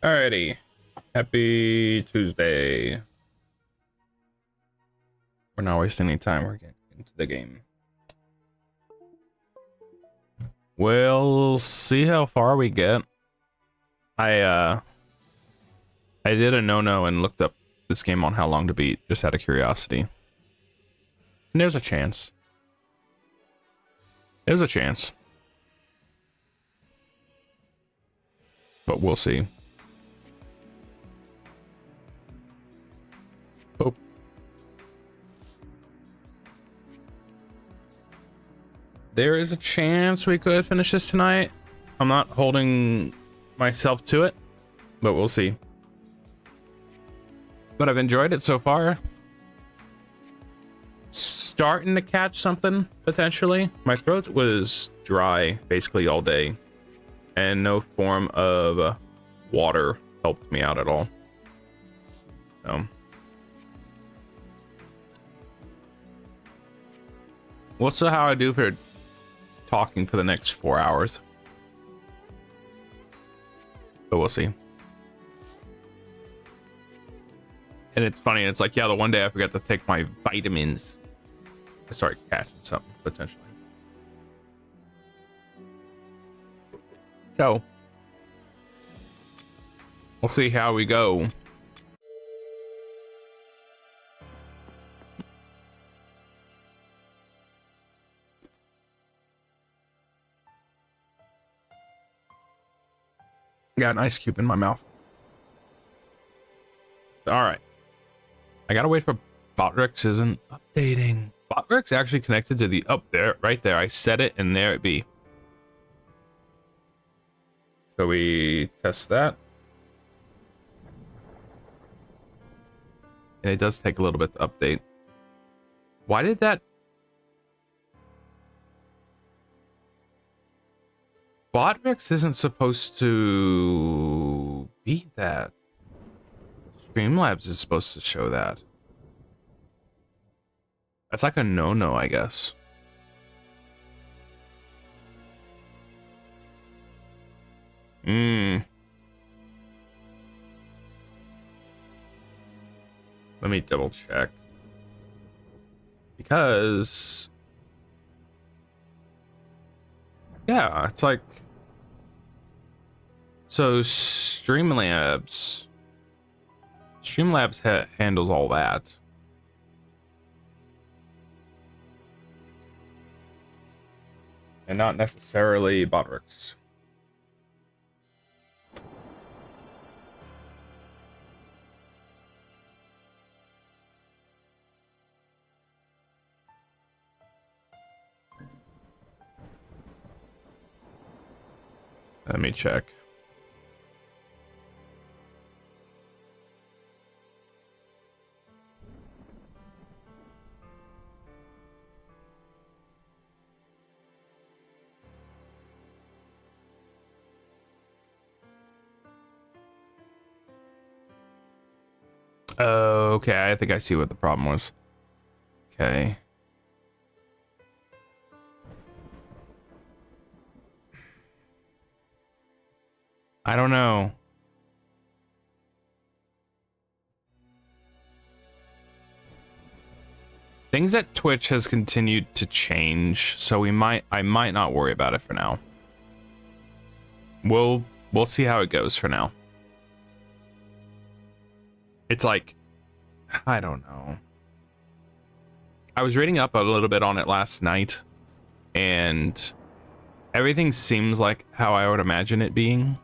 Alrighty. Happy Tuesday. We're not wasting any time. We're getting into the game. We'll see how far we get. I did a no and looked up this game on how long to beat, just out of curiosity. And there's a chance. There's a chance. But we'll see. Oh. There is a chance we could finish this tonight. I'm not holding myself to it, but we'll see. But I've enjoyed it so far. Starting to catch something, potentially. My throat was dry basically all day, and no form of water helped me out at all. So we'll see how I do for talking for the next 4 hours. But we'll see. And it's funny, it's like, yeah, the one day I forgot to take my vitamins, I started catching something, potentially. So, we'll see how we go. Got an ice cube in my mouth. All right. I gotta wait for Botrix isn't updating. Botrix actually connected to the up there, right there. I set it and there it be. So we test that. And it does take a little bit to update. Why did that? Botrix isn't supposed to be that. Streamlabs is supposed to show that. That's like a no-no, I guess. Let me double check. Because... yeah, it's like... so Streamlabs handles all that. And not necessarily Botrix. Let me check. Okay, I think I see what the problem was. Okay. I don't know. Things at Twitch has continued to change, so I might not worry about it for now. We'll see how it goes for now. It's like, I don't know. I was reading up a little bit on it last night, and everything seems like how I would imagine it being,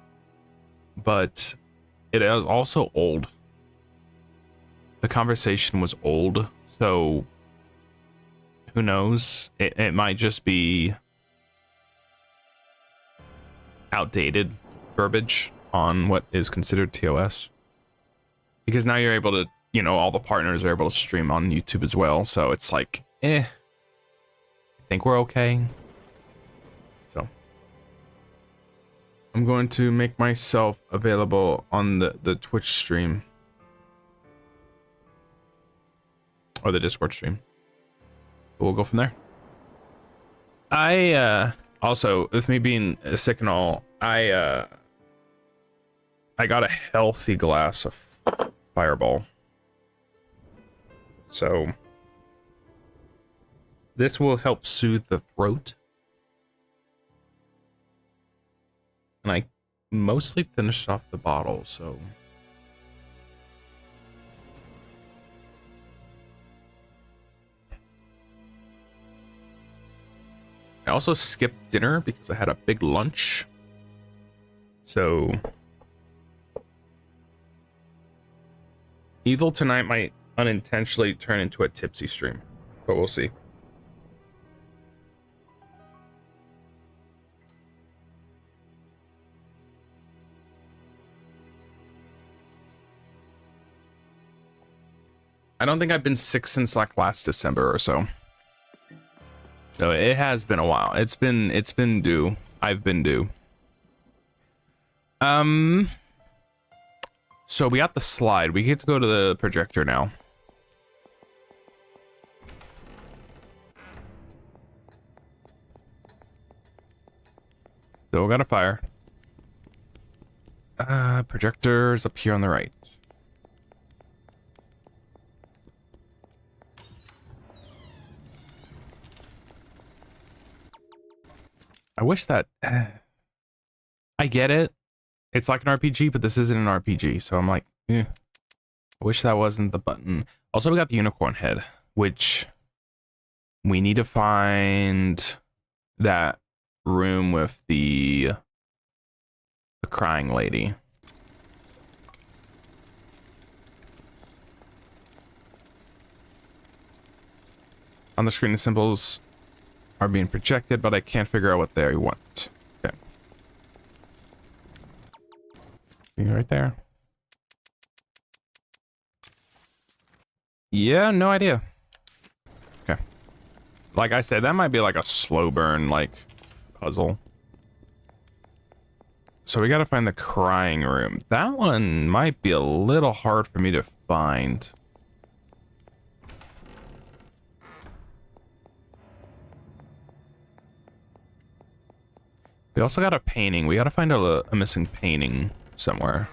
but it is also old. The conversation was old, so who knows? It might just be outdated verbiage on what is considered TOS. Because now you're able to, you know, all the partners are able to stream on YouTube as well, so it's like, I think we're okay. So I'm going to make myself available on the Twitch stream. Or the Discord stream. We'll go from there. I also, with me being sick and all, I I got a healthy glass of Fireball. So this will help soothe the throat. And I mostly finished off the bottle, so I also skipped dinner because I had a big lunch. So Evil tonight might unintentionally turn into a tipsy stream, but we'll see. I don't think I've been sick since like last December or so. So it has been a while. It's been due. I've been due. So we got the slide. We get to go to the projector now. So we got a fire. Projectors up here on the right. I wish that I get it. It's like an RPG, but this isn't an RPG, so I'm like, I wish that wasn't the button. Also, we got the unicorn head, which we need to find that room with the crying lady. On the screen, the symbols are being projected, but I can't figure out what they want. Okay. Right there. Yeah, no idea. Okay. Like I said, that might be like a slow burn, like, puzzle. So we gotta find the crying room. That one might be a little hard for me to find. We also got a painting. We gotta find a missing painting somewhere.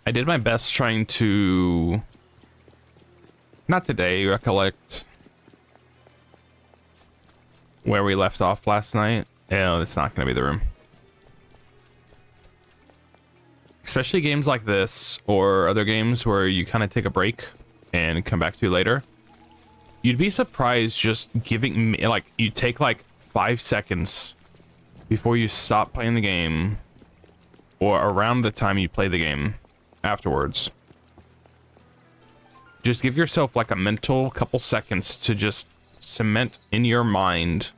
I did my best trying to, not today, recollect where we left off last night. No, it's not gonna be the room. Especially games like this or other games where you kind of take a break and come back to later. You'd be surprised just giving me, like, you take like 5 seconds before you stop playing the game or around the time you play the game afterwards. Just give yourself like a mental couple seconds to just cement in your mind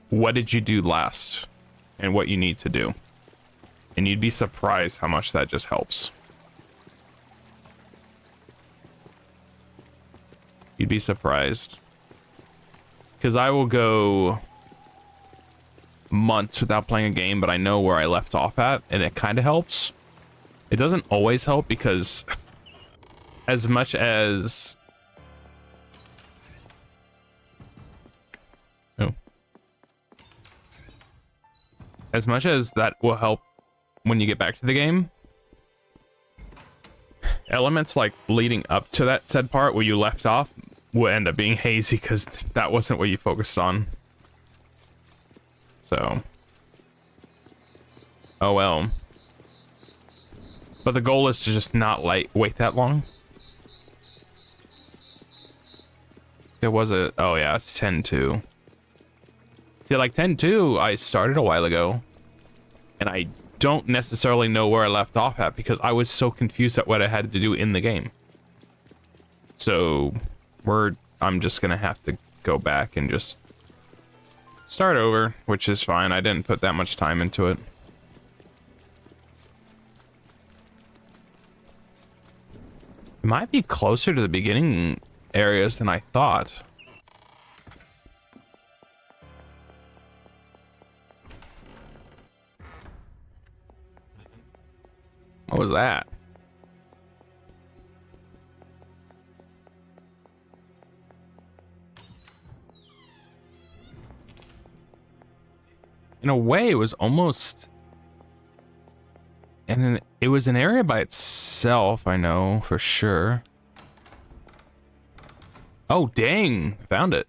what did you do last and what you need to do. And you'd be surprised how much that just helps. You'd be surprised. Because I will go months without playing a game, but I know where I left off at, and it kind of helps. It doesn't always help because as much as... As much as that will help when you get back to the game, elements like leading up to that said part where you left off will end up being hazy because that wasn't what you focused on. So, oh well. But the goal is to just not wait that long. There was a, oh yeah, it's 10-2. See, like 10-2, I started a while ago, and I don't necessarily know where I left off at because I was so confused at what I had to do in the game. So I'm just gonna have to go back and just start over, which is fine. I didn't put that much time into it. It might be closer to the beginning areas than I thought. What was that? in a way, it was almost, and it was an area by itself. I know for sure. Oh dang! Found it.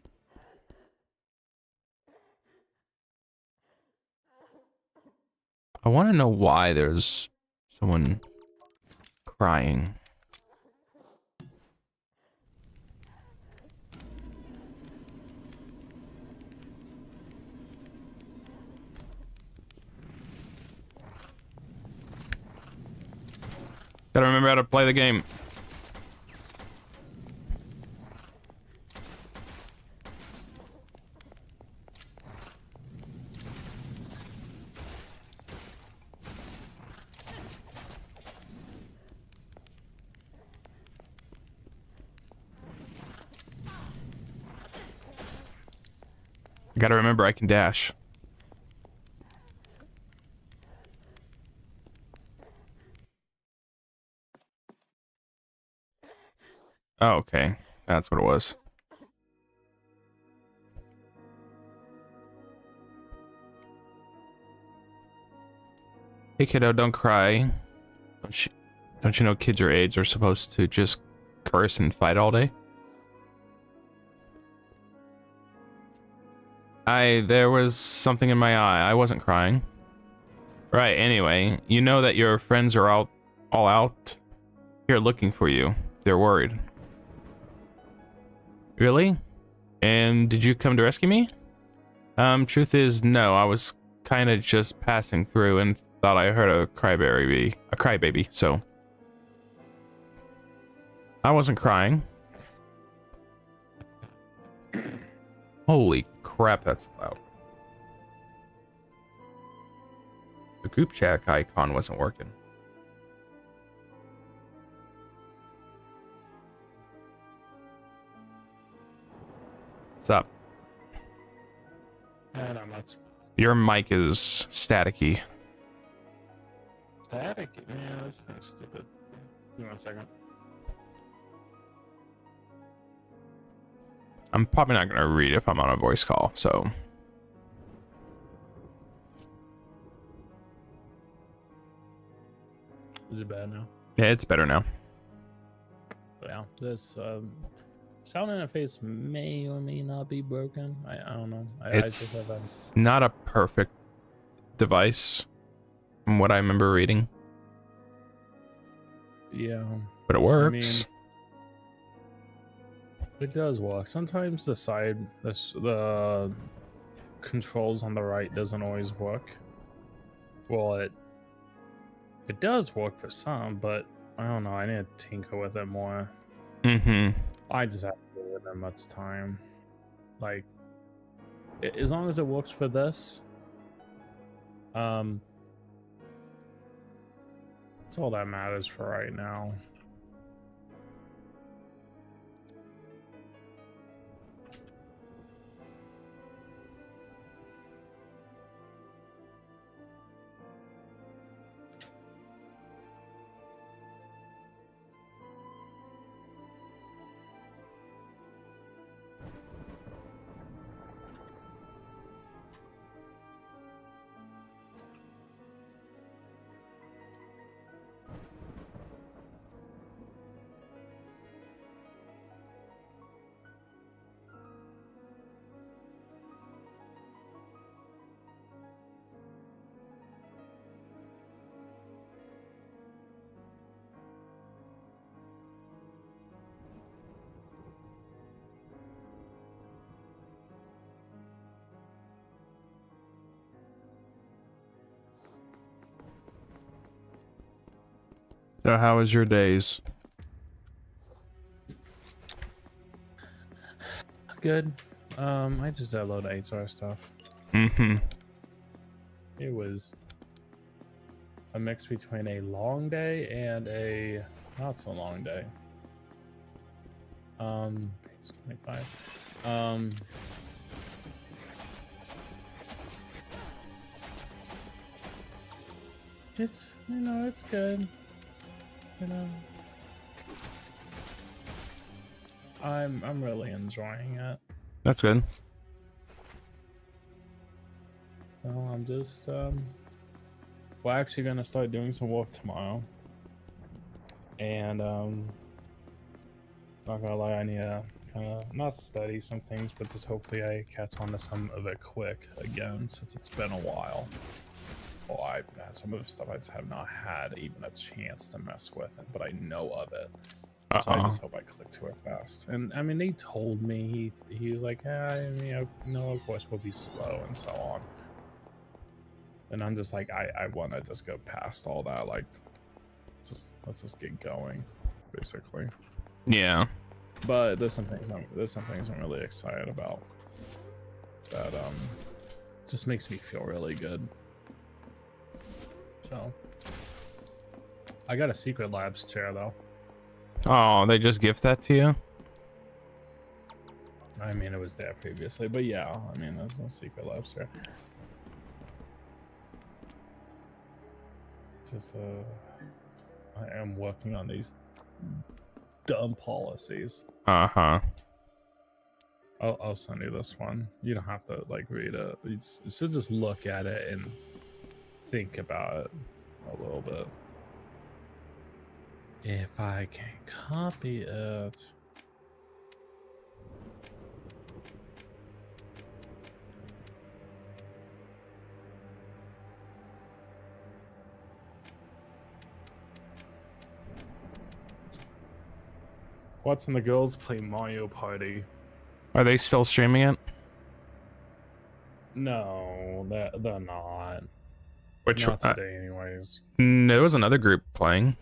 I want to know why there's someone crying. Gotta remember how to play the game. Gotta remember I can dash. Oh, okay. That's what it was. Hey kiddo, don't cry. Don't you know kids your age are supposed to just curse and fight all day? There was something in my eye. I wasn't crying. Right, anyway, you know that your friends are all out here looking for you. They're worried. Really? And did you come to rescue me? Truth is, no. I was kind of just passing through and thought I heard a crybaby, so I wasn't crying. Holy crap, that's loud. The group chat icon wasn't working. What's up? Not much. Your mic is staticky. Static? Yeah, this thing's stupid. Give me 1 second. I'm probably not gonna read if I'm on a voice call, so. Is it bad now? Yeah, it's better now. Yeah, this sound interface may or may not be broken. I don't know. I just have It's not a perfect device from what I remember reading, yeah, but it works. it does work. Sometimes the controls on the right doesn't always work. Well, it does work for some, but I don't know. I need to tinker with it more. Mm-hmm. I just have to give it that much time. Like, as long as it works for this, that's all that matters for right now. So how was your days? Good. I just did a load of HR stuff. Mm-hmm. It was a mix between a long day and a not so long day. Page 25. It's it's good. I'm really enjoying it. That's good. No, I'm just we're actually gonna start doing some work tomorrow. And not gonna lie, I need to kind of not study some things, but just hopefully I catch on to some of it quick again, since it's been a while. Well, I've had some of the stuff I just have not had even a chance to mess with it, but I know of it. So I just hope I click to it fast. And I mean, they told me he was like, of course we'll be slow and so on. And I'm just like, I want to just go past all that. Like, let's just get going, basically. Yeah. But there's some things I'm really excited about. That just makes me feel really good. So I got a Secret Labs chair though. Oh, they just gift that to you? I mean, it was there previously, but yeah, I mean, there's no Secret Labs chair. Just I am working on these dumb policies. I'll send you this one. You don't have to like read it. You should just look at it and think about it a little bit. If I can copy it. Watson the girls play Mario Party. Are they still streaming it? No, they're not. Which not today, anyways. There was another group playing.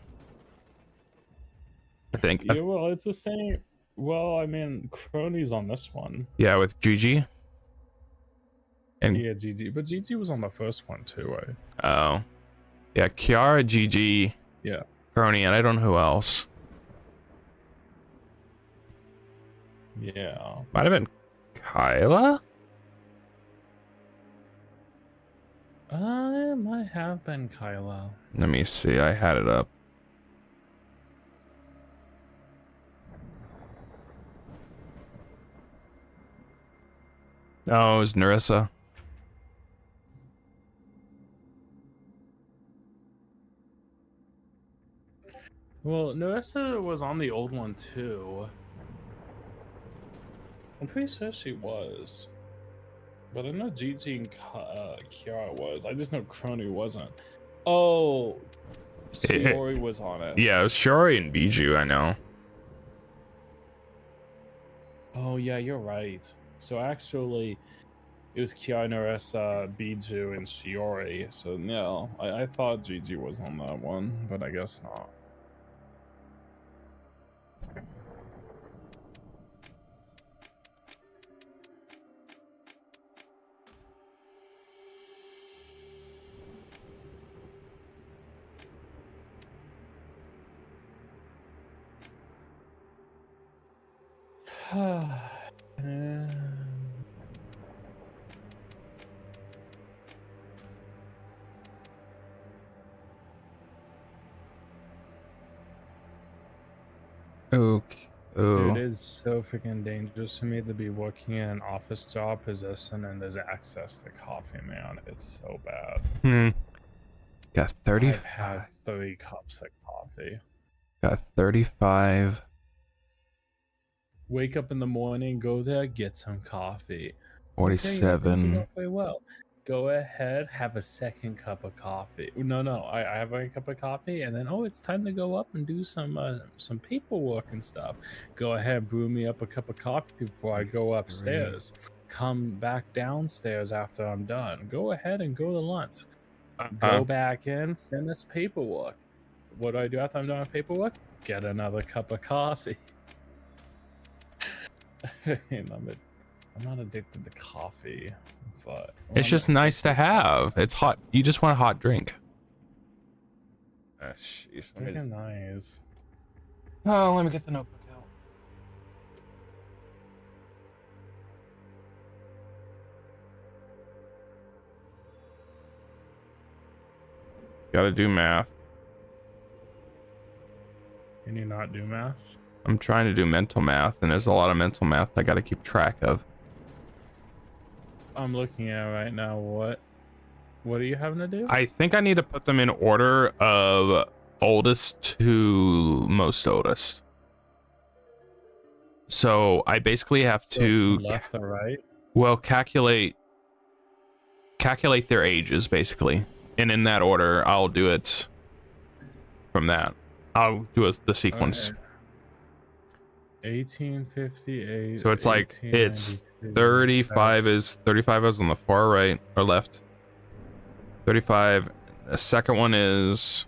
I think. Yeah, well, it's the same. Well, I mean, Crony's on this one. Yeah, with Gigi. And yeah, Gigi, but Gigi was on the first one too, right? Oh, yeah, Kiara, Gigi, yeah, Crony, and I don't know who else. Yeah, might have been Kyla. It might have been Kyla. Let me see. I had it up. Oh, it was Narissa. Well, Narissa was on the old one too. I'm pretty sure she was. But I know Gigi and Kiara was. I just know Crony wasn't. Oh, Shiori was on it. Yeah, it was Shiori and Bijou, I know. Oh, yeah, you're right. So actually, it was Kiara, Narissa, Bijou, and Shiori. So, no, I thought Gigi was on that one, but I guess not. Okay. Dude, it's so freaking dangerous for me to be working in an office job position and there's access to coffee, man. It's so bad. Got 30. I've had 30 cups of coffee. Got 35. Wake up in the morning, go there, get some coffee. 47. Okay, very well. Go ahead, have a second cup of coffee. No, I have a cup of coffee, and then it's time to go up and do some paperwork and stuff. Go ahead, brew me up a cup of coffee before I go upstairs. Come back downstairs after I'm done. Go ahead and go to lunch. Go back in, finish paperwork. What do I do after I'm done with paperwork? Get another cup of coffee. I'm not addicted to coffee, but It's just nice to have. It's hot. You just want a hot drink. Sheesh. Freaking nice. Oh, let me get the notebook out. Gotta do math. Can you not do math? I'm trying to do mental math, and there's a lot of mental math I gotta keep track of. I'm looking at right now. What What are you having to do? I think I need to put them in order of oldest to most oldest. So I basically have So to, from left to right. well, calculate their ages basically, and in that order, I'll do it from that. I'll do the sequence. Okay. 1858. So it's like it's 1892. 35 is on the far right or left. 35. The second one is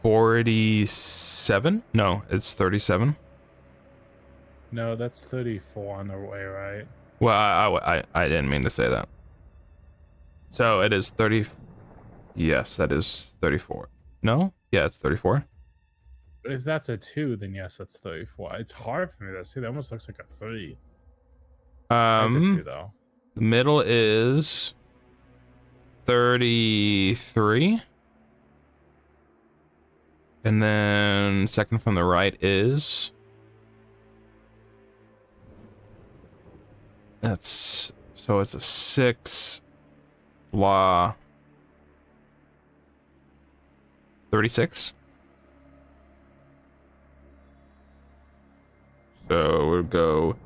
47. No, it's 37. No, that's 34 on the way, right? Well, I didn't mean to say that. So it is 30. Yes, that is 34. No, yeah, it's 34. If that's a 2, then yes, that's 34. It's hard for me to see. That almost looks like a 3. That's a 2, though. The middle is 33. And then second from the right is, that's, so it's a 6 blah 36. So we'll go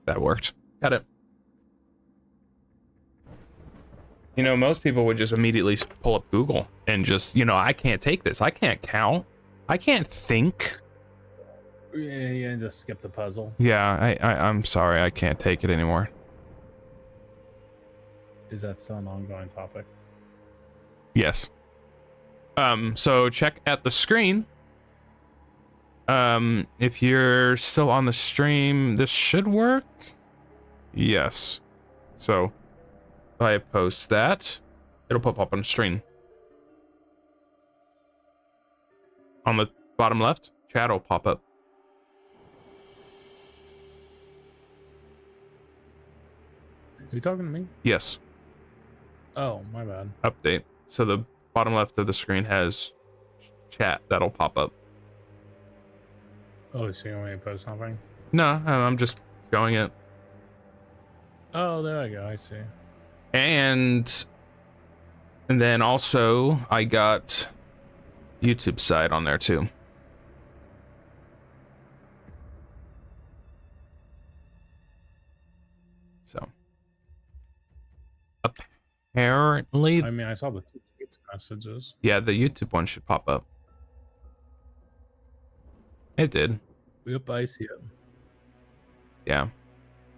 that worked. Got it. You know, most people would just immediately pull up Google and just, you know, I can't take this. I can't count. I can't think. Yeah, just skip the puzzle. Yeah, I'm sorry. I can't take it anymore. Is that still an ongoing topic? Yes. So check at the screen. If you're still on the stream, this should work. Yes. So if I post that, it'll pop up on the screen. On the bottom left, chat will pop up. Are you talking to me? Yes. Oh, my bad. Update. So the bottom left of the screen has chat that'll pop up. Oh, so you want me to post something? No, I'm just showing it. Oh, there I go. I see. And then also I got YouTube side on there too. So apparently, I mean, I saw the two tweets messages. yeah, the YouTube one should pop up. It did. Yep, I see it. Yeah.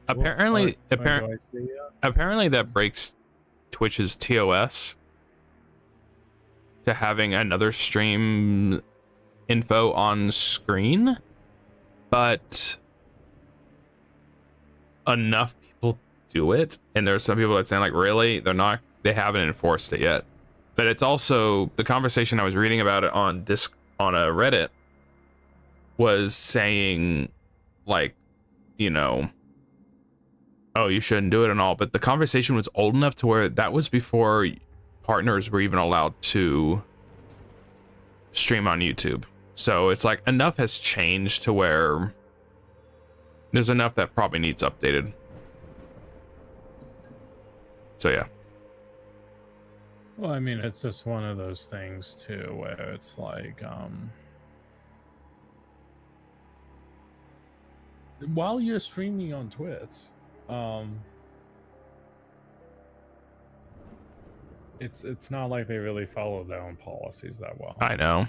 Apparently, apparently that breaks Twitch's TOS to having another stream info on screen, but enough people do it, and there's some people that saying like, really, they haven't enforced it yet. But it's also the conversation I was reading about it on a Reddit was saying like, you know, oh, you shouldn't do it and all, but the conversation was old enough to where that was before partners were even allowed to stream on YouTube. So it's like enough has changed to where there's enough that probably needs updated. So yeah. Well, I mean, it's just one of those things too, where it's like, while you're streaming on Twitch, it's not like they really follow their own policies that well. I know.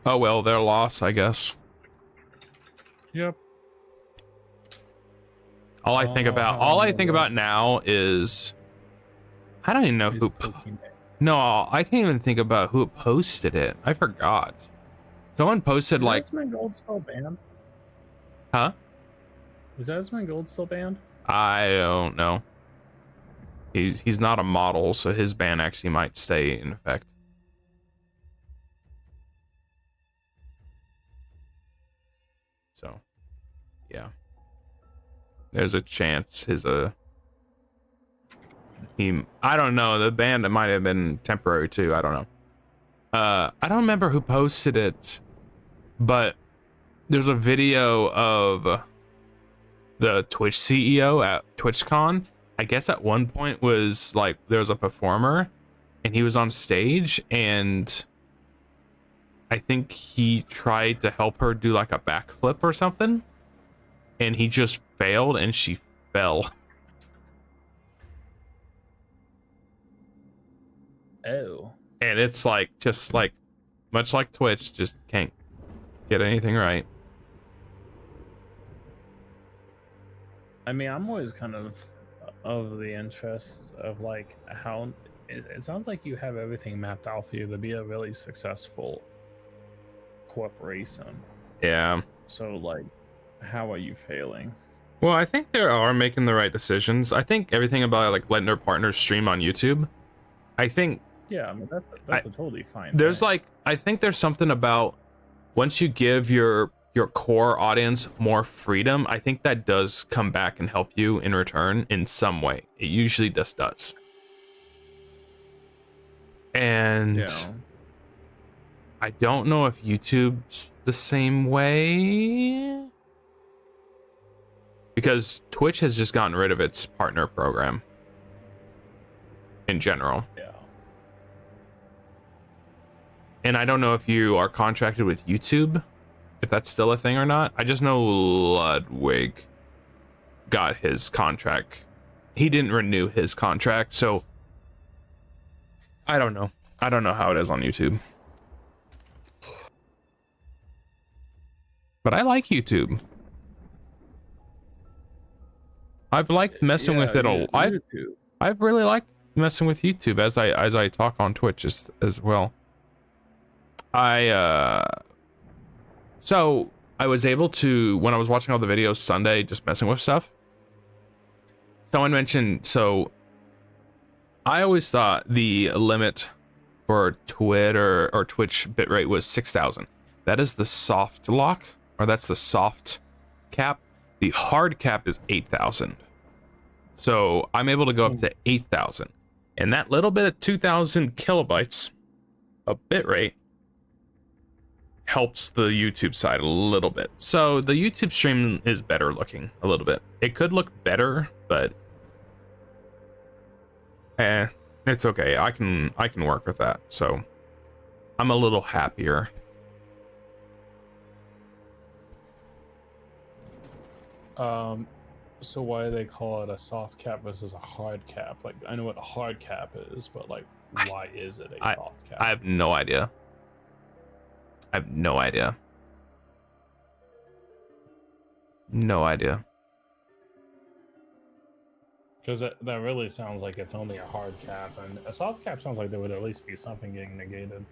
Oh well, their loss, I guess. Yep. All I think about now is I don't even know who. No, I can't even think about who posted it. I forgot. Someone posted like. Is Asmongold still banned? Huh? Is Asmongold still banned? I don't know. He's not a model, so his ban actually might stay in effect. So, yeah. There's a chance he I don't know, the ban might have been temporary too. I don't know. I don't remember who posted it, but there's a video of the Twitch CEO at TwitchCon. I guess at one point was like there was a performer and he was on stage, and I think he tried to help her do like a backflip or something, and he just failed and she fell. Oh. And it's like just like much like Twitch, just can't get anything right. I mean, I'm always kind of the interest of like how it sounds like you have everything mapped out for you to be a really successful corporation. Yeah. So like, how are you failing? Well, I think they are making the right decisions. I think everything about like letting their partners stream on YouTube. I think Yeah, I mean that's a totally fine. there's thing. like I think there's something about once you give your core audience more freedom, I think that does come back and help you in return in some way. It usually just does. And Yeah. I don't know if YouTube's the same way, because Twitch has just gotten rid of its partner program in general. Yeah. And I don't know if you are contracted with YouTube, if that's still a thing or not. I just know Ludwig got his contract. He didn't renew his contract, so I don't know. I don't know how it is on YouTube. But I like YouTube. I've liked messing with it a lot. I've really liked messing with YouTube as I talk on Twitch as well. So I was able to, when I was watching all the videos Sunday, just messing with stuff, someone mentioned, so I always thought the limit for Twitter or Twitch bitrate was 6,000. That is the soft lock, or that's the soft cap. The hard cap is 8,000. So I'm able to go up to 8,000. And that little bit of 2,000 kilobytes of bitrate helps the YouTube side a little bit. So the YouTube stream is better looking a little bit. It could look better, but it's okay. I can work with that. So I'm a little happier. So why do they call it a soft cap versus a hard cap? Like, I know what a hard cap is, but like, why is it a soft cap? I have no idea. I have no idea. No idea. Because that really sounds like it's only a hard cap, and a soft cap sounds like there would at least be something getting negated.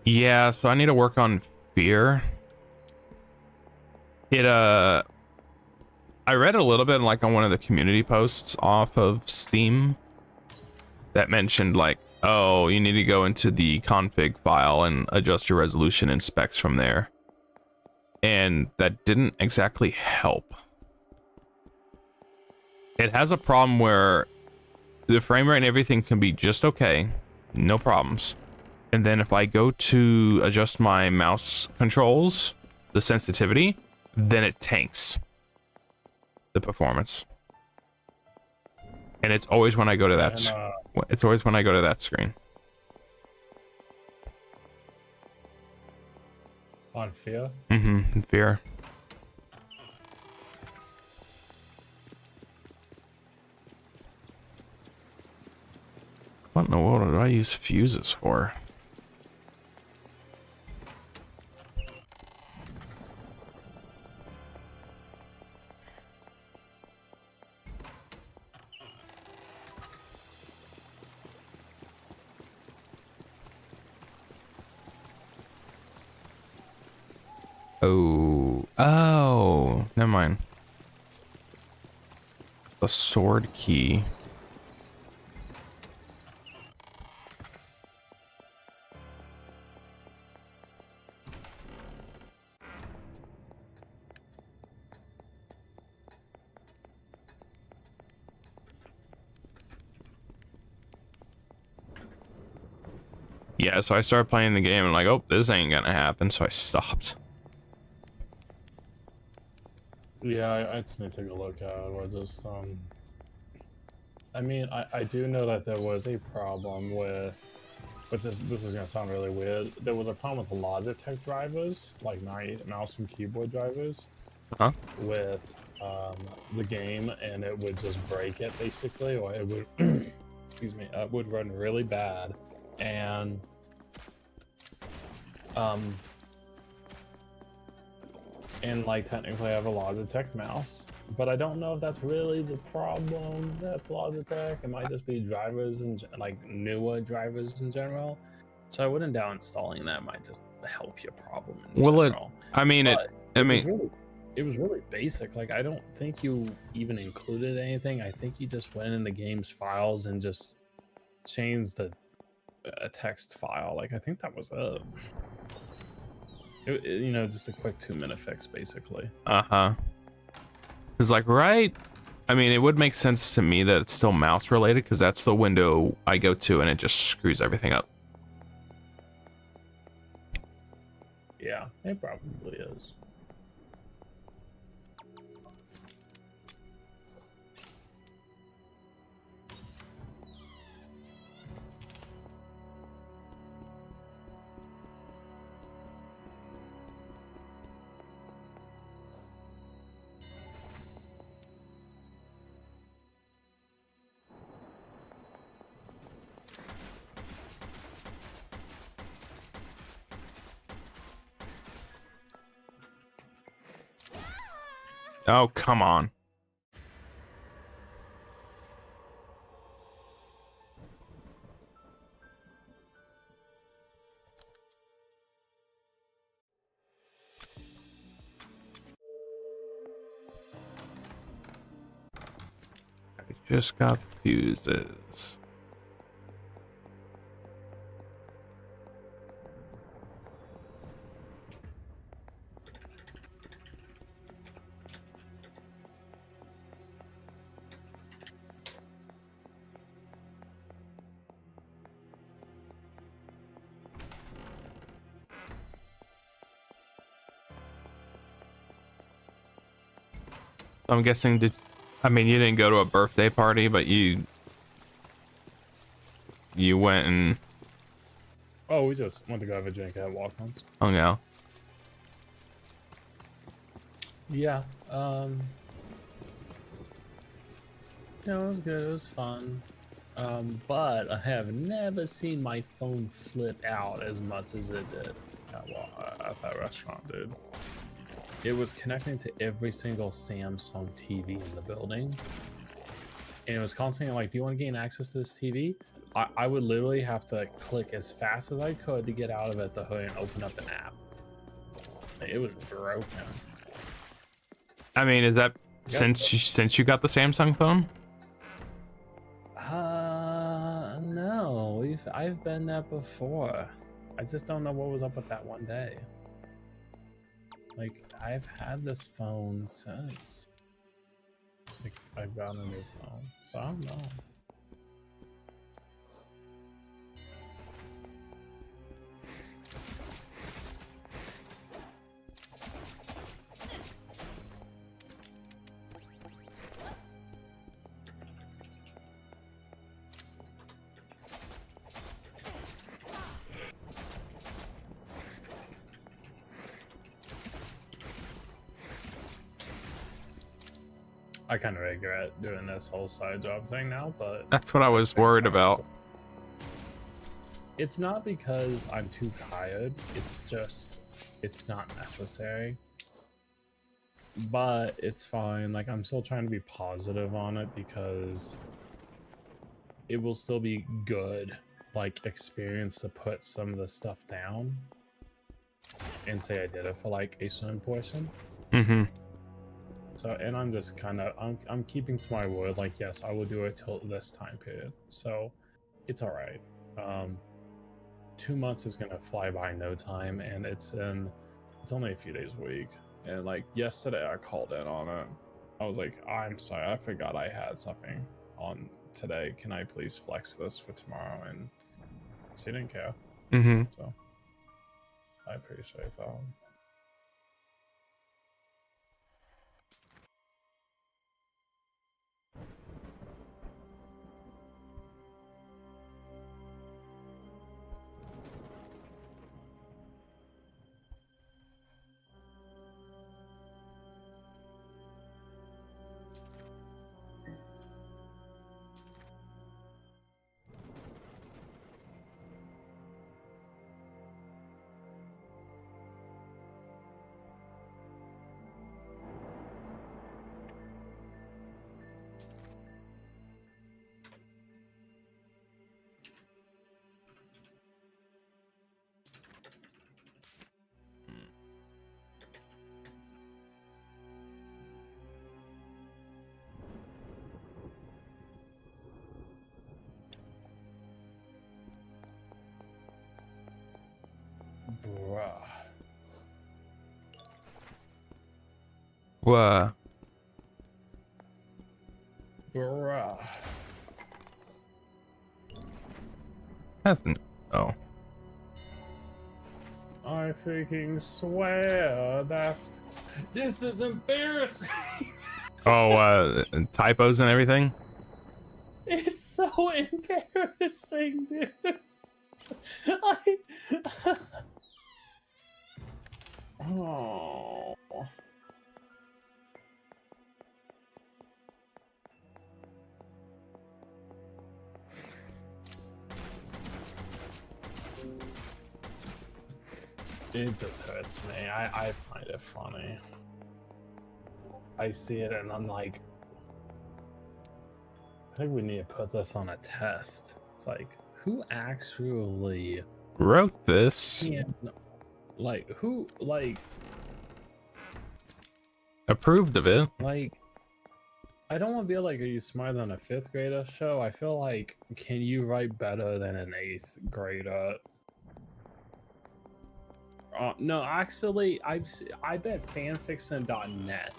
Yeah, so I need to work on fear. I read a little bit like on one of the community posts off of Steam that mentioned like, oh, you need to go into the config file and adjust your resolution and specs from there. And that didn't exactly help. It has a problem where the frame rate and everything can be just okay, no problems. And then if I go to adjust my mouse controls, the sensitivity, then it tanks the performance. And it's always when I go to that it's always when I go to that screen. On Fear. Mm-hmm. Fear. What in the world did I use fuses for? Oh, never mind. The sword key. Yeah, so I started playing the game and like, oh, this ain't gonna happen, so I stopped. Yeah, I just need to take a look at it. Or just I mean, I do know that there was a problem with, but this is gonna sound really weird. There was a problem with the Logitech drivers, like my mouse and keyboard drivers, Huh? with the game, and it would just break it basically, or it would, excuse me, it would run really bad, and like technically I have a Logitech mouse, but I don't know if that's really the problem. That's Logitech. It might just be drivers and like newer drivers in general. So I wouldn't doubt installing that might just help your problem in general. I mean, But it it was really basic. Like I don't think you even included anything. I think you just went in the game's files and just changed a text file. Like I think that was it. You know, just a quick 2-minute fix, basically. uh-huh. It's like, right? I mean, it would make sense to me that it's still mouse related because that's the window I go to and it just screws everything up. Yeah, it probably is. Oh, come on. I just got fuses. I'm guessing I mean, you didn't go to a birthday party, but you went and Oh, we just went to go have a drink at Walk-Ons. hung out. Yeah, you know, it was good. It was fun. But I have never seen my phone flip out as much as it did at that restaurant, dude. It was connecting to every single Samsung TV in the building. And it was constantly like, do you want to gain access to this TV? I would literally have to click as fast as I could to get out of it, the hood, and open up an app. Like, it was broken. I mean, is that since you got the Samsung phone? No. I've been there before. I just don't know what was up with that one day. Like, I've had this phone since like I got a new phone, so I don't know. I kind of regret doing this whole side job thing now, but That's what I was worried about. it's not because I'm too tired. It's just it's not necessary. But it's fine. Like I'm still trying to be positive on it because it will still be good like experience to put some of the stuff down and say I did it for like a certain portion. Mm-hmm. So, and I'm just kind of I'm keeping to my word. Like, yes, I will do it till this time period. So, it's all right. 2 months is gonna fly by no time, and it's only a few days a week. And like yesterday, I called in on it. I was like, I'm sorry, I forgot I had something on today. Can I please flex this for tomorrow? And she didn't care. Mm-hmm. So, I appreciate that. Bruh. Bruh. Bruh. Hasn't. Oh. I freaking swear that this is embarrassing. Oh, typos and everything? It's so embarrassing, dude. I... Oh. It just hurts me. I find it funny. I see it and I'm like, I think we need to put this on a test. It's like, who actually Wrote this. like who like Approved of it. like I don't want to be like, are you smarter than a 5th grader show? I feel like, can you write better than an 8th grader? No, actually, I bet fanfiction.net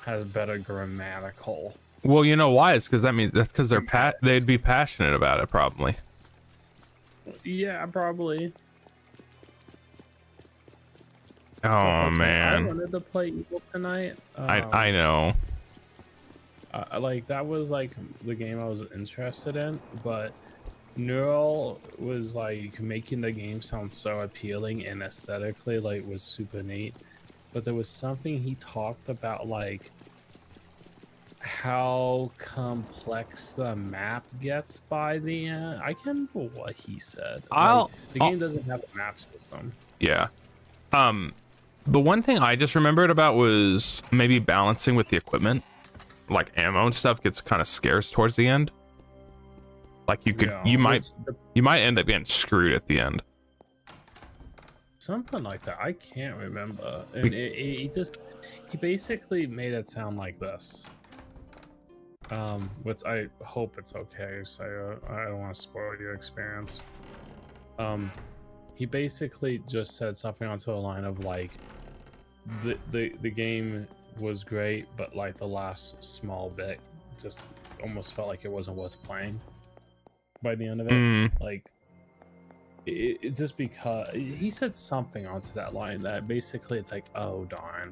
has better grammatical. Well, you know why? It's because that's because they'd be passionate about it, probably. Yeah, probably. Oh man, I wanted to play Evil tonight. I know. Like that was like the game I was interested in, but Neural was like making the game sound so appealing and aesthetically like was super neat. But there was something he talked about, like how complex the map gets by the end. I can't remember what he said. The game doesn't have a map system. Yeah. The one thing I just remembered about was maybe balancing with the equipment. Like ammo and stuff gets kind of scarce towards the end. Like you might end up getting screwed at the end. Something like that. I can't remember. And he basically made it sound like this. Which I hope it's okay. So I don't want to spoil your experience. He basically just said something onto the line of like, the game was great, but like the last small bit just almost felt like it wasn't worth playing by the end of it. Like it just, because he said something onto that line that basically it's like, oh darn,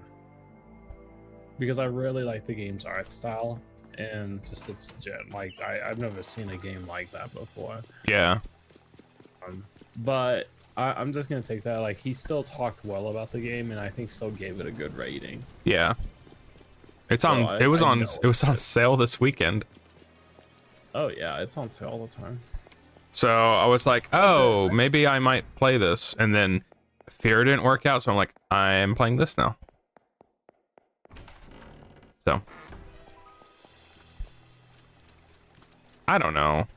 because I really like the game's art style and just it's like I've never seen a game like that before. Yeah. But I'm just gonna take that, like he still talked well about the game and I think still gave it a good rating. Yeah. It's So on. It was I on. know It was on it's- sale this weekend. Oh yeah, it's on sale all the time. So I was like, oh, maybe I might play this. And then Fear didn't work out. So I'm like, I'm playing this now. So I don't know.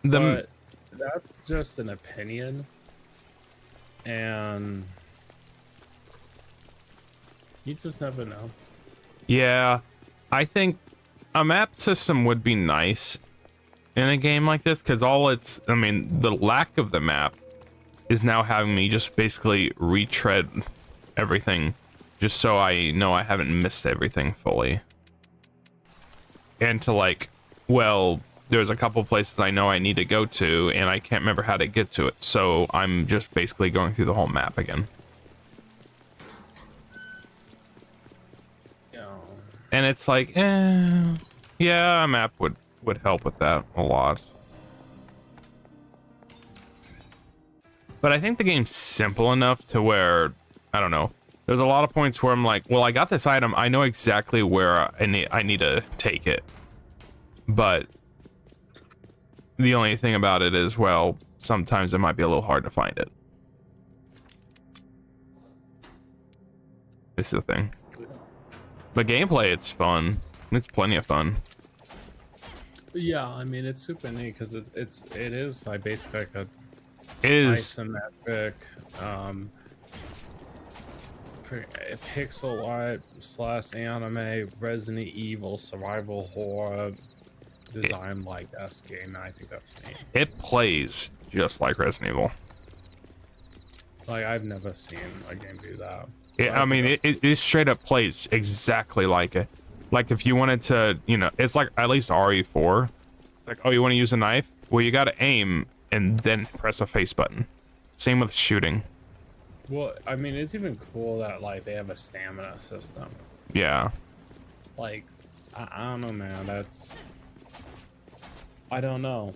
But that's just an opinion. And you just never know. Yeah, I think a map system would be nice in a game like this, because I mean, the lack of the map is now having me just basically retread everything just so I know I haven't missed everything fully. And to like, well, there's a couple places I know I need to go to and I can't remember how to get to it. So I'm just basically going through the whole map again. Yeah. And it's like, yeah, a map would help with that a lot. But I think the game's simple enough to where, I don't know, there's a lot of points where I'm like, well, I got this item, I know exactly where I need to take it. But the only thing about it is, well, sometimes it might be a little hard to find it. This is the thing. The gameplay, it's fun. It's plenty of fun. Yeah, I mean it's super neat because it is like basically like a It is. isometric pixel art / anime Resident Evil survival horror design like this game, and I think that's neat. It plays just like Resident Evil. Like I've never seen a game do that. I mean, it straight up plays exactly like it. Like if you wanted to, you know, it's like at least RE4. Like, oh, you want to use a knife? Well, you got to aim and then press a face button. Same with shooting. Well, I mean, it's even cool that like they have a stamina system. Yeah. Like, I don't know, man. I don't know.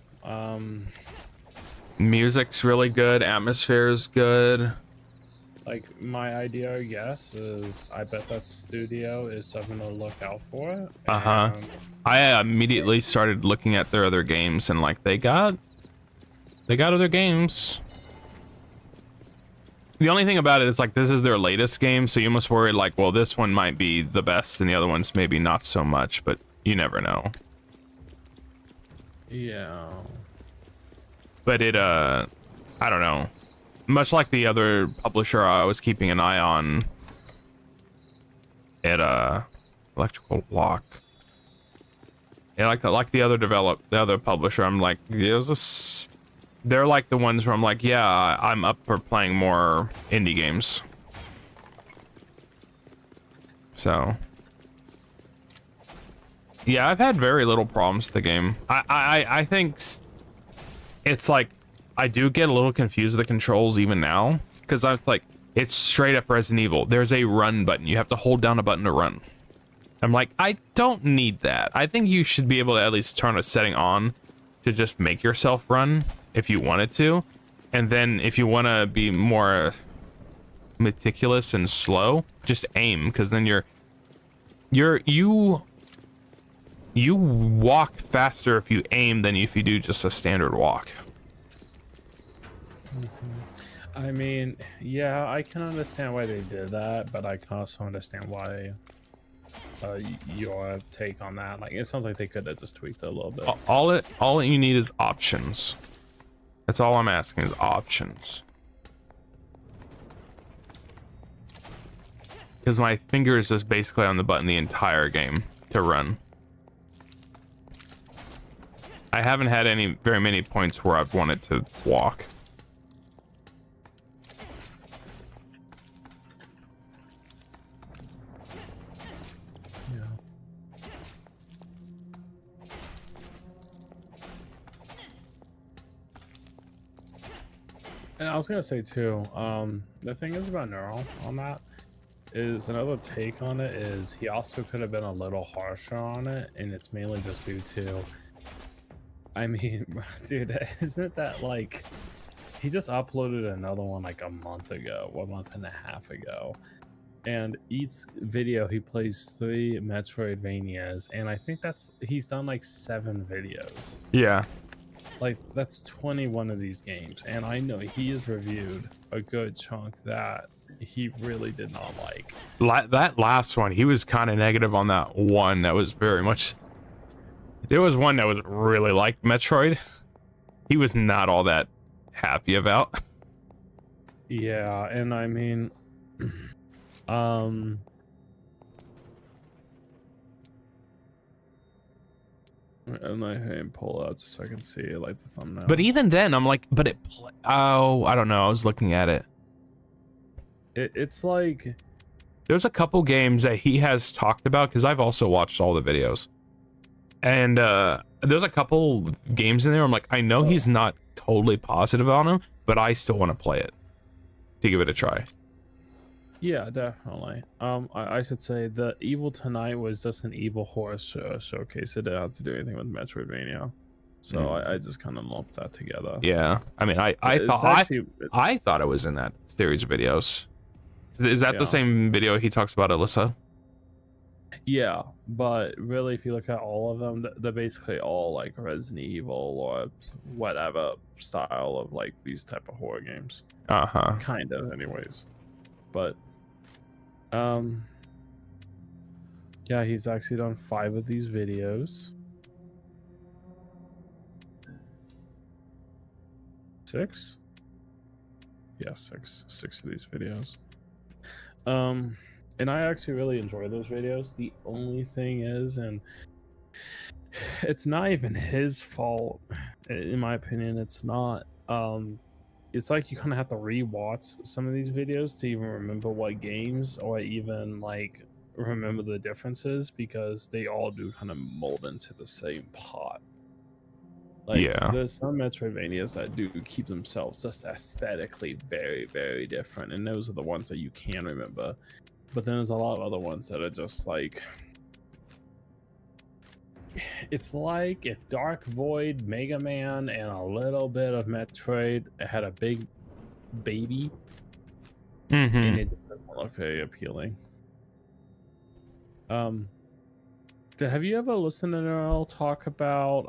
Music's really good. Atmosphere's good. Like my idea, I guess, is I bet that studio is something to look out for. Uh-huh. and- I immediately started looking at their other games and like they got other games. The only thing about it is like this is their latest game, so you must worry like, well, this one might be the best and the other one's maybe not so much, but you never know. Yeah. But it I don't know. Much like the other publisher I was keeping an eye on at Electrical Block. Yeah, like the other publisher, I'm like, they're like the ones where I'm like, yeah, I'm up for playing more indie games. So yeah, I've had very little problems with the game. I think it's like I do get a little confused with the controls even now, because I'm like, it's straight up Resident Evil. There's a run button. You have to hold down a button to run. I'm like, I don't need that. I think you should be able to at least turn a setting on to just make yourself run if you wanted to. And then if you want to be more meticulous and slow, just aim, because then you walk faster if you aim than if you do just a standard walk. I mean, yeah, I can understand why they did that, but I can also understand why your take on that. Like, it sounds like they could have just tweaked it a little bit. All you need is options. That's all I'm asking is options. Because my finger is just basically on the button the entire game to run. I haven't had very many points where I've wanted to walk. Yeah. And I was gonna say too, the thing is about Neural on that is another take on it is he also could have been a little harsher on it, and it's mainly just due to, I mean, dude, isn't that like he just uploaded another one like a month ago, 1.5 months ago, And each video he plays 3 Metroidvanias, and I think he's done like 7 videos. Yeah. Like that's 21 of these games, and I know he has reviewed a good chunk that he really did not like. That last one, he was kind of negative on that one. That was very much. There was one that was really like Metroid. He was not all that happy about. Yeah, and I mean, and I can pull it up just so I can see like the thumbnail. But even then, I'm like, but oh, I don't know. I was looking at it. It's like There's a couple games that he has talked about because I've also watched all the videos, and there's a couple games in there. I'm like, I know he's not totally positive on them, but I still want to play it to give it a try. yeah, definitely. I should say the Evil Tonight was just an evil horror showcase. It didn't have to do anything with Metroidvania, so I just kind of lumped that together. Yeah, I mean, I thought it was in that series of videos. Is that the same video he talks about Alyssa? Yeah, but really, if you look at all of them, they're basically all like Resident Evil or whatever style of like these type of horror games. Kind of, anyways. But, yeah, he's actually done 5 of these videos. 6? Yeah, 6 of these videos. And I actually really enjoy those videos. The only thing is, and it's not even his fault, in my opinion. It's not. It's like you kind of have to re-watch some of these videos to even remember what games, or even like remember the differences, because they all do kind of mold into the same pot. Like, yeah, there's some Metroidvanias that do keep themselves just aesthetically very, very different, and those are the ones that you can remember. But then there's a lot of other ones that are just like, it's like if Dark Void, Mega Man, and a little bit of Metroid had a big baby, and it doesn't look very appealing. Have you ever listened to Earl talk about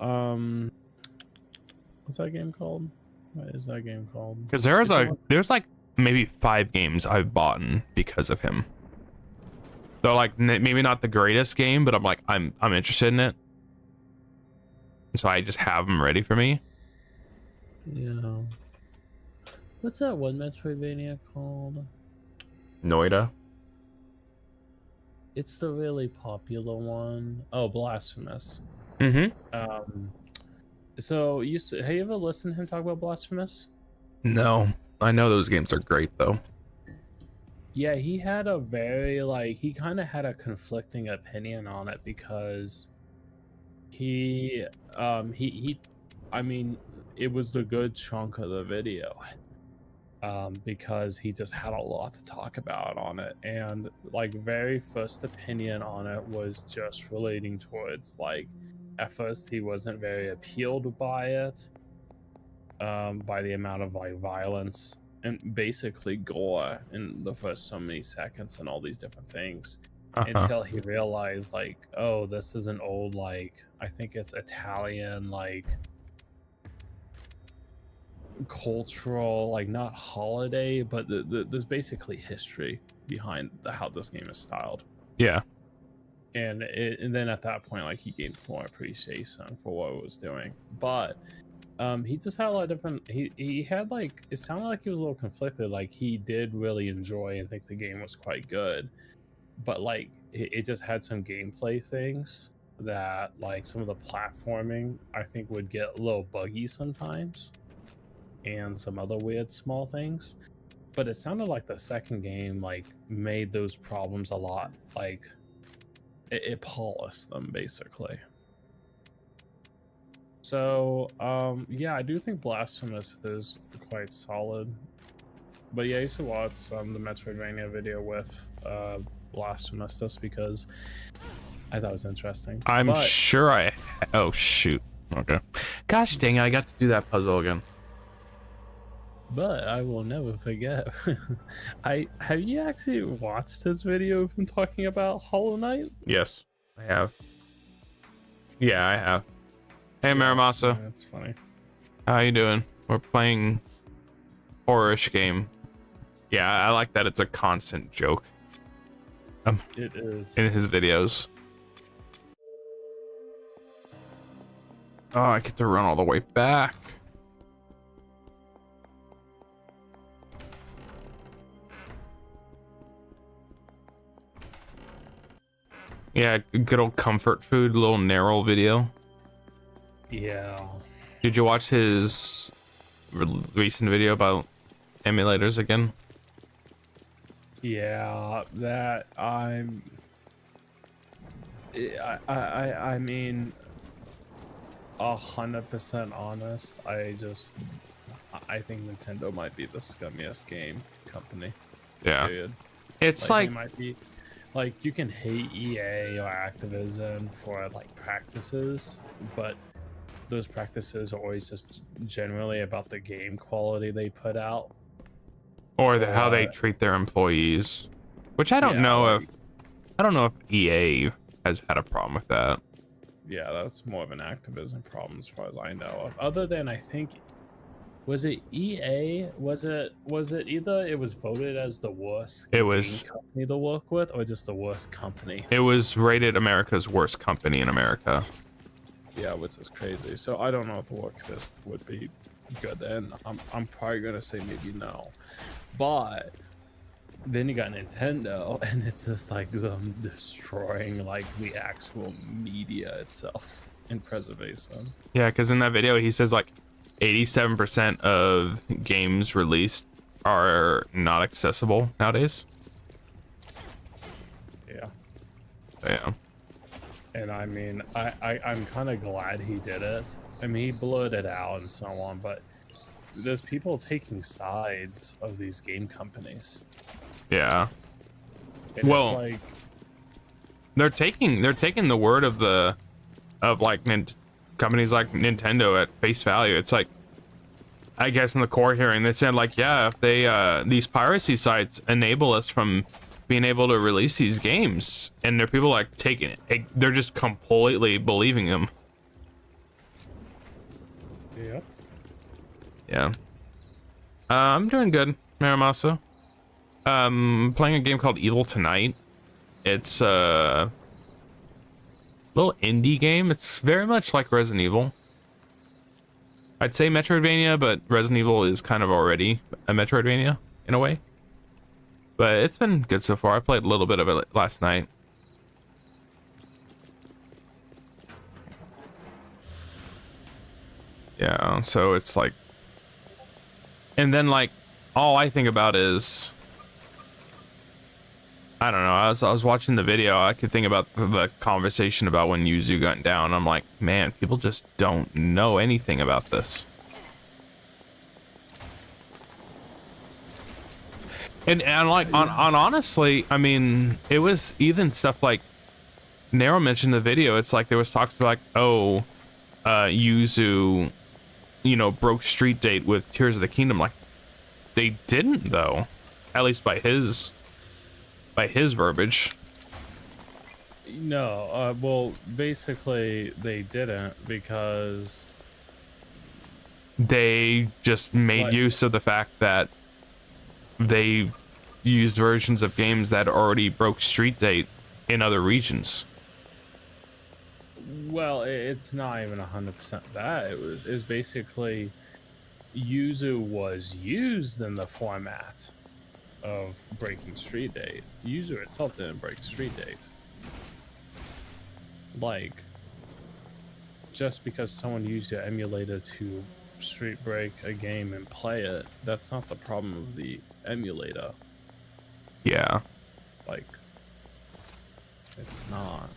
what's that game called? What is that game called? Because there's like maybe 5 games I've bought because of him. They're like maybe not the greatest game, but I'm like I'm interested in it, so I just have them ready for me. Yeah. What's that one Metroidvania called? Noida. It's the really popular one. Oh, Blasphemous. So have you ever listened to him talk about Blasphemous? No, I know those games are great though. Yeah, he had a very he kind of had a conflicting opinion on it, because he I mean, it was the good chunk of the video, because he just had a lot to talk about on it, and like very first opinion on it was just relating towards like, at first he wasn't very appealed by it, by the amount of like violence and basically gore in the first so many seconds and all these different things, until he realized like, oh, this is an old, like, I think it's Italian, like cultural, like not holiday, but there's basically history behind how this game is styled. Yeah. And then at that point, like, he gained more appreciation for what it was doing. But he just had a lot of different, he had like, it sounded like he was a little conflicted. Like, he did really enjoy and think the game was quite good, but like it just had some gameplay things that, like, some of the platforming I think would get a little buggy sometimes, and some other weird small things. But it sounded like the second game like made those problems a lot, like it polished them basically. So yeah, I do think Blasphemous is quite solid. But yeah, I used to watch the Metroidvania video with Blasphemous just because I thought it was interesting. I'm sure oh shoot. Okay. Gosh dang it, I got to do that puzzle again. But I will never forget. I have you actually watched his video of him talking about Hollow Knight? Yes, I have. Yeah, I have. Hey, Yeah, Maramasa, that's funny. how you doing? We're playing horror-ish game. Yeah, I like that it's a constant joke It is. in his videos. Oh, I get to run all the way back. Yeah, good old comfort food, little narrow video. Yeah. Did you watch his recent video about emulators again? Yeah, that I mean, 100% honest. I think Nintendo might be the scummiest game company. Yeah. Period. It's Like, like, they might be, like, you can hate EA or Activision for like practices, but those practices are always just generally about the game quality they put out. or how they treat their employees, which I don't Yeah, know like- if I don't know if EA has had a problem with that. Yeah, that's more of an Activision problem as far as I know of. Other than I think, was it EA? Was it either it was voted as the worst It was- game company to work with, or just the worst company? It was rated America's worst company in America. Yeah, which is crazy. So I don't know if the work this would be good. And I'm probably gonna say maybe no, but then you got Nintendo, and it's just like them destroying like the actual media itself in preservation. Yeah, because in that video he says like 87% of games released are not accessible nowadays. Yeah. Yeah. And I mean, I'm kind of glad he did it. I mean, he blurred it out and so on, but there's people taking sides of these game companies. Yeah. And Well, it's like, they're taking the word of like companies like Nintendo at face value. It's like, I guess in the court hearing they said like, yeah, if they these piracy sites enable us from being able to release these games, and there are people like taking it, they're just completely believing them. yep. Yeah. I'm doing good, Maramasa. Playing a game called Evil Tonight. It's a little indie game. It's very much like Resident Evil. I'd say Metroidvania, but Resident Evil is kind of already a Metroidvania in a way. But it's been good so far. I played a little bit of it last night. Yeah, so it's like, and then like all I think about is, I don't know, I was watching the video, I could think about the conversation about when Yuzu got down. I'm like, man, people just don't know anything about this. And like on honestly, I mean, it was even stuff like Nero mentioned in the video. It's like there was talks about like, oh, Yuzu, you know, broke street date with Tears of the Kingdom. Like, they didn't though, at least by his verbiage. No, well, basically they didn't, because They just made What? use of the fact that they used versions of games that already broke street date in other regions. well, it's not even 100% that. It was basically Yuzu was used in the format of breaking street date. Yuzu itself didn't break street date. Like, just because someone used your emulator to street break a game and play it, that's not the problem of the emulator. Yeah. Like, it's not.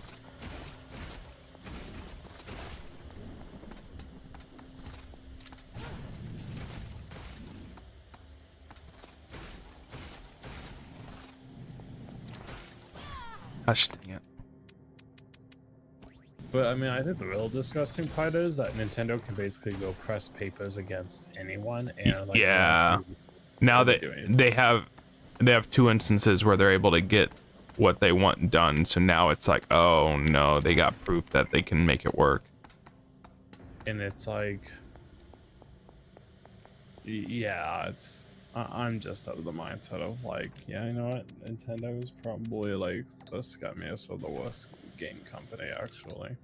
Gosh dang it. But I mean, I think the real disgusting part is that Nintendo can basically go press papers against anyone, and like Yeah. not Now really that do anything. they have two instances where they're able to get what they want done. So now it's like, oh no, they got proof that they can make it work. And it's like, yeah, it's I'm just out of the mindset of like, yeah, you know what, Nintendo is probably like the scummiest of the worst game company actually.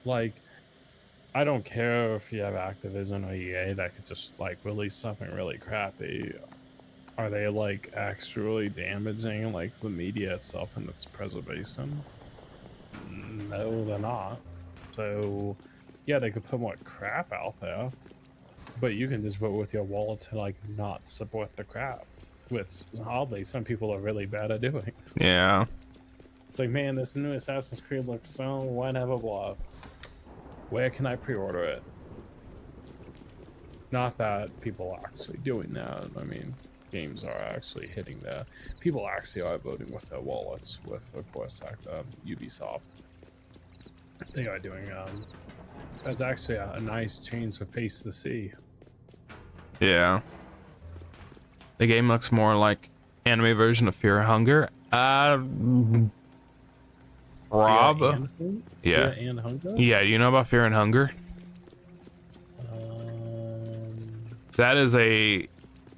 Like, I don't care if you have Activision or EA that could just like release something really crappy. Are they like actually damaging like the media itself and its preservation? No, they're not. So yeah, they could put more crap out there, but you can just vote with your wallet to like not support the crap, which oddly some people are really bad at doing. Yeah. It's like, man, this new Assassin's Creed looks so whatever blah. Where can I pre-order it? Not that people are actually doing that. I mean, games are actually hitting there. People actually are voting with their wallets. With, of course, like Ubisoft, they are doing. That's actually a nice change of pace to see. Yeah. The game looks more like anime version of Fear and Hunger. Rob. Yeah. Fear and Hunger. Yeah, you know about Fear and Hunger? That is a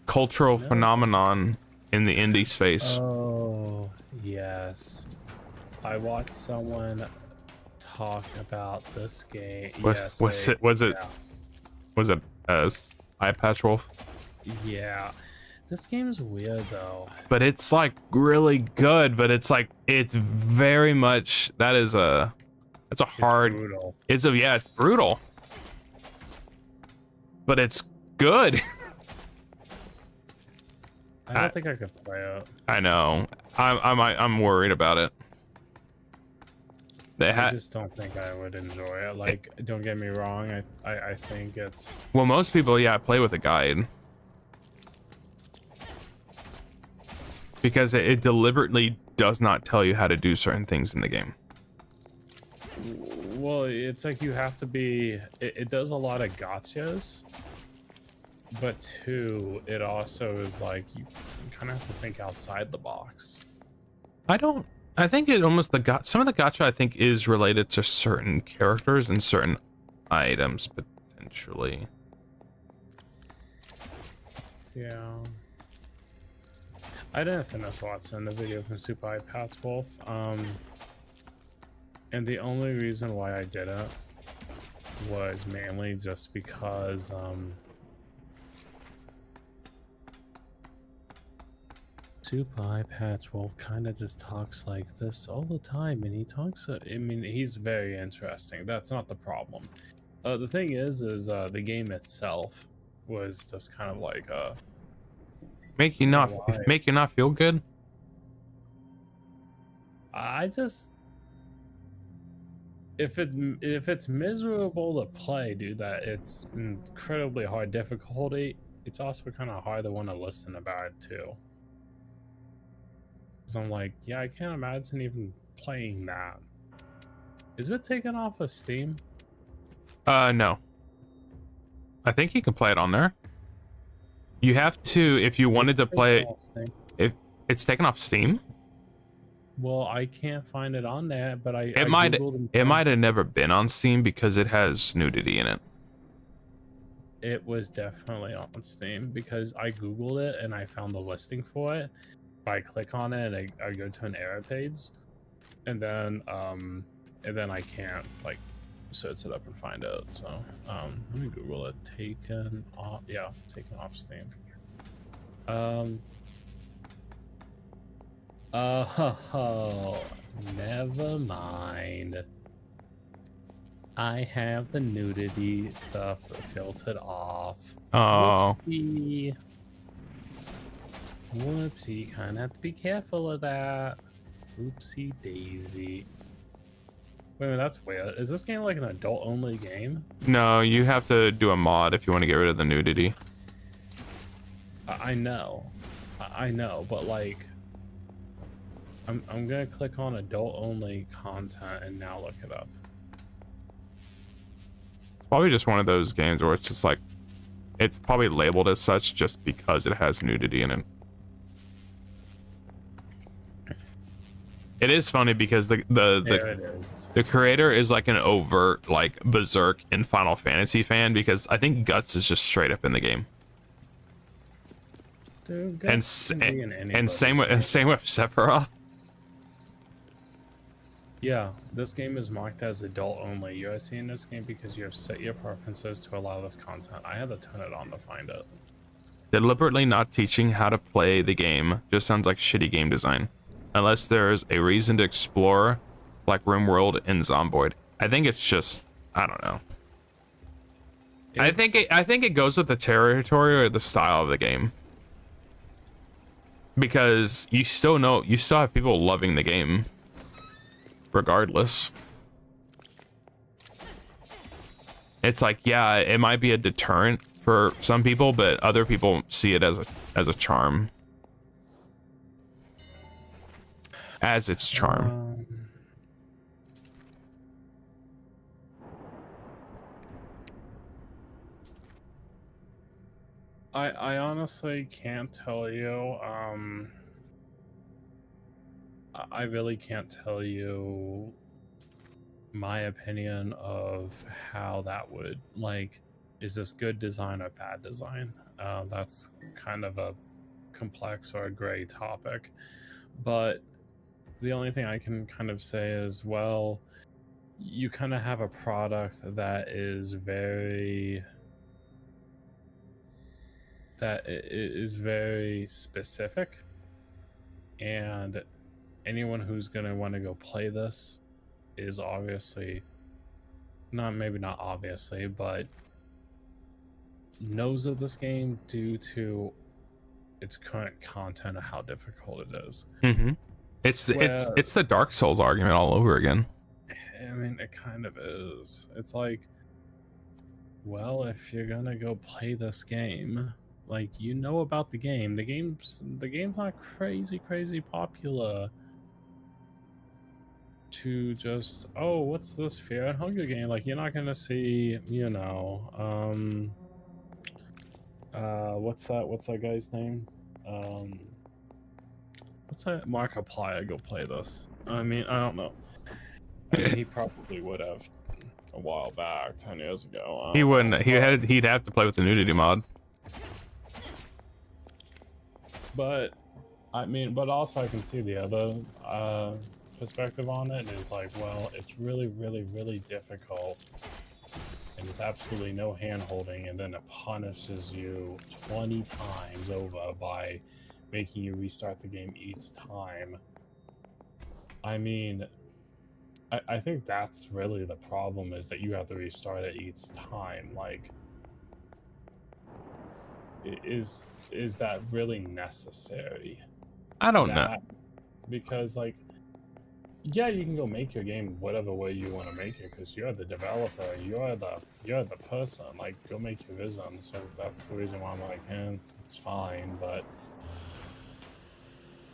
cultural phenomenon in the indie space. Oh, yes. I watched someone talk about this game. Was it Eye Patch Wolf? Yeah. This game's weird though. But it's like really good, but it's like it's very much it's a hard Brutal. it's brutal. But it's good. I don't think I could play it. I know. I'm worried about it. I just don't think I would enjoy it. Like, don't get me wrong. I think it's. Well, most people, play with a guide. Because it deliberately does not tell you how to do certain things in the game. Well, it's like you have to be. It does a lot of gotchas. But two, it also is like you kind of have to think outside the box. I think it almost some of the gacha I think is related to certain characters and certain items potentially. Yeah. I didn't finish watching the video from Super Eye Patch Wolf. And the only reason why I did it was mainly just because Super Eye Patch Wolf kind of just talks like this all the time, and he talks. I mean, he's very interesting. That's not the problem. The thing is the game itself was just kind of like make you not feel good. I just if it's miserable to play, dude, that it's incredibly hard difficulty. It's also kind of hard to want to listen about it too. So I'm like, yeah, I can't imagine even playing that. Is it taken off of Steam? No. I think you can play it on there. You have to, if you wanted to play it, if it's taken off Steam. Well, I can't find it on there, but it might have never been on Steam because it has nudity in it. It was definitely on Steam because I googled it and I found the listing for it. If I click on it, I go to an error page, and then I can't like search it up and find it. So let me Google it. Taken off, yeah, taken off Steam. Oh, never mind. I have the nudity stuff filtered off. Oh. Whoopsie. Whoopsie, kind of have to be careful of that. Oopsie daisy. Wait a minute, that's weird. Is this game like an adult-only game? No, you have to do a mod if you want to get rid of the nudity. I know, but like, I'm gonna click on adult-only content and now look it up. probably just one of those games where it's just like, it's probably labeled as such just because it has nudity in it. It is funny because There it is. the creator is like an overt like Berserk and Final Fantasy fan, because I think Guts is just straight up in the game. Dude, And Guts can be in and same with anybody's game. Sephiroth. Yeah, this game is marked as adult only. You are seeing this game because you have set your preferences to allow this content. I had to turn it on to find it. Deliberately not teaching how to play the game just sounds like shitty game design. Unless there's a reason to explore, like RimWorld and Zomboid. I think it's just, I don't know. I think it goes with the territory or the style of the game. Because you still have people loving the game regardless. It's like, yeah, it might be a deterrent for some people, but other people see it as a charm. As its charm. I honestly can't tell you. I really can't tell you my opinion of how that would, like, is this good design or bad design? That's kind of a complex or a gray topic. But the only thing I can kind of say is, well, you kind of have a product that is very specific, and anyone who's going to want to go play this is obviously maybe not obviously, but knows of this game due to its current content of how difficult it is. Mm-hmm. It's the Dark Souls argument all over again. I mean, it kind of is. It's like, well, if you're gonna go play this game, like, you know about the game. The game's not crazy popular to just, oh, what's this Fear and Hunger game? Like, you're not gonna see, what's that guy's name? What's that Markiplier go play this? I mean, I don't know. I mean, he probably would have a while back, 10 years ago. He wouldn't. He'd have to play with the nudity mod. But I mean, but also I can see the other perspective on it is like, well, it's really difficult, and it's absolutely no hand holding, and then it punishes you 20 times over by making you restart the game each time. I mean, I think that's really the problem, is that you have to restart it each time. Like, is that really necessary? I don't know. Because, like, yeah, you can go make your game whatever way you want to make it, because you're the developer, you're the person. Like, go make your vision. So that's the reason why I'm like, it's fine. But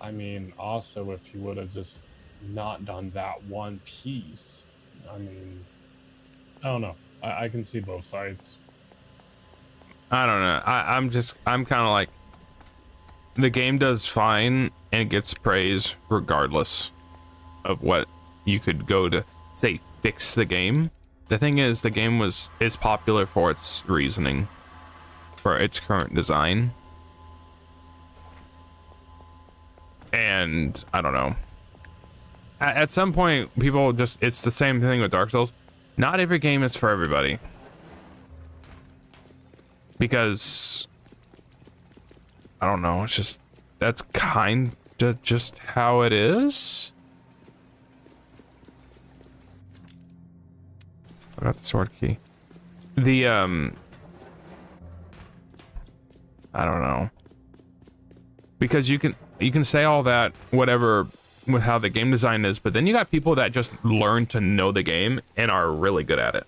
I mean, also, if you would have just not done that one piece, I mean, I don't know. I can see both sides. I don't know. I'm kind of like, the game does fine and it gets praise regardless of what you could go to say fix the game. The thing is, the game is popular for its reasoning, for its current design. And I don't know. At some point, people just, it's the same thing with Dark Souls. Not every game is for everybody. Because, I don't know, it's just, that's kind of just how it is. I got the sword key. The, I don't know. Because you can say all that, whatever, with how the game design is, but then you got people that just learn to know the game and are really good at it.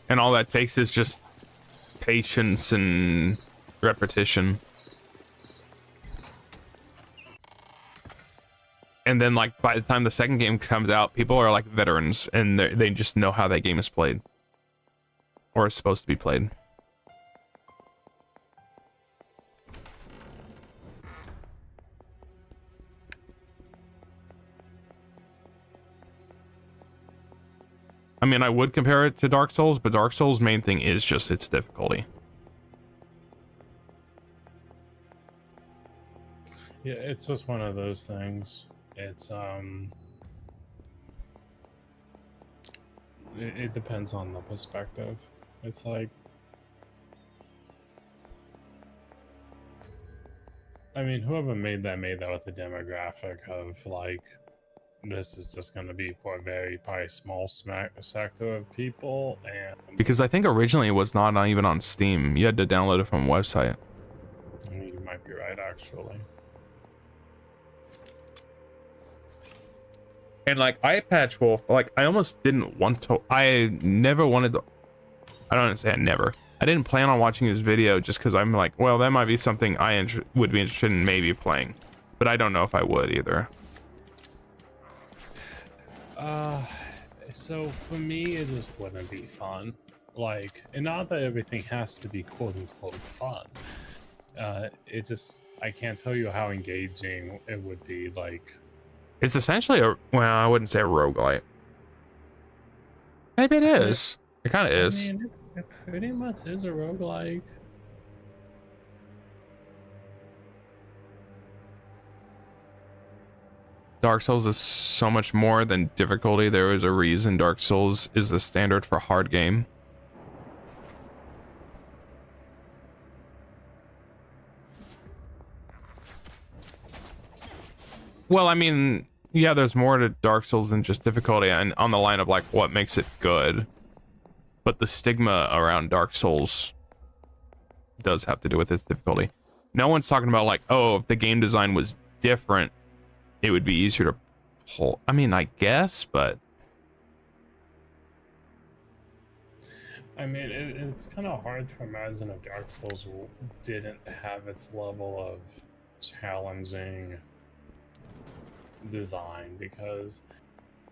And all that takes is just patience and repetition. And then like by the time the second game comes out, people are like veterans and they just know how that game is played or is supposed to be played. I mean, I would compare it to Dark Souls, but Dark Souls' main thing is just its difficulty. Yeah, it's just one of those things. It's it depends on the perspective. It's like, I mean, whoever made that with a demographic of like, this is just going to be for a very probably small sector of people. And Because I think originally it was not even on Steam. You had to download it from a website. you might be right, actually. And like Eye Patch Wolf, like I almost didn't want to. I never wanted to. I don't say I never. I didn't plan on watching his video just because I'm like, well, that might be something I would be interested in maybe playing, but I don't know if I would either. So for me, it just wouldn't be fun. Like, and not that everything has to be quote unquote fun. It just, I can't tell you how engaging it would be. Like, It's essentially a, well, I wouldn't say a roguelite. Maybe it is. It kind of is. I mean, it pretty much is a roguelike. Dark Souls is so much more than difficulty. There is a reason Dark Souls is the standard for hard game. Well, I mean, yeah, there's more to Dark Souls than just difficulty, and on the line of like what makes it good. But the stigma around Dark Souls does have to do with its difficulty. No one's talking about like, oh, if the game design was different, it would be easier to pull. I mean, I guess, but I mean, it's kind of hard to imagine if Dark Souls didn't have its level of challenging design, because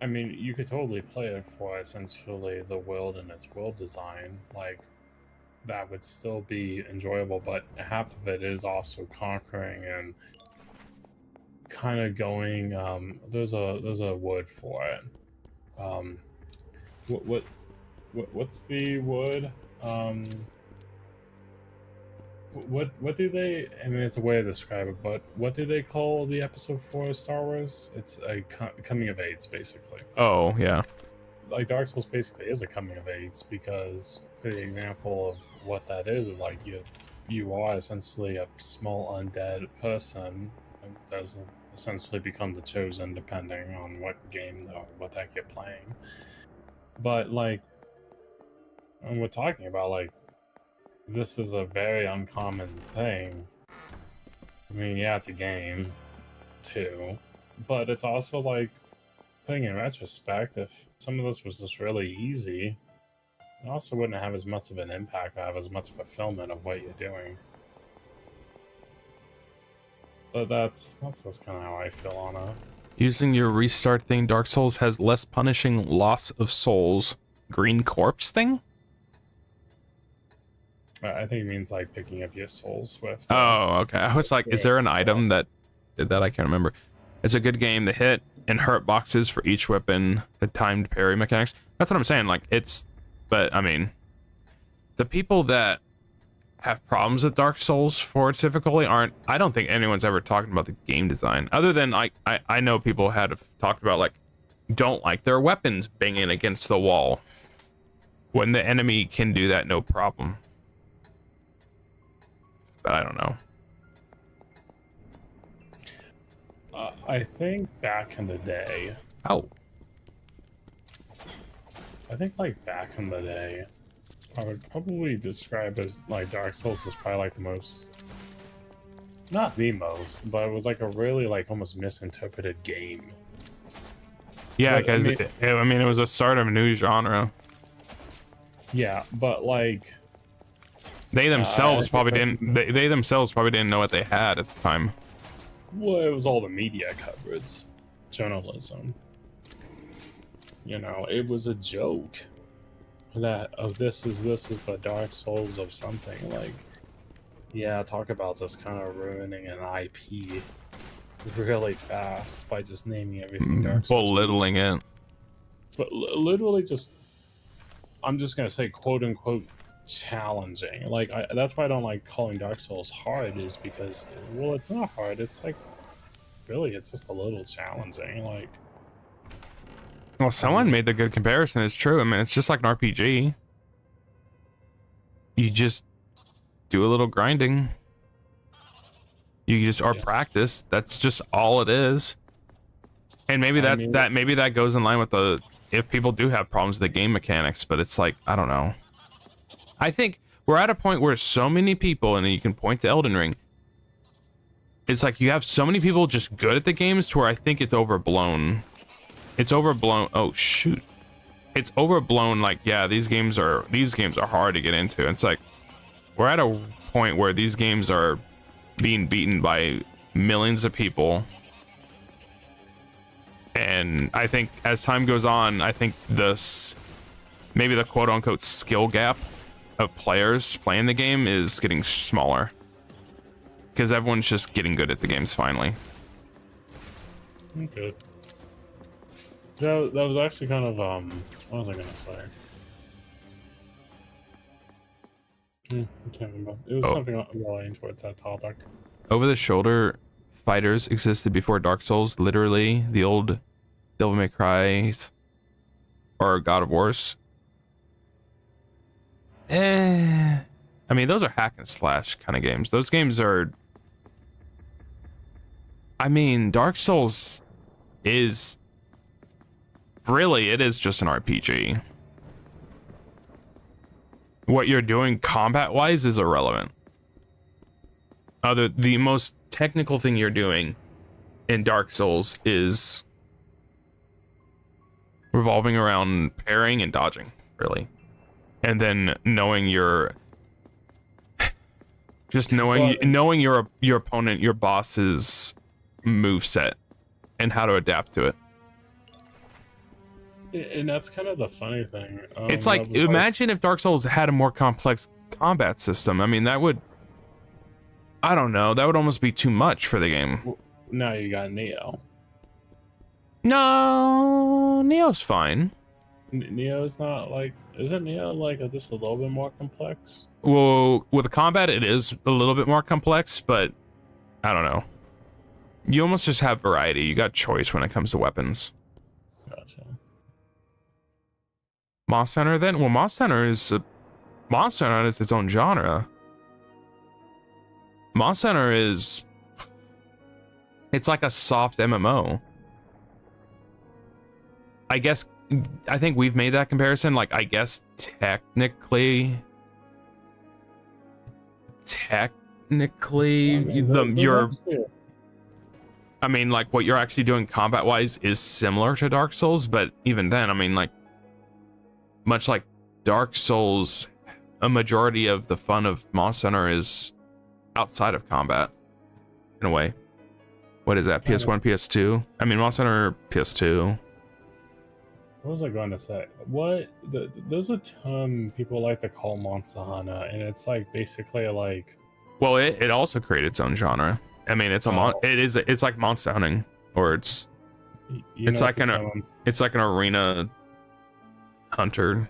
I mean, you could totally play it for essentially the world and its world design. Like, that would still be enjoyable, but half of it is also conquering and kind of going. There's a word for it. What's the word? What do they? I mean, it's a way to describe it, but what do they call the episode 4 of Star Wars? It's a coming of age, basically. oh yeah. Like, Dark Souls basically is a coming of age, because for the example of what that is like you are essentially a small undead person and does essentially become the chosen depending on what game or what deck you're playing. But like, and we're talking about like, this is a very uncommon thing. I mean, yeah, it's a game too, but it's also like, putting in retrospect, if some of this was just really easy, it also wouldn't have as much of an impact, have as much fulfillment of what you're doing. But that's just kind of how I feel on it. Using your restart thing, Dark Souls has less punishing loss of souls. Green corpse thing? I think it means like picking up your souls with. Oh, okay. I was like, is there an item that did that? I can't remember. It's a good game. The hit and hurt boxes for each weapon, the timed parry mechanics. That's what I'm saying. Like, it's, but I mean, the people that have problems with Dark Souls for its difficulty aren't, I don't think anyone's ever talking about the game design, other than I know people have talked about like, don't like their weapons banging against the wall when the enemy can do that no problem. But I don't know. I think back in the day, Oh, I think like back in the day, I would probably describe as like Dark Souls is probably like the most, not the most, but it was like a really like almost misinterpreted game. yeah, But, because I mean, it was a start of a new genre. Yeah, but like, They themselves probably didn't. They themselves probably didn't know what they had at the time. well, it was all the media coverage. journalism. You know, it was a joke that this is the Dark Souls of something. Like, yeah, talk about just kind of ruining an IP really fast by just naming everything Dark Souls. Belittling it. But literally just, I'm just gonna say, quote unquote, challenging. Like, that's why I don't like calling Dark Souls hard, is because, well, it's not hard. It's like, really, it's just a little challenging. Like, Well, someone made the good comparison. It's true. I mean, it's just like an RPG. You just do a little grinding. You just or practice. That's just all it is. And maybe maybe that goes in line with the, if people do have problems with the game mechanics, but it's like, I don't know. I think we're at a point where so many people, and you can point to Elden Ring, it's like you have so many people just good at the games to where I think it's overblown. It's overblown. Oh shoot. It's overblown. Like, yeah, these games are hard to get into. It's like we're at a point where these games are being beaten by millions of people. And I think as time goes on, I think this, maybe the quote unquote skill gap of players playing the game is getting smaller. Because everyone's just getting good at the games finally. okay. That was actually kind of, what was I gonna say? I can't remember. It was something relating towards that topic. Over the shoulder fighters existed before Dark Souls, literally the old Devil May Cry's or God of War's. I mean, those are hack and slash kind of games. Those games are, I mean, Dark Souls is really, it is just an RPG. What you're doing combat wise is irrelevant. The most technical thing you're doing in Dark Souls is revolving around parrying and dodging, really. And then knowing your knowing your opponent, your boss's move set and how to adapt to it. And that's kind of the funny thing. It's like, imagine if Dark Souls had a more complex combat system. I mean, that would, I don't know, that would almost be too much for the game. Now you got Neo. No, Neo's fine. Neo's not like, isn't Neo like just a little bit more complex? Well, with the combat, it is a little bit more complex, but I don't know. You almost just have variety. You got choice when it comes to weapons. Gotcha. Monster Hunter then? Well, Monster Hunter is its own genre. Monster Hunter is, it's like a soft MMO. I think we've made that comparison. Like, I guess technically, I mean, like what you're actually doing combat wise is similar to Dark Souls, but even then, I mean, like, much like Dark Souls, a majority of the fun of Monster Hunter is outside of combat, in a way. What is that? PS1, PS2? I mean, Monster Hunter, PS2. What was I going to say? There's a term people like to call Monster Hunter, and it's like basically like. Well, it also created its own genre. I mean, it's it's like monster hunting, or it's like an arena hunter.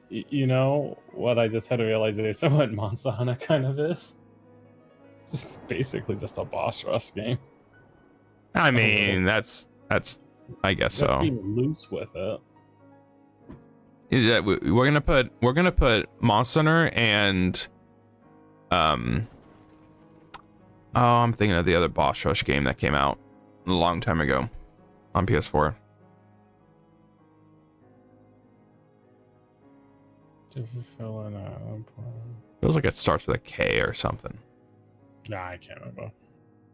You know what? I just had a realization what Monster Hunter kind of is. It's basically just a boss rush game. I mean, that's I guess so. Being loose with it. Yeah, we're gonna put Monster Hunter and oh, I'm thinking of the other boss rush game that came out a long time ago on PS4. To fulfill an Feels like it starts with a K or something. Nah, I can't remember.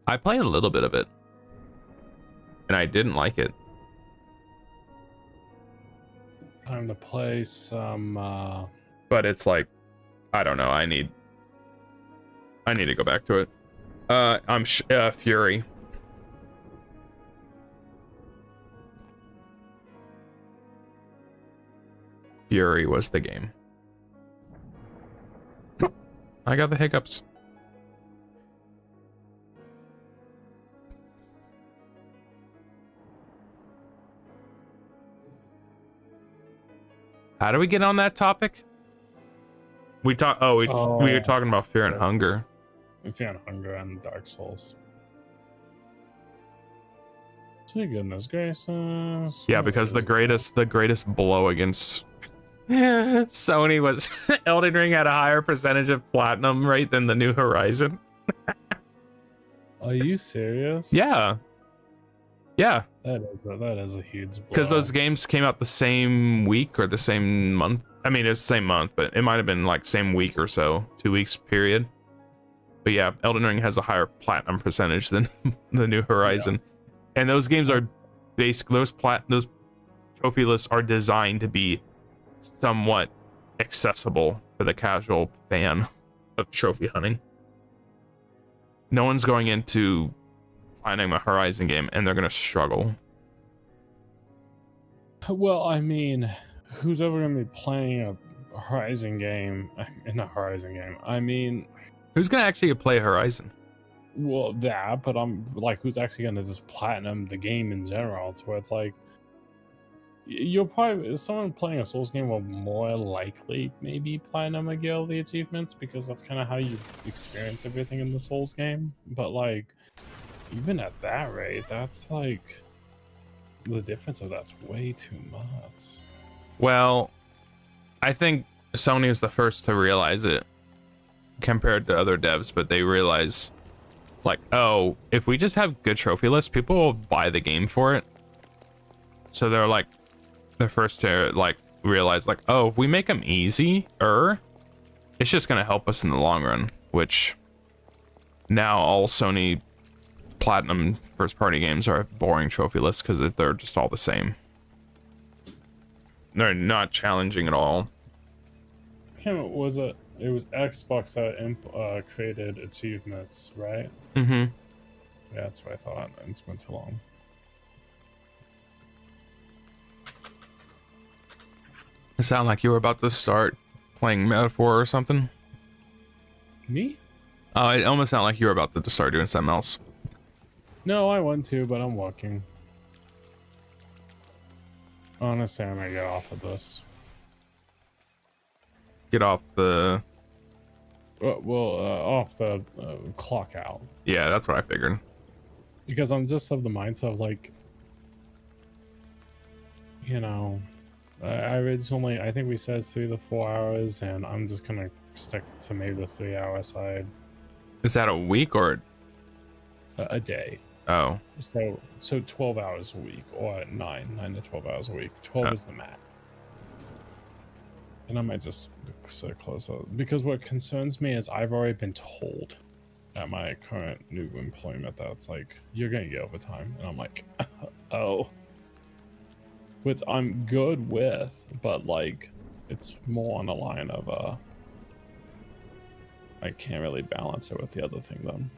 I played a little bit of it, and I didn't like it. Time to play some. But it's like, I don't know. I need to go back to it. I'm Fury. Fury was the game. I got the hiccups. How do we get on that topic? We talk. Oh, we were talking about Fear and Hunger. Fear and Hunger and Dark Souls. Sweet goodness gracious. Yeah, because the greatest blow against Sony was Elden Ring had a higher percentage of platinum rate than the New Horizon. Are you serious? Yeah. Yeah. That is a huge blow. Because those games came out the same week or the same month. I mean, it's the same month, but it might have been like same week or so, 2 weeks period. But yeah, Elden Ring has a higher platinum percentage than the New Horizon. Yeah. And those games are those trophy lists are designed to be somewhat accessible for the casual fan of trophy hunting. No one's going into finding a Horizon game and they're gonna struggle. Well, I mean, who's ever gonna be playing a Horizon game in a Horizon game? I mean, who's gonna actually play Horizon? Well, that, but I'm like, who's actually gonna just platinum the game in general? To where it's like, you'll probably, someone playing a Souls game will more likely maybe platinum a Guild of the achievements, because that's kind of how you experience everything in the Souls game. But like, even at that rate, that's like, the difference of that's way too much. Well, I think Sony was the first to realize it compared to other devs, but they realize, like, oh, if we just have good trophy lists, people will buy the game for it. So they're like, the first to like realize, like, oh, if we make them easier, it's just gonna help us in the long run. Which now all Sony platinum first party games are boring trophy lists because they're just all the same. They're not challenging at all. Was it? It was Xbox that created achievements, right? Mm-hmm. Yeah, that's what I thought. It's been too long. It sounded like you were about to start playing Metaphor or something. Me? Oh, it almost sounded like you were about to start doing something else. No, I want to, but I'm walking. Honestly, I'm gonna get off of this. Get off the... off the clock out. Yeah, that's what I figured. Because I'm just of the mindset of like, you know, I originally, I think we said 3 to 4 hours, and I'm just gonna stick to maybe the 3 hour side. Is that a week or A day. Oh. So 12 hours a week, or 9 to 12 hours a week. 12 is the max. And I might just sit closer, because what concerns me is I've already been told at my current new employment that it's like, you're gonna get overtime, and I'm like, oh, which I'm good with, but like, it's more on the line of I can't really balance it with the other thing then.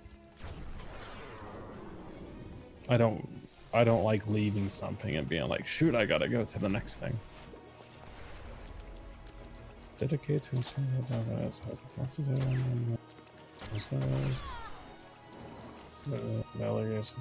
I don't like leaving something and being like, shoot, I gotta go to the next thing. Dedicate to delegation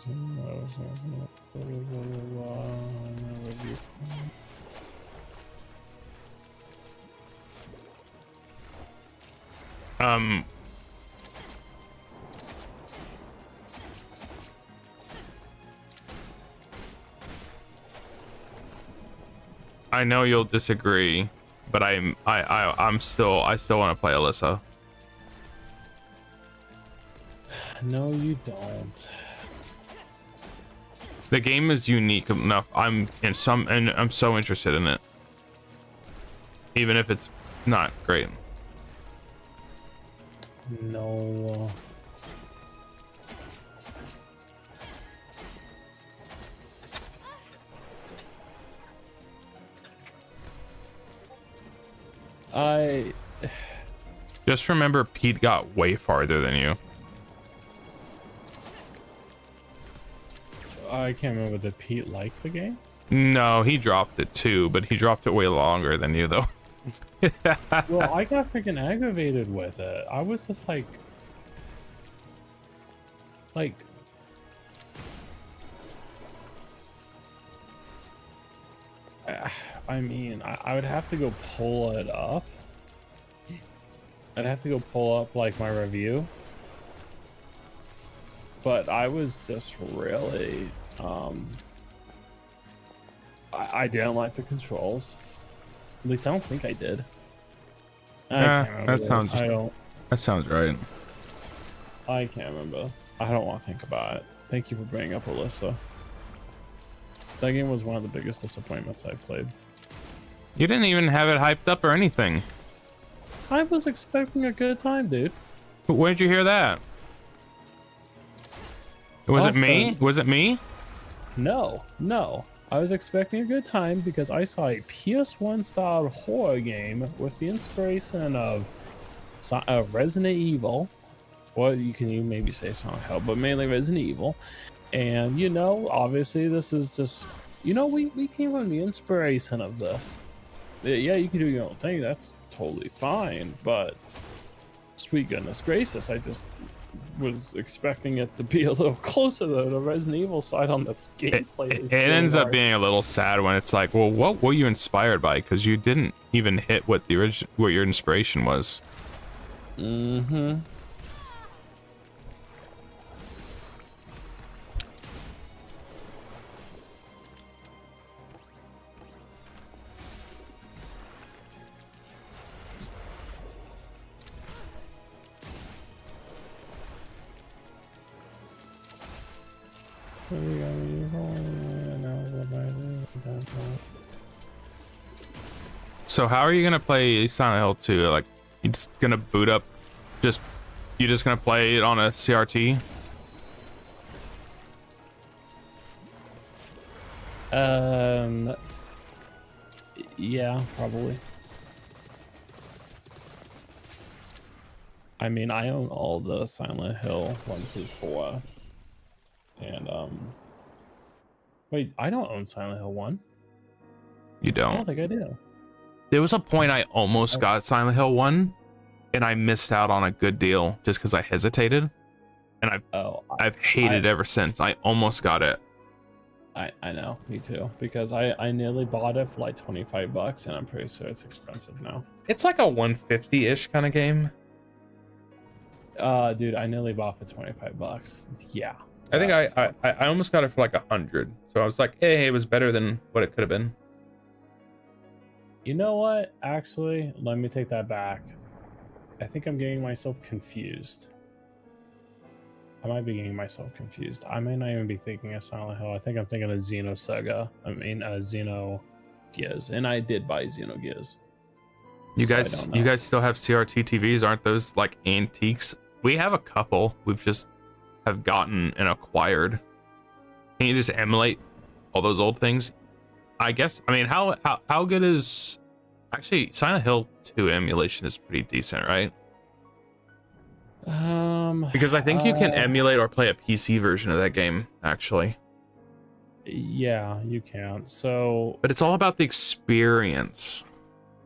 I know you'll disagree, but I still want to play Alyssa. No, you don't. The game is unique enough. I'm so interested in it, even if it's not great. No. Just remember, Pete got way farther than you. I can't remember. Did Pete like the game? No, he dropped it too, but he dropped it way longer than you, though. Well, I got freaking aggravated with it. I was just like, I mean, I would have to go pull it up. I'd have to go pull up like my review. But I was just really, I didn't like the controls. At least I don't think I did. Yeah, can't remember. that sounds right. I can't remember. I don't want to think about it. Thank you for bringing up Alyssa. That game was one of the biggest disappointments I played. You didn't even have it hyped up or anything. I was expecting a good time, dude. Where did you hear that? Was it me? Was it me? No. I was expecting a good time because I saw a PS1 style horror game with the inspiration of Resident Evil. Or you can even maybe say Silent Hill, but mainly Resident Evil. And, you know, obviously this is just, you know, we came from the inspiration of this. Yeah, you can do your own thing. That's totally fine. But sweet goodness gracious, I just was expecting it to be a little closer to the Resident Evil side on the gameplay. It ends up being a little sad when it's like, well, what were you inspired by? Because you didn't even hit what what your inspiration was. Mm-hmm. So how are you gonna play Silent Hill 2? Like, you just gonna boot up, you just gonna play it on a CRT? Yeah, probably. I mean, I own all the Silent Hill 1 through 4. And, wait, I don't own Silent Hill 1. You I don't don't? think I do. There was a point I almost got Silent Hill 1, and I missed out on a good deal just because I hesitated. And I've hated it ever since. I almost got it. I know, me too. Because I nearly bought it for like $25, and I'm pretty sure it's expensive now. It's like a 150-ish kind of game. Dude, I nearly bought for $25. Yeah. I think I almost got it for like 100. So I was like, hey, it was better than what it could have been. You know what? Actually, let me take that back. I think I'm getting myself confused. I might be getting myself confused. I may not even be thinking of Silent Hill. I think I'm thinking of Xenosaga. Xenogears. And I did buy Xenogears. You guys still have CRT TVs? Aren't those like antiques? We have a couple. We've just have gotten and acquired. Can you just emulate all those old things? I guess. I mean, how good is actually Silent Hill 2 emulation is pretty decent, right? Because I think you can emulate or play a PC version of that game, actually. Yeah, you can. So, but it's all about the experience.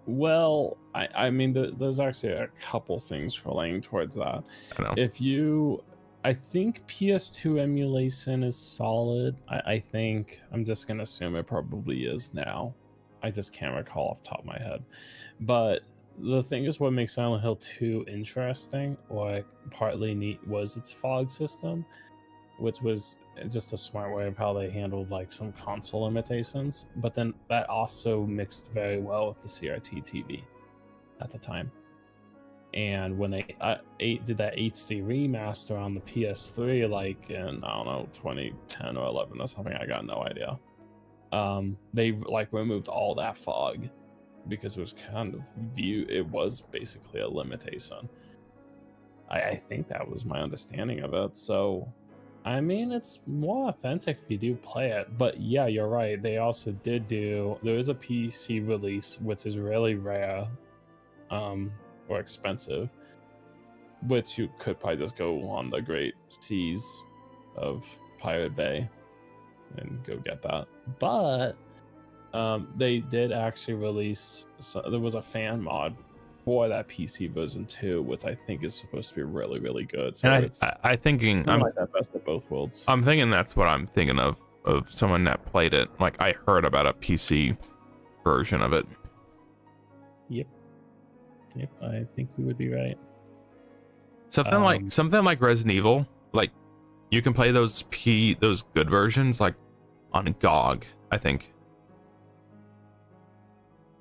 Well, I mean, there's actually a couple things relating towards that. I know. I think PS2 emulation is solid. I think, I'm just going to assume it probably is now. I just can't recall off the top of my head. But the thing is, what makes Silent Hill 2 interesting, or partly neat, was its fog system, which was just a smart way of how they handled like some console limitations. But then that also mixed very well with the CRT TV at the time. And when they did that HD remaster on the PS3, like in, I don't know, 2010 or 11 or something, I got no idea. They like removed all that fog because it was kind of it was basically a limitation. I think that was my understanding of it. So, I mean, it's more authentic if you do play it. But yeah, you're right. They also there is a PC release, which is really rare. Or expensive, which you could probably just go on the great seas of Pirate Bay and go get that. But They did actually release. So there was a fan mod for that PC version too, which I think is supposed to be really, really good. So And it's I thinking kinda like that best of both worlds. I'm thinking that's what I'm thinking of someone that played it. Like I heard about a PC version of it. Yep, I think you would be right. Something like Resident Evil. Like you can play those good versions like on GOG, I think.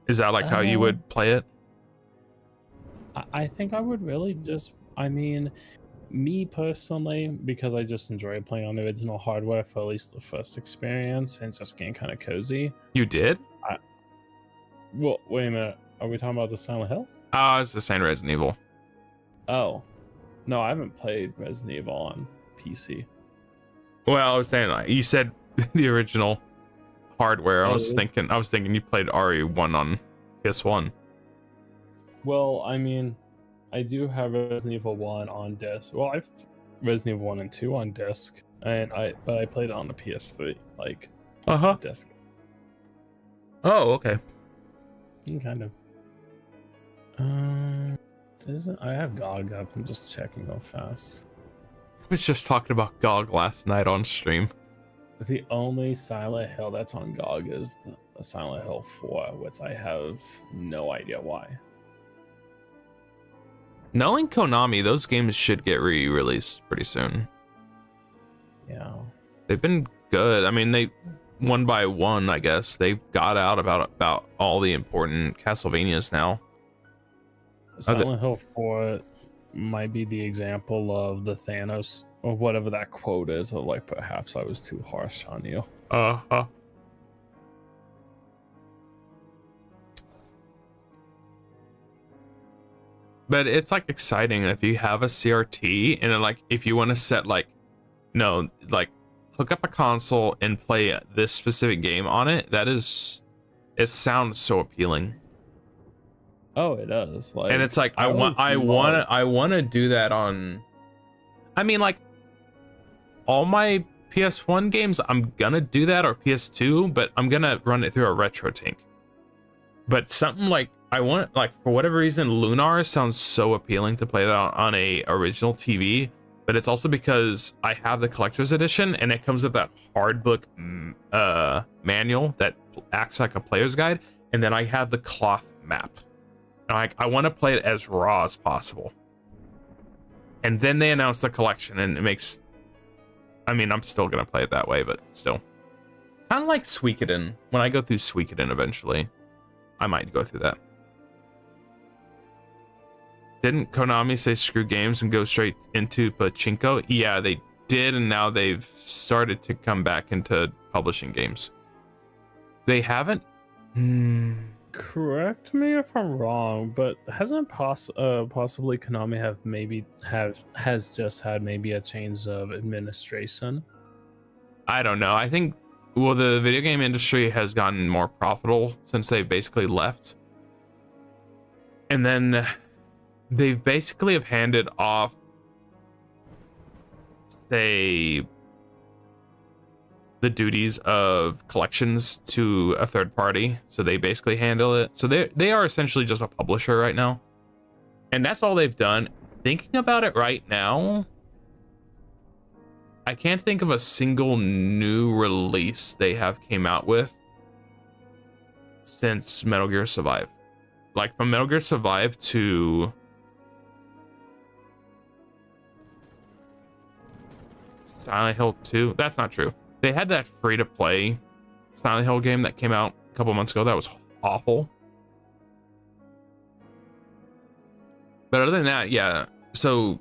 Is that like how you would play it? I think I would really just. I mean, me personally, because I just enjoy playing on the original hardware for at least the first experience and just getting kind of cozy. You did? Well, wait a minute. Are we talking about the Silent Hill? Oh, I was just saying Resident Evil. Oh, no, I haven't played Resident Evil on PC. Well, I was saying like, you said the original hardware. I was thinking you played RE1 on PS1. Well, I mean, I do have Resident Evil 1 on disc. Well, I've Resident Evil 1 and 2 on disc, but I played it on the PS3, like disc. Oh, okay. Kind of. I have GOG up. I'm just checking real fast. I was just talking about GOG last night on stream. The only Silent Hill that's on GOG is the Silent Hill 4, which I have no idea why. Knowing Konami, those games should get re-released pretty soon. Yeah. They've been good. I mean, they one by one, I guess, they've got out about all the important Castlevanias now. Silent Hill 4 might be the example of the Thanos, or whatever that quote is, of like, perhaps I was too harsh on you. But it's like exciting if you have a CRT and then, like if you want to set like hook up a console and play this specific game on it, it sounds so appealing. Oh, it does. Like, and it's like I want to do that on. I mean, like all my PS1 games, I'm gonna do that, or PS2, but I'm gonna run it through a RetroTink. But something like I want, like for whatever reason, Lunar sounds so appealing to play that on a original TV. But it's also because I have the collector's edition, and it comes with that hard book manual that acts like a player's guide, and then I have the cloth map. I want to play it as raw as possible. And then they announced the collection, and it makes. I mean, I'm still gonna play it that way, but still, kind of like Suikoden. When I go through Suikoden eventually, I might go through that. Didn't Konami say screw games and go straight into pachinko? Yeah, they did, and now they've started to come back into publishing games. They haven't. Correct me if I'm wrong, but hasn't possibly Konami has just had maybe a change of administration? I don't know. I think the video game industry has gotten more profitable since they basically left, and then they've basically have handed off, say, the duties of collections to a third party, so they basically handle it. So they are essentially just a publisher right now, and that's all they've done. Thinking about it right now, I can't think of a single new release they have came out with since Metal Gear Survive. Like from Metal Gear Survive to Silent Hill 2. That's not true. They had that free-to-play Silent Hill game that came out a couple months ago. That was awful. But other than that, yeah. So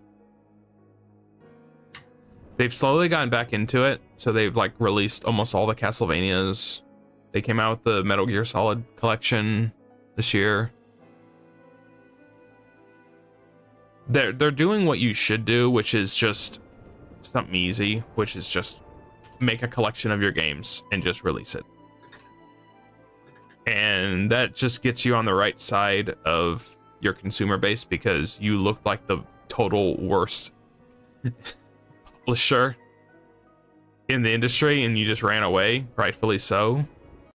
they've slowly gotten back into it. So they've like released almost all the Castlevanias. They came out with the Metal Gear Solid collection this year. They're doing what you should do, which is just something easy, which is just make a collection of your games and just release it. And that just gets you on the right side of your consumer base, because you look like the total worst publisher in the industry and you just ran away, rightfully so.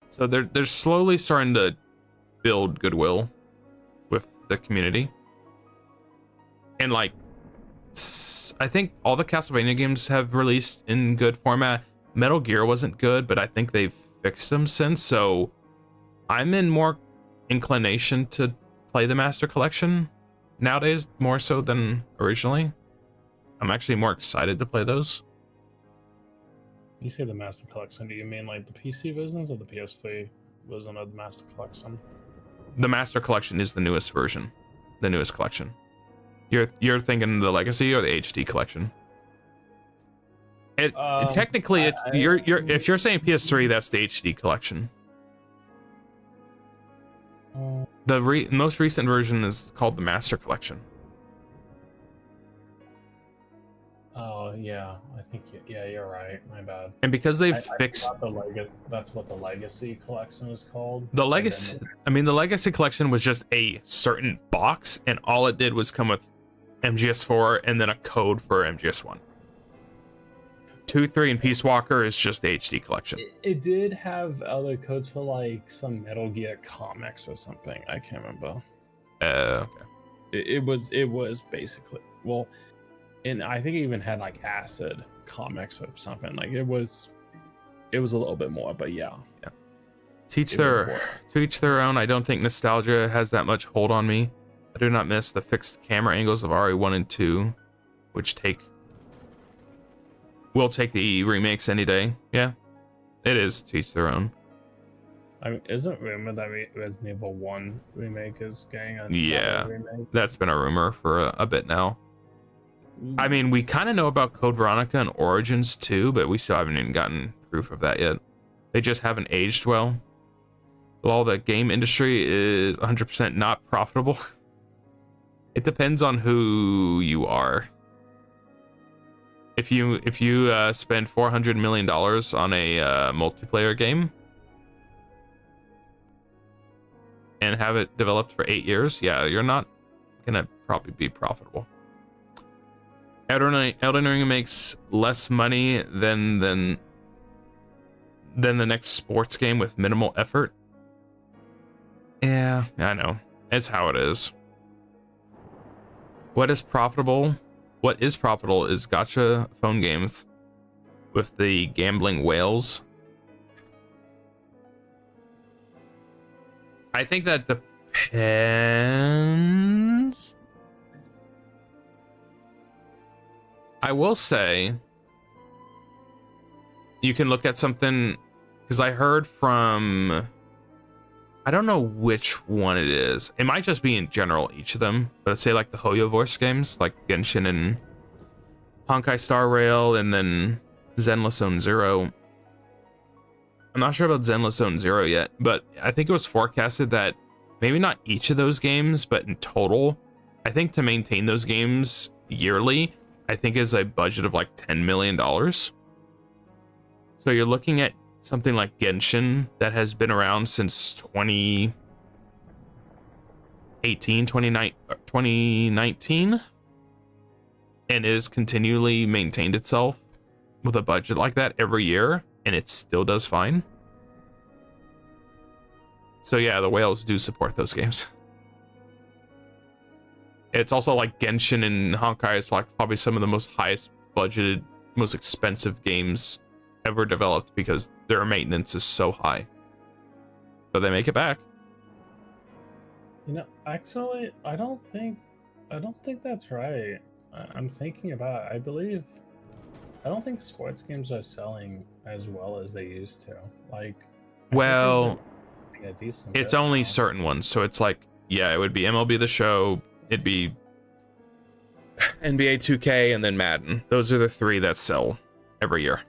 So they're slowly starting to build goodwill with the community. And like, I think all the Castlevania games have released in good format. Metal Gear wasn't good, but I think they've fixed them since. So I'm in more inclination to play the Master Collection nowadays, more so than originally. I'm actually more excited to play those. You say the Master Collection, do you mean like the PC versions or the PS3 version of the Master Collection? The Master Collection is the newest version, the newest collection. You're thinking the Legacy or the HD collection? Technically, it's if you're saying PS3, that's the HD collection. The most recent version is called the Master Collection. Oh yeah, I think you're right. My bad. And because they've fixed that's what the Legacy Collection is called. The Legacy, I mean, the Legacy Collection was just a certain box, and all it did was come with MGS4 and then a code for MGS1. 2, 3, and Peace Walker is just the HD collection. It did have other codes for like some Metal Gear comics or something. I can't remember. Okay. It was basically, well, and I think it even had like Acid comics or something. Like it was a little bit more, but yeah. To each their own. I don't think nostalgia has that much hold on me. I do not miss the fixed camera angles of RE1 and 2, which will take the remakes any day. Yeah, it is to each their own. I mean, isn't rumor that Resident Evil 1 remake is getting a remake? That's been a rumor for a bit now. I mean, we kind of know about Code Veronica and Origins too, but we still haven't even gotten proof of that yet. They just haven't aged well. While the game industry is 100% not profitable, it depends on who you are. If you spend $400 million on a multiplayer game and have it developed for 8 years, yeah, you're not gonna probably be profitable. Elden Ring makes less money than the next sports game with minimal effort. Yeah, I know. It's how it is. What is profitable is gacha phone games with the gambling whales. I think that depends. I will say you can look at something, because I heard from, I don't know which one it is. It might just be in general each of them, but I'd say like the Hoyo Voice games, like Genshin and Honkai Star Rail, and then Zenless Zone Zero. I'm not sure about Zenless Zone Zero yet, but I think it was forecasted that maybe not each of those games, but in total, I think to maintain those games yearly, I think is a budget of like $10 million. So you're looking at something like Genshin that has been around since 2019, and is continually maintained itself with a budget like that every year, and it still does fine. So yeah, the whales do support those games. It's also like Genshin and Honkai is like probably some of the most highest budgeted, most expensive games ever developed because their maintenance is so high. But they make it back. You know, actually, I don't think that's right. I'm thinking about it. I don't think sports games are selling as well as they used to. Like, well, it's only now. certain ones. So it's like, yeah, it would be MLB The Show, it'd be NBA 2K, and then Madden. Those are the three that sell every year.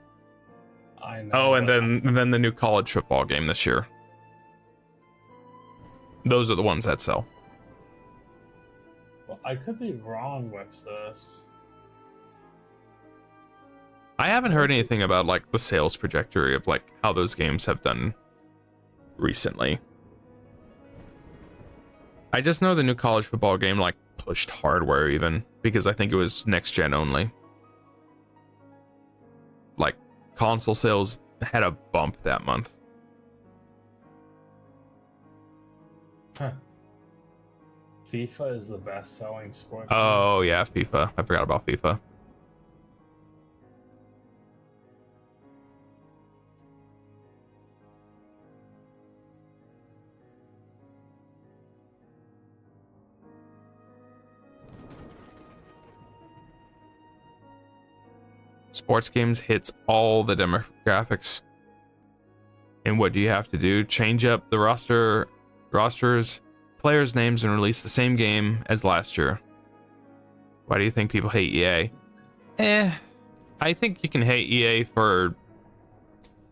I know. Oh, and then the new college football game this year. Those are the ones that sell. Well, I could be wrong with this. I haven't heard anything about like the sales trajectory of like how those games have done recently. I just know the new college football game like pushed hardware even, because I think it was next gen only. Like console sales had a bump that month. Huh. FIFA is the best-selling sports game. Oh yeah, FIFA. I forgot about FIFA. Sports games hits all the demographics. And what do you have to do? Change up the rosters, players' names, and release the same game as last year. Why do you think people hate EA? I think you can hate EA for...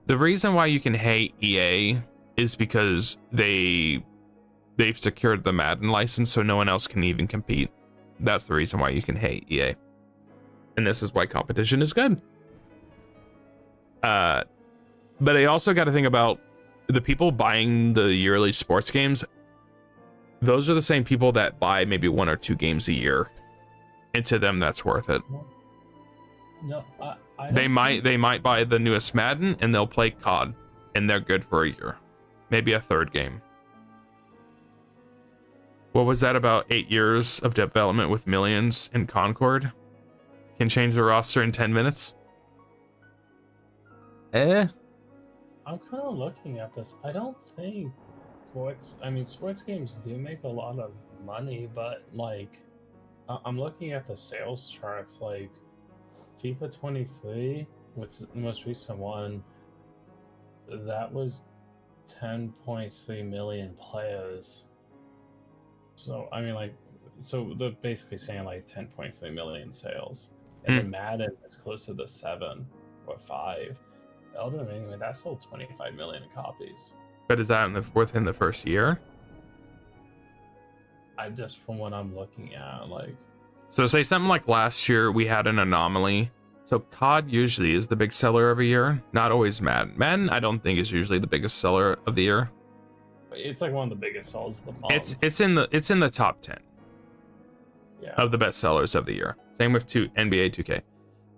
The reason why you can hate EA is because they've secured the Madden license, so no one else can even compete. That's the reason why you can hate EA. And this is why competition is good. But I also got to think about the people buying the yearly sports games. Those are the same people that buy maybe 1 or 2 games a year. And to them, that's worth it. No, I they might buy the newest Madden and they'll play COD, and they're good for a year, maybe a third game. What was that about 8 years of development with millions in Concord? Can change the roster in 10 minutes? I'm kind of looking at this. I don't think sports games do make a lot of money, but like, I'm looking at the sales charts, like FIFA 23, which is the most recent one, that was 10.3 million players. So, I mean, like, so they're basically saying like 10.3 million sales. And the Madden is closer to 7 or 5. Elden Ring, that sold 25 million copies. But is that within the first year? I just, from what I'm looking at, like... So say something like last year, we had an anomaly. So COD usually is the big seller of a year, not always Madden. Madden, I don't think is usually the biggest seller of the year. It's like one of the biggest sellers of the month. It's in the top 10 of the best sellers of the year. Same with NBA 2K.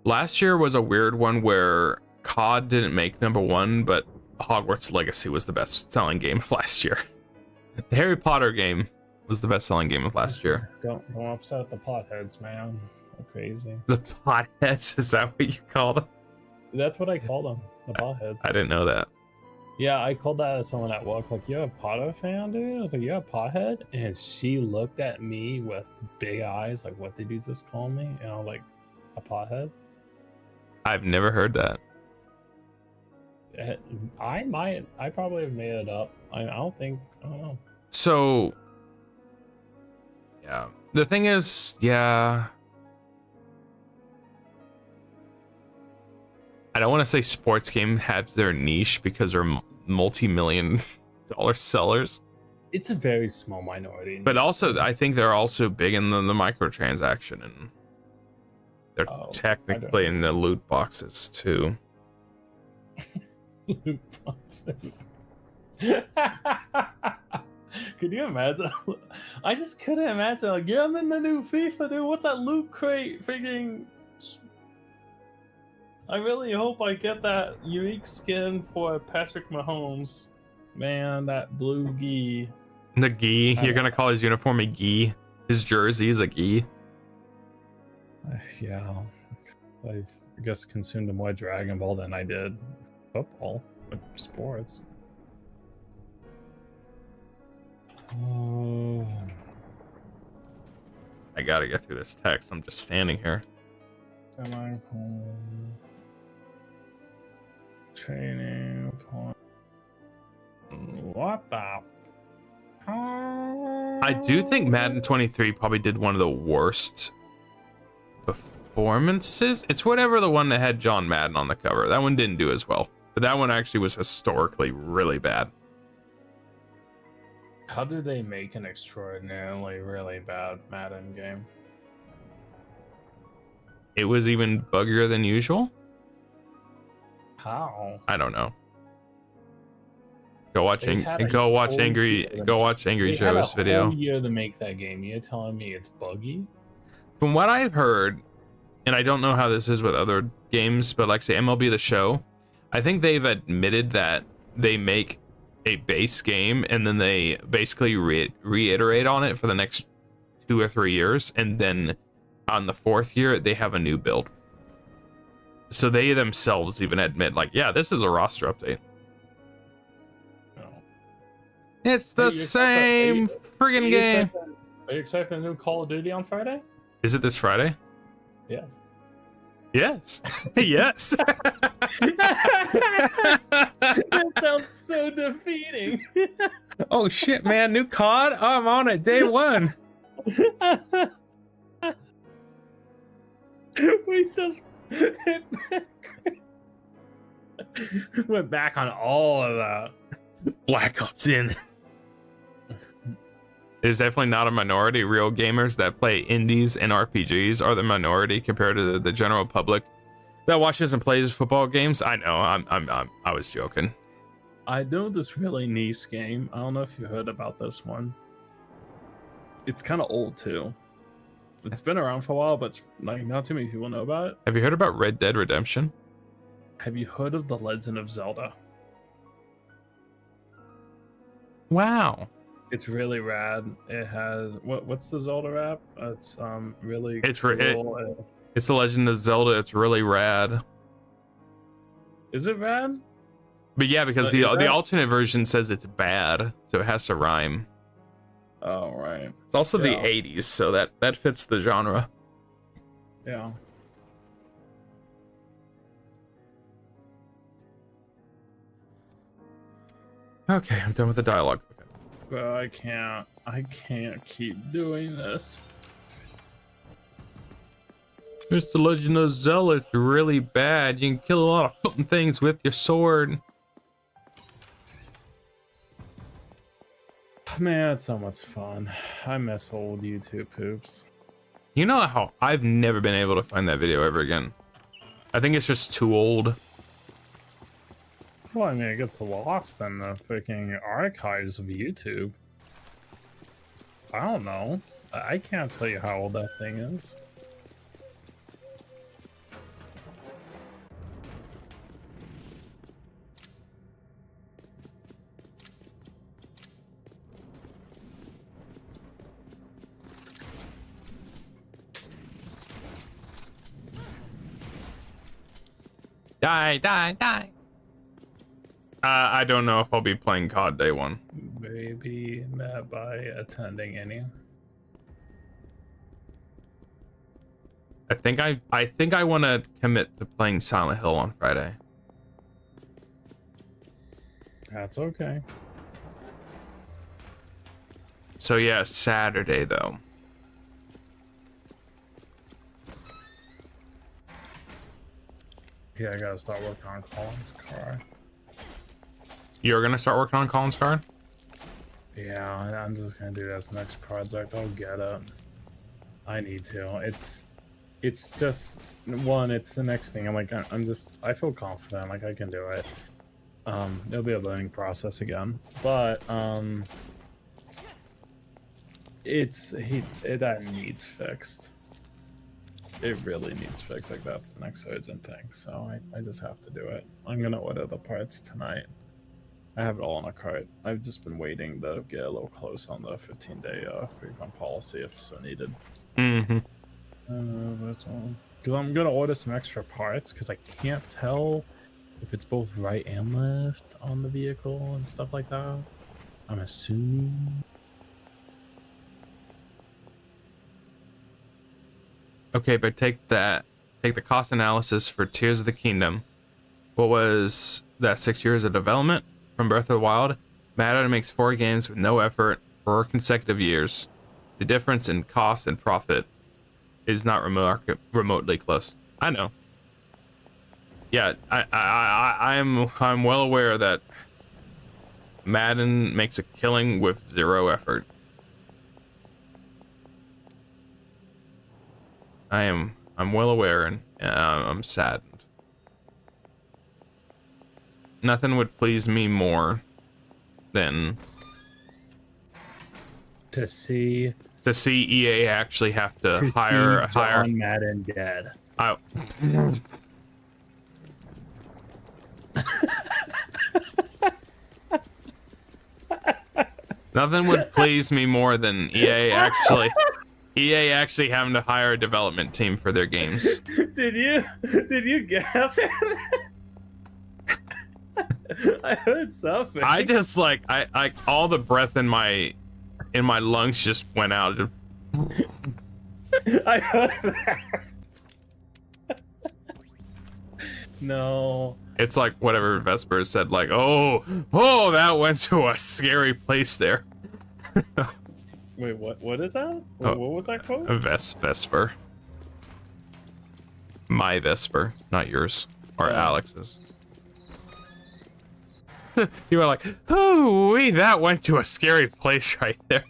Last year was a weird one where COD didn't make #1, but Hogwarts Legacy was the best selling game of last year. The Harry Potter game was the best selling game of last year. Don't upset the potheads, man. They're crazy. The potheads, is that what you call them? That's what I call them, the potheads. I didn't know that. Yeah, I called that as someone at work, like, you're a Potter fan, dude? I was like, you're a pothead? And she looked at me with big eyes, like, what did you just call me? And I was like, a pothead? I've never heard that. I probably have made it up. I don't know. So, yeah. The thing is, yeah. I don't want to say sports game has their niche because they're multi-million dollar sellers. It's a very small minority. But also, I think they're also big in the microtransaction, and they're technically in the loot boxes too. Loot boxes. Could you imagine? I just couldn't imagine. Like, yeah, I'm in the new FIFA, dude. What's that loot crate? Freaking. I really hope I get that unique skin for Patrick Mahomes. Man, that blue gi. The gi. You're gonna call his uniform a gi? His jersey is a gi? Yeah. I guess consumed more Dragon Ball than I did football, sports. Oh. I gotta get through this text. I'm just standing here. Training point. What the? I do think Madden 23 probably did one of the worst performances. It's whatever the one that had John Madden on the cover. That one didn't do as well, but that one actually was historically really bad. How do they make an extraordinarily really bad Madden game? It was even buggier than usual. How? I don't know. Go watch Angry They had Joe's a video. whole year to make that game. You're telling me it's buggy? From what I've heard, and I don't know how this is with other games, but like say MLB The Show, I think they've admitted that they make a base game and then they basically reiterate on it for the next 2 or 3 years, and then on the 4th year they have a new build. So they themselves even admit, like, yeah, this is a roster update. No. It's the same friggin' game. Are you excited for the new Call of Duty on Friday? Is it this Friday? Yes. Yes. Yes. That sounds so defeating. Oh shit, man, new COD? Oh, I'm on it day one. We just went back on all of that. Black Ops in. There's definitely not a minority. Real gamers that play indies and RPGs are the minority compared to the general public that watches and plays football games. I know. I was joking. I know this really niche game. I don't know if you heard about this one. It's kind of old too. It's been around for a while, but it's, like, not too many people know about it. Have you heard about Red Dead Redemption? Have you heard of The Legend of Zelda? Wow. It's really rad. It has what's the Zelda rap? It's really It's cool. It's The Legend of Zelda. It's really rad. Is it rad? But yeah, because the alternate version says it's bad, so it has to rhyme. Oh right. It's also the Yeah. 80s, so that fits the genre. Yeah. Okay, I'm done with the dialogue. Okay. But I can't keep doing this. It's The Legend of Zelda. It's really bad. You can kill a lot of fucking things with your sword. Man, it's so much fun. I miss old YouTube poops. You know how I've never been able to find that video ever again. I think it's just too old. Well, I mean, it gets lost in the freaking archives of YouTube. I don't know. I can't tell you how old that thing is. Die, die, die. I don't know if I'll be playing COD day one. Maybe met by attending any. I think I want to commit to playing Silent Hill on Friday. That's okay. So yeah, Saturday though. Yeah, I gotta start working on Colin's car. You're gonna start working on Colin's card? Yeah, I'm just gonna do this next project. I'll get it. I need to. It's just one. It's the next thing. I feel confident. Like I can do it. It'll be a learning process again, but that needs fixed. It really needs fixed. Like that's the next urgent thing. So I just have to do it. I'm gonna order the parts tonight. I have it all in a cart. I've just been waiting to get a little close on the 15-day refund policy if so needed. Mm-hmm. Because I'm gonna order some extra parts because I can't tell if it's both right and left on the vehicle and stuff like that. I'm assuming. Okay, but take the cost analysis for Tears of the Kingdom. What was that, 6 years of development from Breath of the Wild? Madden makes 4 games with no effort, 4 consecutive years. The difference in cost and profit is not remotely close. I know. Yeah, I'm well aware that Madden makes a killing with 0 effort. I'm well aware, and I'm saddened. Nothing would please me more than To see EA actually have to hire John Madden dead. I, Nothing would please me more than EA actually having to hire a development team for their games. Did you gasp? I heard something. I just I all the breath in my lungs just went out. I heard that. No. It's like whatever Vesper said, like, oh, that went to a scary place there. Wait, what is that? Oh. What was that quote? Vesper. My Vesper, not yours or Alex's. You were like, oh, that went to a scary place right there.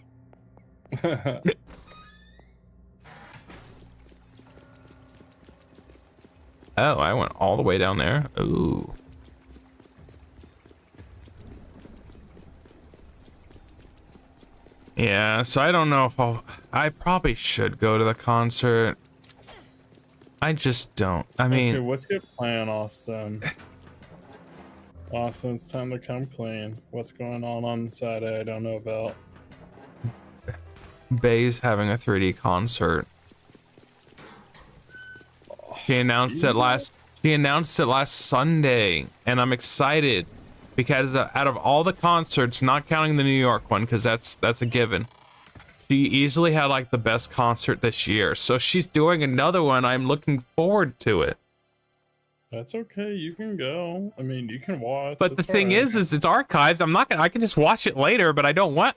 Oh, I went all the way down there. Ooh. Yeah, so I don't know if I probably should go to the concert. I just don't. I mean, okay, what's your plan, Austin? Austin, it's time to come clean. What's going on Saturday I don't know about? Bay's having a 3D concert. She announced it last Sunday, and I'm excited because out of all the concerts, not counting the New York one, because that's a given, she easily had like the best concert this year. So she's doing another one. I'm looking forward to it. That's okay. You can go. I mean, you can watch. But the thing is it's archived. I'm not gonna. I can just watch it later. But I don't want.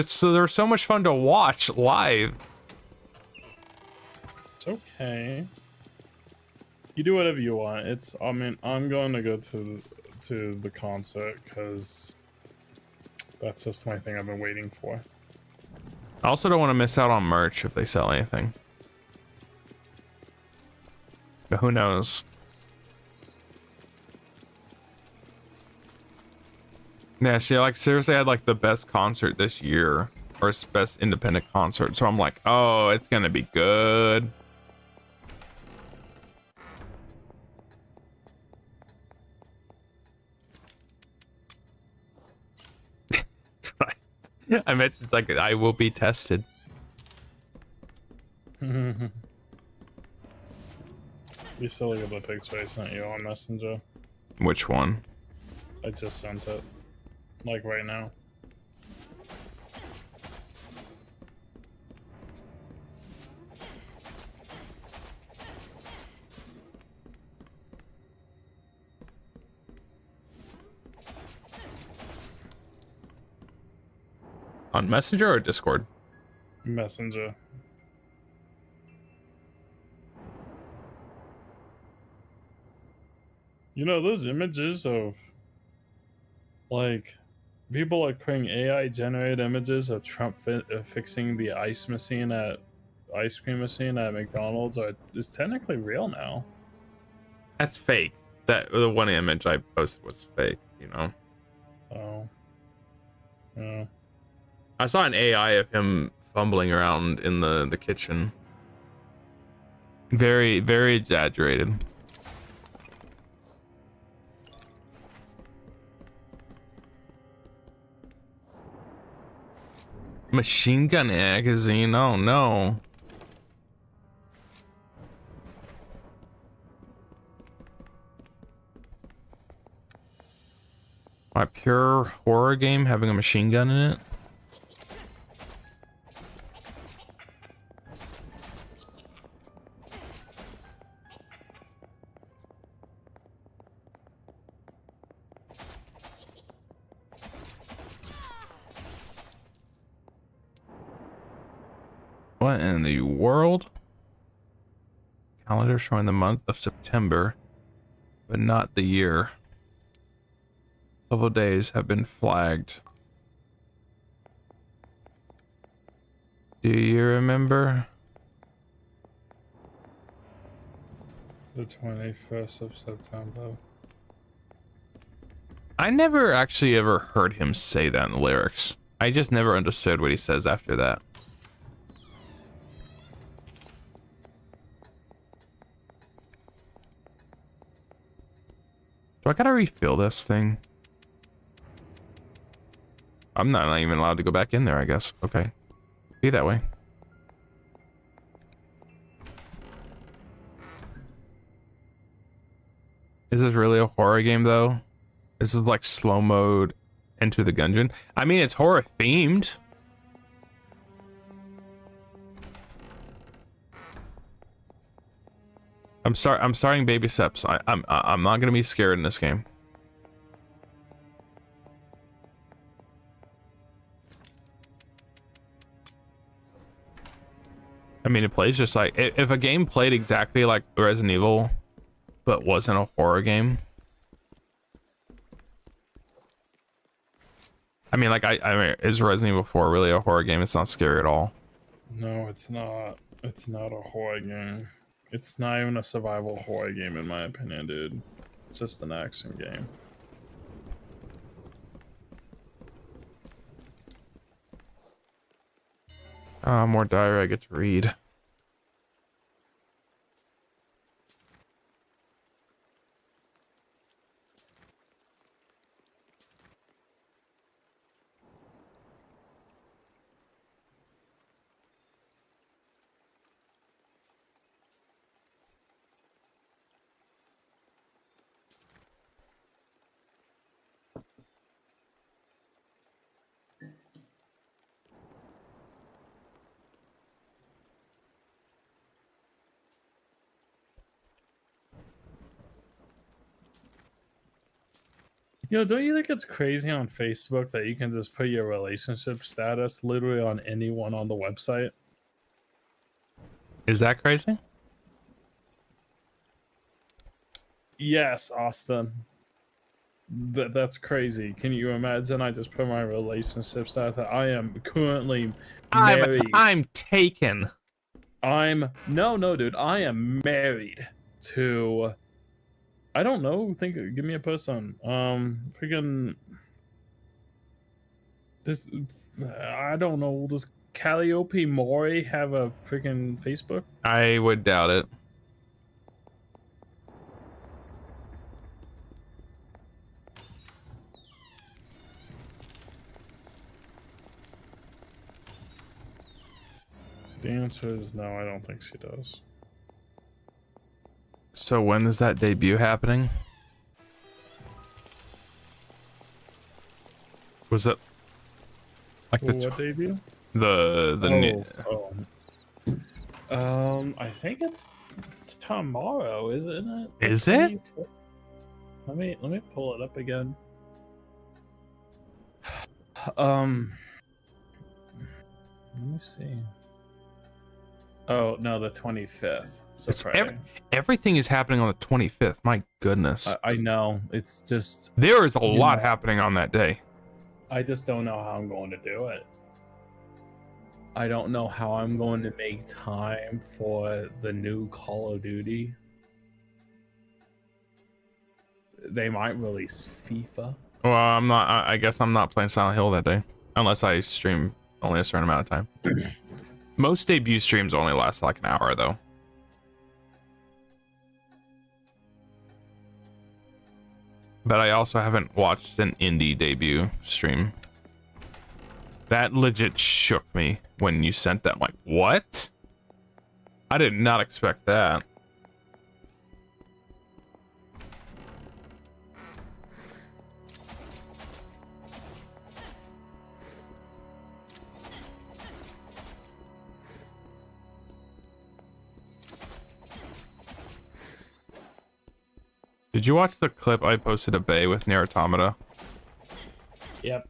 So they're so much fun to watch live. It's okay. You do whatever you want. It's. I mean, I'm going to go to the concert because that's just my thing I've been waiting for. I also don't want to miss out on merch if they sell anything. But who knows? Yeah, she like seriously had like the best concert this year, or best independent concert. So I'm like, oh, it's gonna be good. I mentioned like I will be tested. You still look at the picture I sent you on Messenger. Which one? I just sent it. Like right now. On Messenger or Discord? Messenger. You know, those images of like people like creating AI generated images of Trump fixing the ice cream machine at McDonald's is technically real now. That's fake. That the one image I posted was fake, you know. Oh. Yeah. I saw an AI of him fumbling around in the kitchen. Very, very exaggerated. Machine Gun Magazine, oh no. My pure horror game having a machine gun in it? What in the world? Calendar showing the month of September, but not the year. Several days have been flagged. Do you remember? The 21st of September. I never actually ever heard him say that in the lyrics. I just never understood what he says after that. Do I gotta refill this thing? I'm not even allowed to go back in there, I guess. Okay. Be that way. Is this really a horror game, though? This is like slow mode Enter the Gungeon. I mean, it's horror themed. I'm starting baby steps. I'm not gonna be scared in this game. I mean, it plays just like if a game played exactly like Resident Evil, but wasn't a horror game. I mean, like I mean, is Resident Evil 4 really a horror game? It's not scary at all. No, it's not. It's not a horror game. It's not even a survival horror game, in my opinion, dude. It's just an action game. More diary I get to read. Don't you think it's crazy on Facebook that you can just put your relationship status literally on anyone on the website? Is that crazy? Yes, Austin. That's crazy. Can you imagine? I just put my relationship status. I am currently married. I'm taken. No, dude. I am married to. I don't know. Give me a person. Freaking. This. I don't know. Does Calliope Mori have a freaking Facebook? I would doubt it. The answer is no. I don't think she does. So when is that debut happening? Was it like the What debut? new? I think it's tomorrow, isn't it? Is it? Let me pull it up again. Let me see. Oh no, the 25th. So It's Friday. Everything is happening on the 25th. My goodness. I know. It's just There is a lot happening on that day. I just don't know how I'm going to do it. I don't know how I'm going to make time for the new Call of Duty. They might release FIFA. Well, I'm not. I guess I'm not playing Silent Hill that day, unless I stream only a certain amount of time. Most debut streams only last like an hour, though. But I also haven't watched an indie debut stream. That legit shook me when you sent that. I'm like, what? I did not expect that. Did you watch the clip I posted at Bay with Nier Automata? Yep.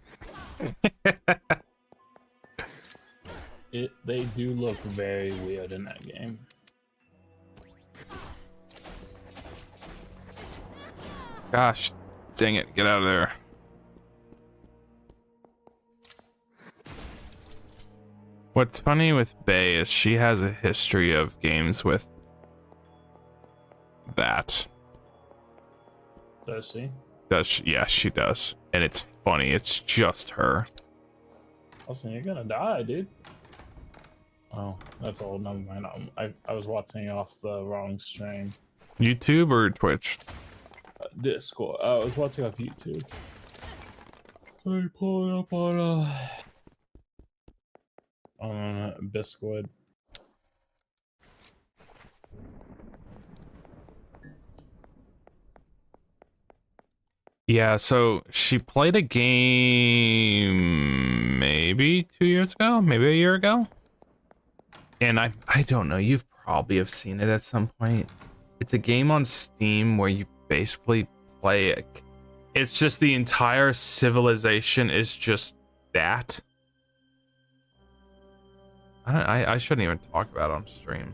They do look very weird in that game. Gosh, dang it, get out of there. What's funny with Bay is she has a history of games with that. Does she? Does she? Yeah, she does. And it's funny, it's just her. Listen, you're gonna die, dude. Oh, that's old. Never mind. I was watching off the wrong stream. YouTube or Twitch? Discord. I was watching off YouTube. Let me pull it up on Bisquid. Yeah, so she played a game maybe 2 years ago, maybe a year ago. And I don't know, you've probably have seen it at some point. It's a game on Steam where you basically play it. It's just the entire civilization is just that. I shouldn't even talk about it on stream.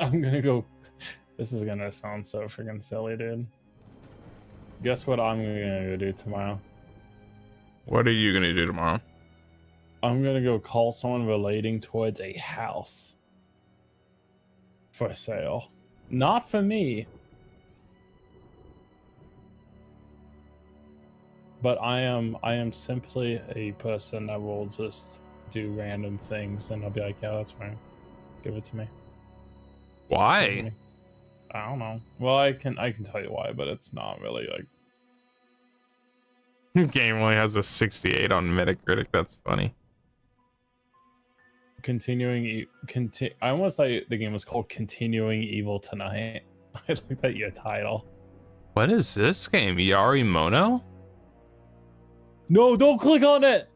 I'm gonna go. This is gonna sound so freaking silly, dude. Guess what I'm gonna go do tomorrow? What are you gonna do tomorrow? I'm gonna go call someone relating towards a house for sale. Not for me. But I am simply a person that will just do random things and I'll be like, yeah, that's fine. Give it to me. Give it to Why? me. I don't know. Well, I can tell you why, but it's not really like Game only has a 68 on Metacritic. That's funny. I almost thought the game was called Continuing Evil Tonight. I looked at your title. What is this game? Yari Mono? No, don't click on it.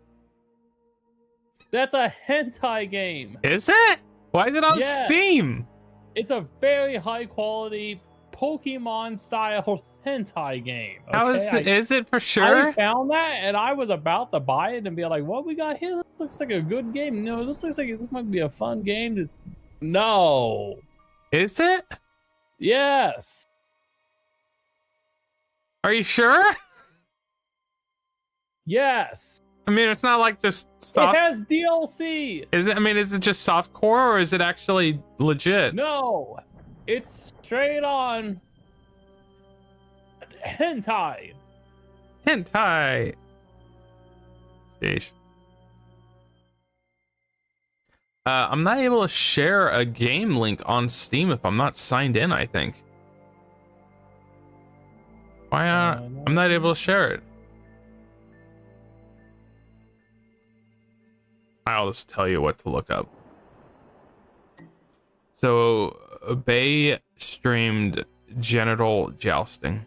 That's a hentai game. Is it? Why is it on Yeah. Steam? It's a very high quality Pokemon style hentai game. How is okay? it? Is it for sure? I found that and I was about to buy it and be like, what we got here? This looks like a good game. No, this looks like this might be a fun game. No. Is it? Yes. Are you sure? Yes. I mean, it's not like just It soft. has DLC. Is it? I mean, is it just softcore or is it actually legit? No. It's straight on hentai. Hentai. Sheesh. I'm not able to share a game link on Steam if I'm not signed in, I think. Why not? I'm not able to share it. I'll just tell you what to look up. So, Bay streamed genital jousting.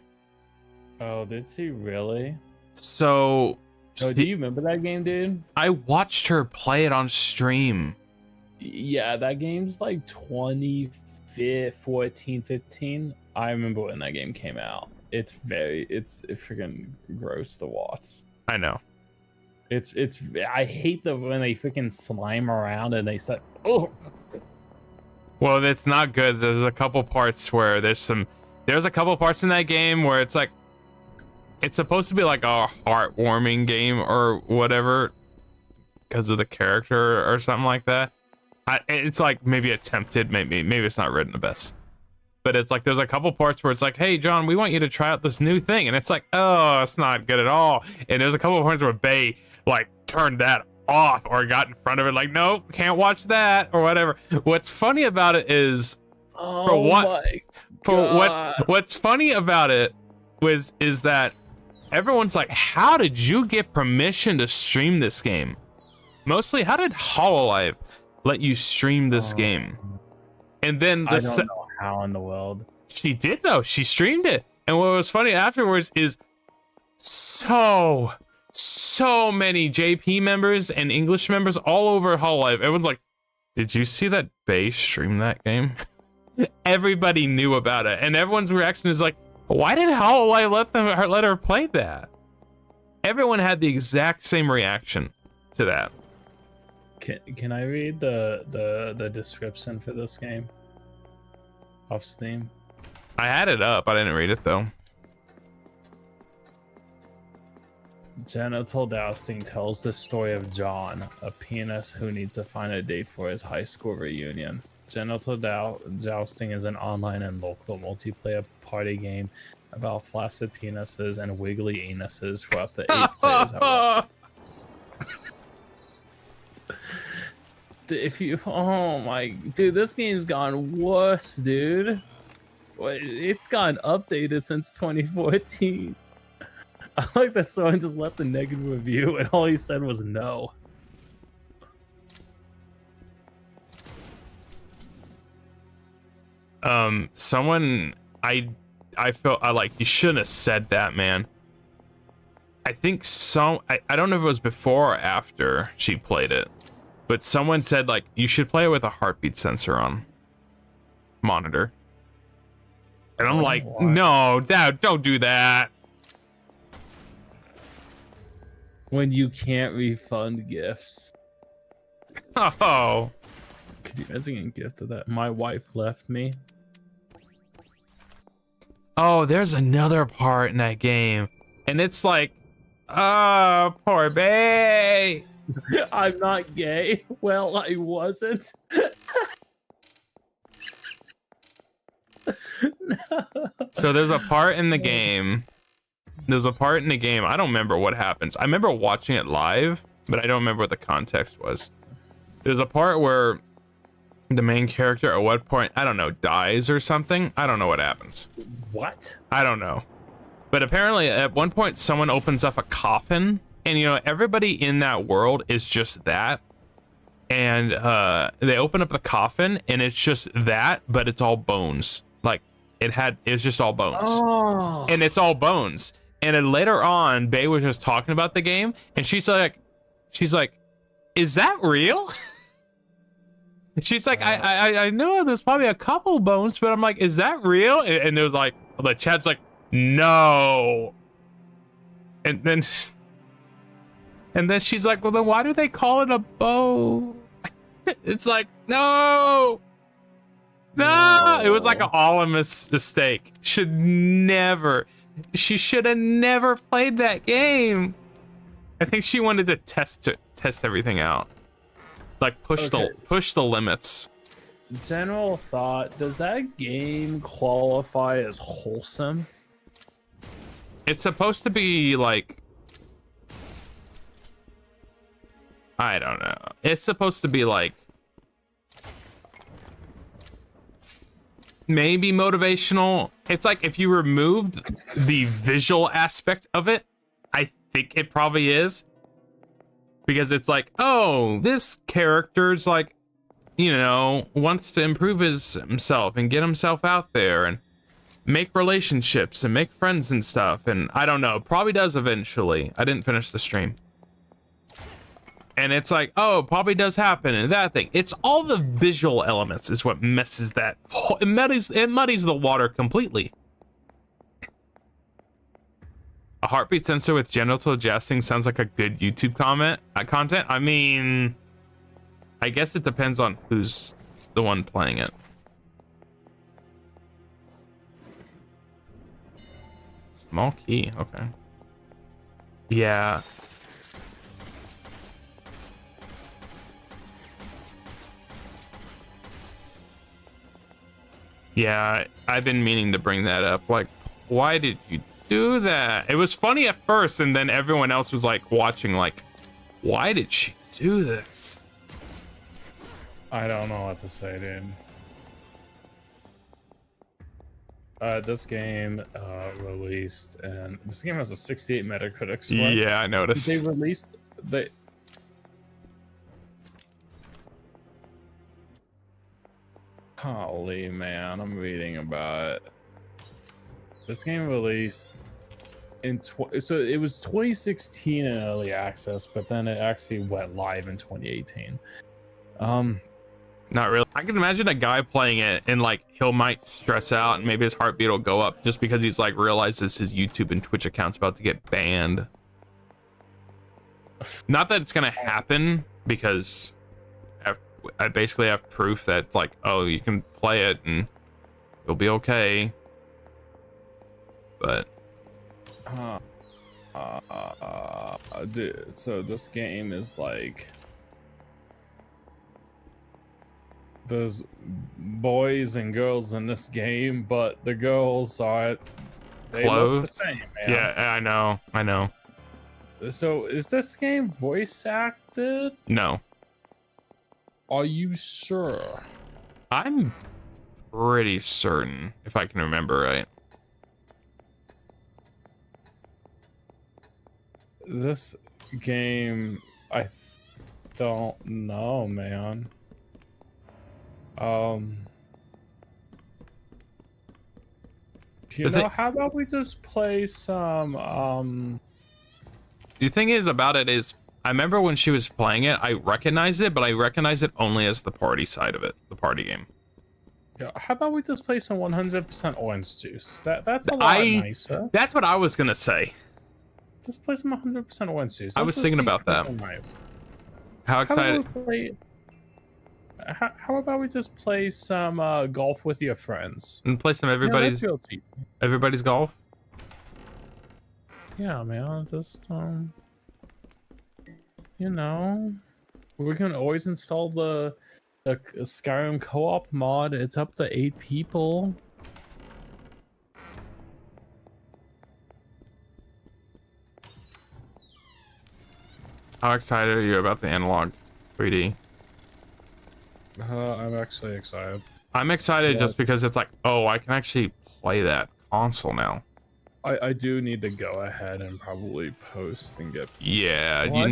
Oh, did she really? So, Oh, do you remember that game, dude? I watched her play it on stream. Yeah, that game's like 2014, 15. I remember when that game came out. It's freaking gross to watch. I know. I hate when they freaking slime around and they start. Oh, Well, it's not good. There's a couple parts where there's a couple parts in that game where it's like, it's supposed to be like a heartwarming game or whatever because of the character or something like that. It's like maybe attempted, maybe it's not written the best. But it's like there's a couple parts where it's like, hey John, we want you to try out this new thing, and it's like, oh, it's not good at all. And there's a couple of points where Bay like turned that off or got in front of it, like, nope, can't watch that or whatever. What's funny about it is, what's funny about it is that everyone's like, how did you get permission to stream this game? Mostly, how did Hololive let you stream this game? And then I don't know how in the world. she did though. She streamed it, and what was funny afterwards is so many JP members and English members all over Hololive. Everyone's like, "Did you see that Bay stream that game?" Everybody knew about it, and everyone's reaction is like, "Why did Hololive let her play that?" Everyone had the exact same reaction to that. Can I read the description for this game off Steam? I had it up. I didn't read it though. Genital Dousting tells the story of John, a penis who needs to find a date for his high school reunion. Genital Jousting is an online and local multiplayer party game about flaccid penises and wiggly anuses for up to 8 players at once. If you, oh my, dude, this game's gone worse, dude. It's gotten updated since 2014. I like that someone just left a negative review and all he said was no. Someone, I felt I like, you shouldn't have said that, man. I think I don't know if it was before or after she played it, but someone said like you should play it with a heartbeat sensor on monitor. And I'm like, no, don't do that. When you can't refund gifts. Oh. Could you imagine getting gifted that? My wife left me. Oh, there's another part in that game. And it's like, oh, poor bae. I'm not gay. Well, I wasn't. No. So there's a part in the game. I don't remember what happens. I remember watching it live, but I don't remember what the context was. There's a part where the main character at what point, I don't know, dies or something. I don't know what happens. What? I don't know. But apparently at one point someone opens up a coffin and, you know, everybody in that world is just that. And they open up the coffin and it's just that, but it's all bones. Like it's just all bones. Oh. And it's all bones. And then later on, Bae was just talking about the game and she's like, is that real? She's like, I know there's probably a couple bones, but I'm like, is that real? And there's like, the chat's like, no. And then she's like, well, then why do they call it a bow? It's like, no. It was like an all mistake. She should have never played that game. I think she wanted to test everything out. Like push the limits. General thought, does that game qualify as wholesome? It's supposed to be like, I don't know. It's supposed to be like maybe motivational. It's like if you removed the visual aspect of it, I think it probably is. Because it's like, oh, this character's like, you know, wants to improve himself and get himself out there and make relationships and make friends and stuff. And I don't know, probably does eventually. I didn't finish the stream. And it's like, oh, probably does happen and that thing. It's all the visual elements is what messes that. It muddies the water completely. A heartbeat sensor with genital jousting sounds like a good YouTube content. I mean, I guess it depends on who's the one playing it. Small key, okay. Yeah. Yeah, I've been meaning to bring that up. Like, why did you do that? It was funny at first, and then everyone else was like watching, like, why did she do this? I don't know what to say, dude. This game released, and this game has a 68 Metacritic score. Yeah, I noticed. They released Holy man, I'm reading about it. This game released in so it was 2016 in early access, but then it actually went live in 2018. Not really. I can imagine a guy playing it and like might stress out and maybe his heartbeat will go up just because he's like realizes his YouTube and Twitch account's about to get banned. Not that it's gonna happen because I basically have proof that like, oh, you can play it and you'll be okay. But Dude, so this game is like there's boys and girls in this game, but the girls are they look the Clothes? same, man. Yeah, I know. So is this game voice acted? No, Are you sure? I'm pretty certain, if I can remember right. This game, don't know, man. You The know, thi- how about we just play some, The thing is about it is, I remember when she was playing it, I recognized it, but I recognized it only as the party side of it, the party game. yeah, how about we just play some 100% orange juice? That's a lot nicer. That's what I was gonna say. Just play some 100% orange juice. I was thinking about that. Nice. How How excited? about we play? How about we just play some golf with your friends? And play some Yeah, that everybody's feels cheap. everybody's golf. Yeah, man. Just you know, we can always install the Skyrim co-op mod. It's up to 8 people. How excited are you about the analog 3D? I'm actually excited. I'm excited Yeah. just because it's like, oh, I can actually play that console now. I do need to go ahead and probably post and get. Yeah, Well, I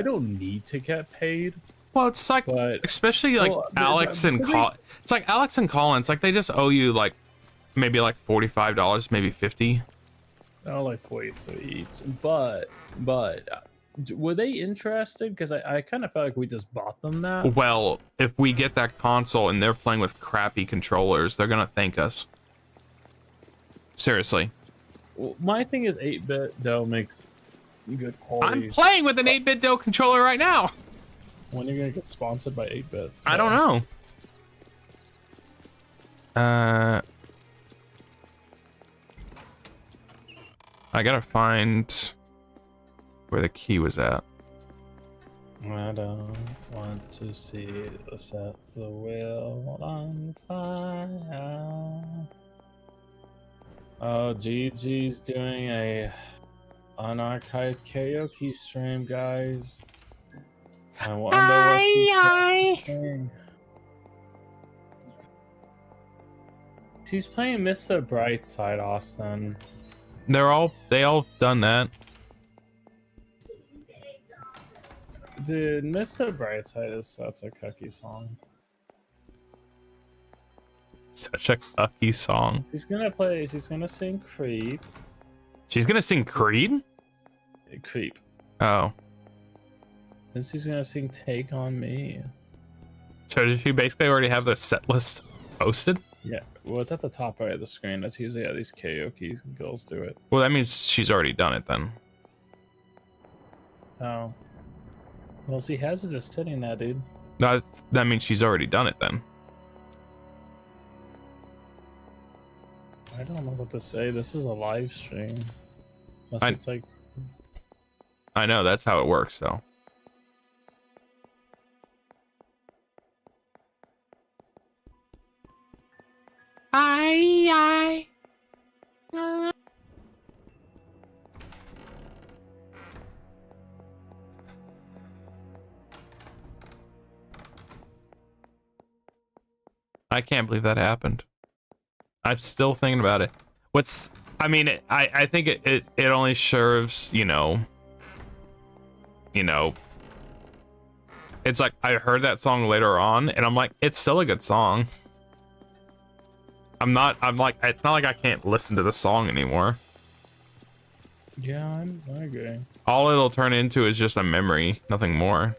don't need to get paid, well, it's like, but especially like well, Alex and it's like Alex and Colin. It's like they just owe you like maybe like $45, maybe 50. I like 43 eats. But were they interested? Because I kind of felt like we just bought them that. Well, if we get that console and they're playing with crappy controllers, they're gonna thank us. Seriously. Well, my thing is 8-bit though makes good quality. I'm playing with an 8-bit DO controller right now. When are you gonna get sponsored by 8-bit? I don't know. I gotta find where the key was at. I don't want to see the set the wheel on fire. Oh, GG's doing a unarchived karaoke stream, guys. I wonder what's playing. He's playing Mr. Brightside, Austin. They all done that. Dude, Mr. Brightside is such a cookie song. Such a cucky song. She's gonna sing Creep. She's gonna sing Creed? Creep. Oh. And she's gonna sing Take On Me. So did she basically already have the set list posted? Yeah, well, it's at the top right of the screen. That's usually how these karaoke girls do it. Well, that means she's already done it then. Oh. Well, she has it just sitting there, dude. That means she's already done it then. I don't know what to say. This is a live stream. Unless it's like... I know, that's how it works, though. I. I can't believe that happened. I'm still thinking about it. I mean, I think it only serves, you know, it's like I heard that song later on and I'm like, it's still a good song. I'm like, it's not like I can't listen to the song anymore. Yeah, I agree. All it'll turn into is just a memory, nothing more.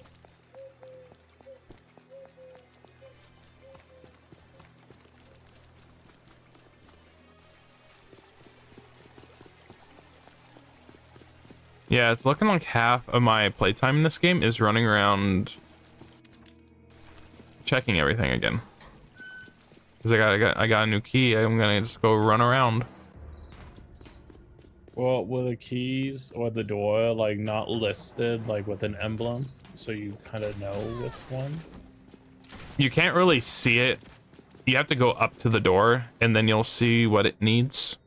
Yeah, it's looking like half of my playtime in this game is running around checking everything again. Cause I got a new key. I'm gonna just go run around. Well, were the keys or the door like not listed like with an emblem, so you kind of know which one? You can't really see it. You have to go up to the door, and then you'll see what it needs.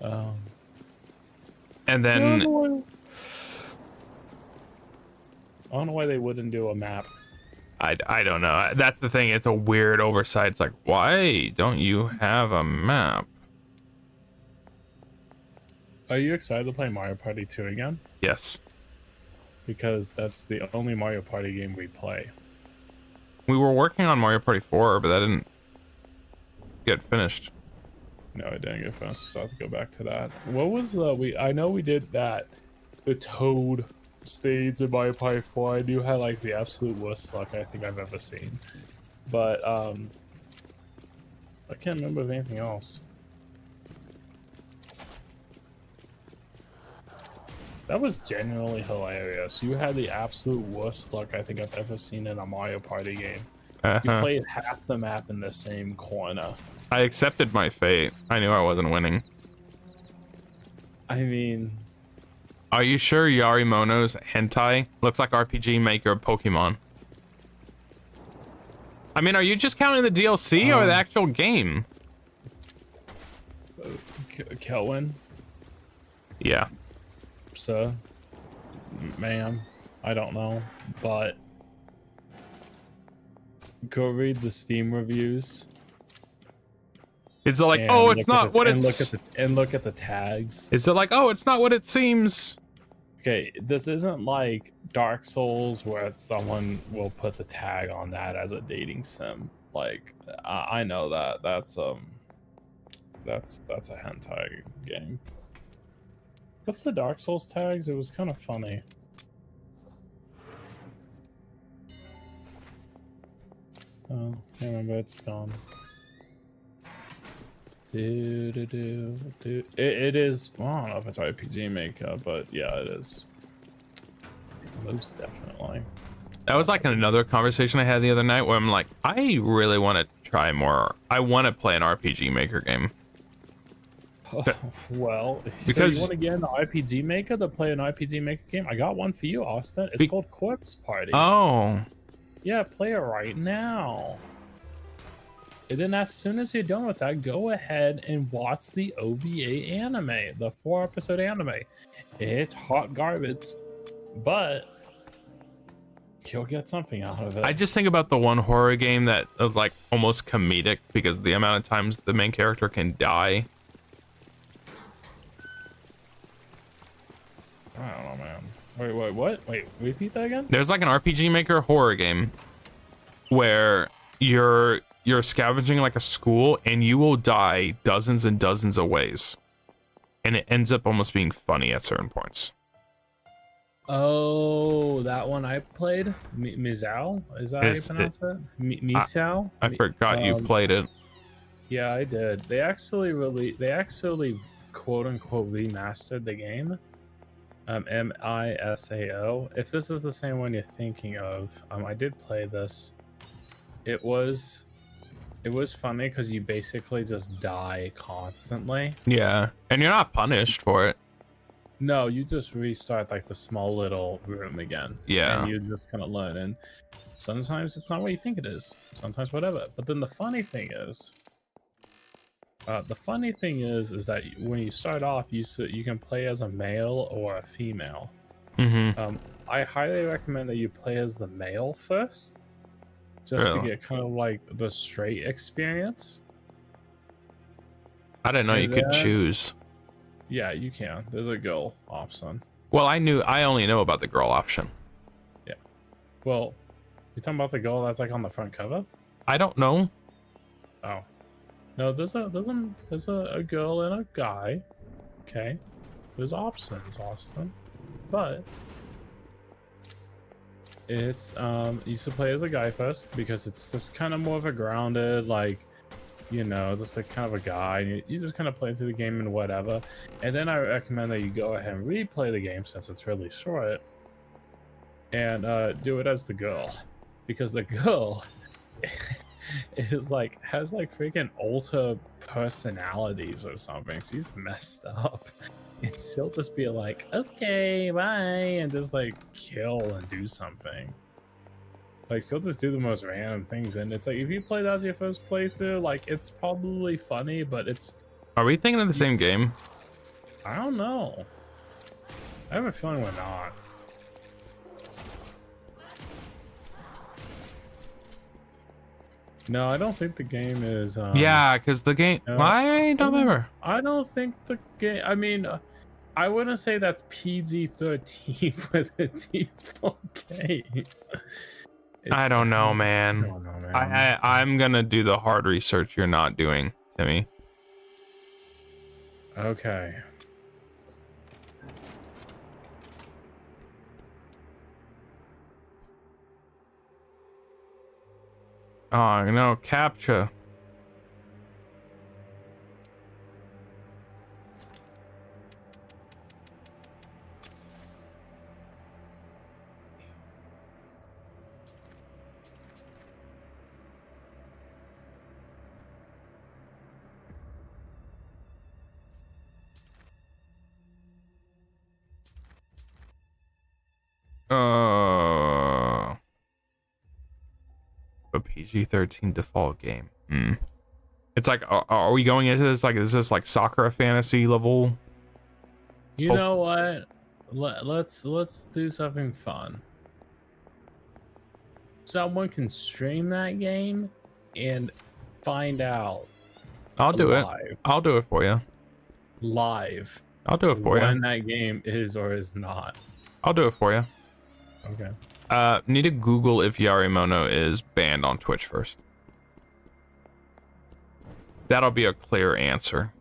Um, And I then don't know why they wouldn't do a map. I don't know. That's the thing. It's a weird oversight. It's like, why don't you have a map? Are you excited to play Mario Party 2 again? Yes. Because that's the only Mario Party game we play. We were working on Mario Party 4, but that didn't get finished. No, I didn't get finished, so I have to go back to that. What was the I know we did that, the Toad stage in Mario Party 4. I knew had like the absolute worst luck I think I've ever seen. But I can't remember of anything else. That was genuinely hilarious. You had the absolute worst luck I think I've ever seen in a Mario Party game. You played half the map in the same corner. I accepted my fate. I knew I wasn't winning. I mean, Are you sure Yarimono's hentai looks like RPG Maker Pokemon? I mean, are you just counting the DLC or the actual game? Kelwin, Yeah. sir, ma'am, I don't know, but go read the Steam reviews. Is it like, and oh, it's look at not the- what and it's... look at the tags. Is it like, oh, it's not what it seems? Okay, this isn't like Dark Souls where someone will put the tag on that as a dating sim. Like, I know that that's a hentai game. What's the Dark Souls tags? It was kind of funny. Oh, can't remember. It's gone. It is. Well, I don't know if it's RPG Maker, but yeah, it is. Most definitely. That was like another conversation I had the other night where I'm like, I really want to try more. I want to play an RPG Maker game. Well, Because- so you want to get into RPG Maker to play an RPG Maker game? I got one for you, Austin. It's called Corpse Party. Oh, Yeah, play it right now. And then as soon as you're done with that, go ahead and watch the OVA anime, the 4-episode anime. It's hot garbage, but you'll get something out of it. I just think about the one horror game that like almost comedic because the amount of times the main character can die. I don't know, man. Wait, what? Wait, repeat that again? There's like an RPG Maker horror game where you're scavenging like a school and you will die dozens and dozens of ways. And it ends up almost being funny at certain points. Oh, that one I played? Mizao? Is that how you pronounce it? Misao? I forgot you played it. Yeah, I did. They actually quote unquote remastered the game. MISAO. If this is the same one you're thinking of, I did play this. It was funny because you basically just die constantly. Yeah, and you're not punished for it. No, you just restart like the small little room again. Yeah. And you just kind of learn. And sometimes it's not what you think it is. Sometimes whatever. But then the funny thing is that when you start off, you can play as a male or a female. Mm-hmm. I highly recommend that you play as the male first, just to Really? get kind of like the straight experience. I didn't know you could then- choose. Yeah, you can. There's a girl option. Well, I only know about the girl option. Well, you talking about the girl that's like on the front cover? I don't know. Oh, no. There's a girl and a guy. Okay, there's options, Austin, but it's you used to play as a guy first because it's just kind of more of a grounded, like, you know, just like kind of a guy. And you just kind of play through the game and whatever. And then I recommend that you go ahead and replay the game since it's really short, and do it as the girl, because the girl is like has like freaking alter personalities or something. She's messed up. And she'll just be like, okay, bye, and just like kill and do something. Like she'll just do the most random things, and it's like if you play that as your first playthrough, like it's probably funny, but it's Are we thinking of the same game? I don't know. I have a feeling we're not. No, I don't think the game is. Yeah, because the game. no, I don't remember. I don't think the game. I mean, I wouldn't say that's PG-13 for the default game. I don't know, man. I don't know, man. I'm gonna do the hard research you're not doing, Timmy. Okay. Oh no, CAPTCHA. A PG-13 default game. It's like, are we going into this like, is this like soccer fantasy level? You know what? Let's do something fun. Someone can stream that game and find out. I'll do it. I'll do it for you. Live. I'll do it for when you. that game is or is not. I'll do it for you. Okay. Need to Google if Yarimono is banned on Twitch first. That'll be a clear answer.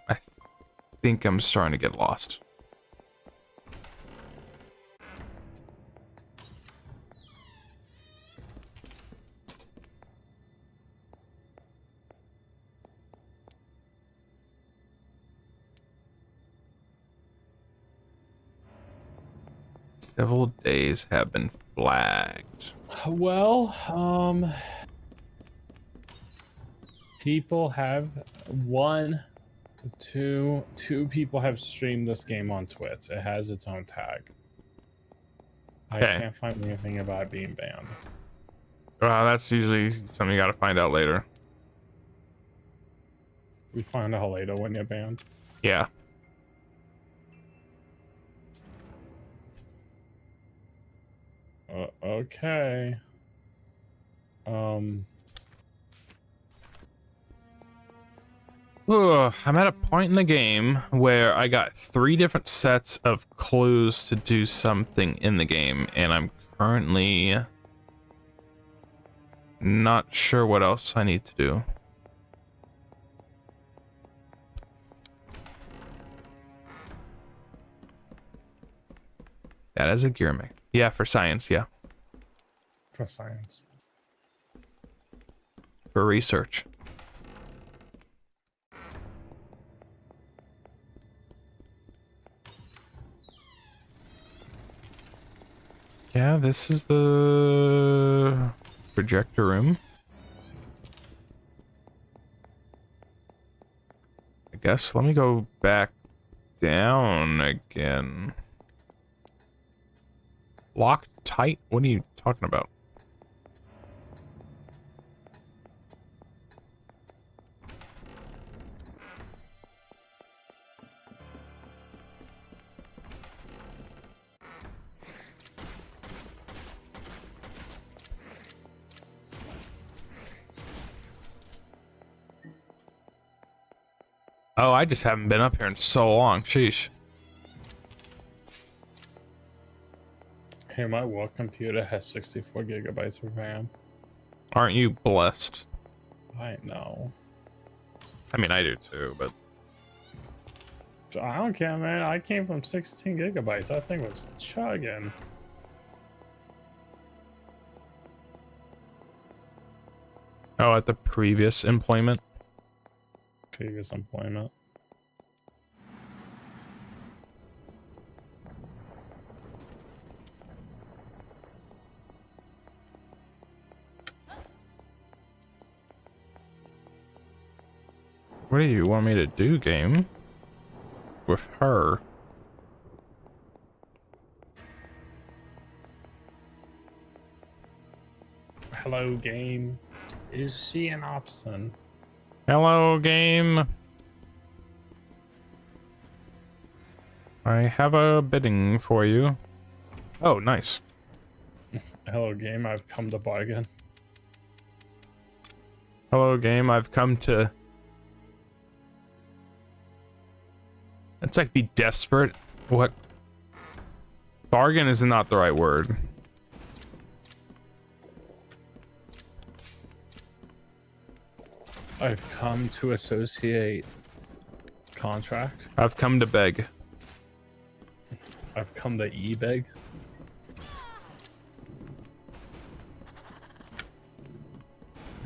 I think I'm starting to get lost. Several days have been flagged. Well, people have two people have streamed this game on Twitch. It has its own tag. I Okay. can't find anything about it being banned. That's usually something you gotta find out later. We find out later when you're banned. Yeah. Okay. I'm at a point in the game where I got 3 different sets of clues to do something in the game, and I'm currently not sure what else I need to do. That is a gear mech. Yeah, for science, yeah. For science. For research. Yeah, this is the projector room. I guess let me go back down again. Locked tight? What are you talking about? Oh, I just haven't been up here in so long. Sheesh. Hey, my work computer has 64 gigabytes of RAM. Aren't you blessed? I know. I mean, I do too, but I don't care, man. I came from 16 gigabytes. That thing was chugging. Oh, at the previous employment. Previous employment. What do you want me to do, game? With her? Hello, game. Is she an option? Hello, game. I have a bidding for you. Oh, nice. Hello, game. I've come to bargain. Hello, game. I've come to... It's like be desperate. What? Bargain is not the right word. I've come to associate contract. I've come to beg. I've come to e-beg.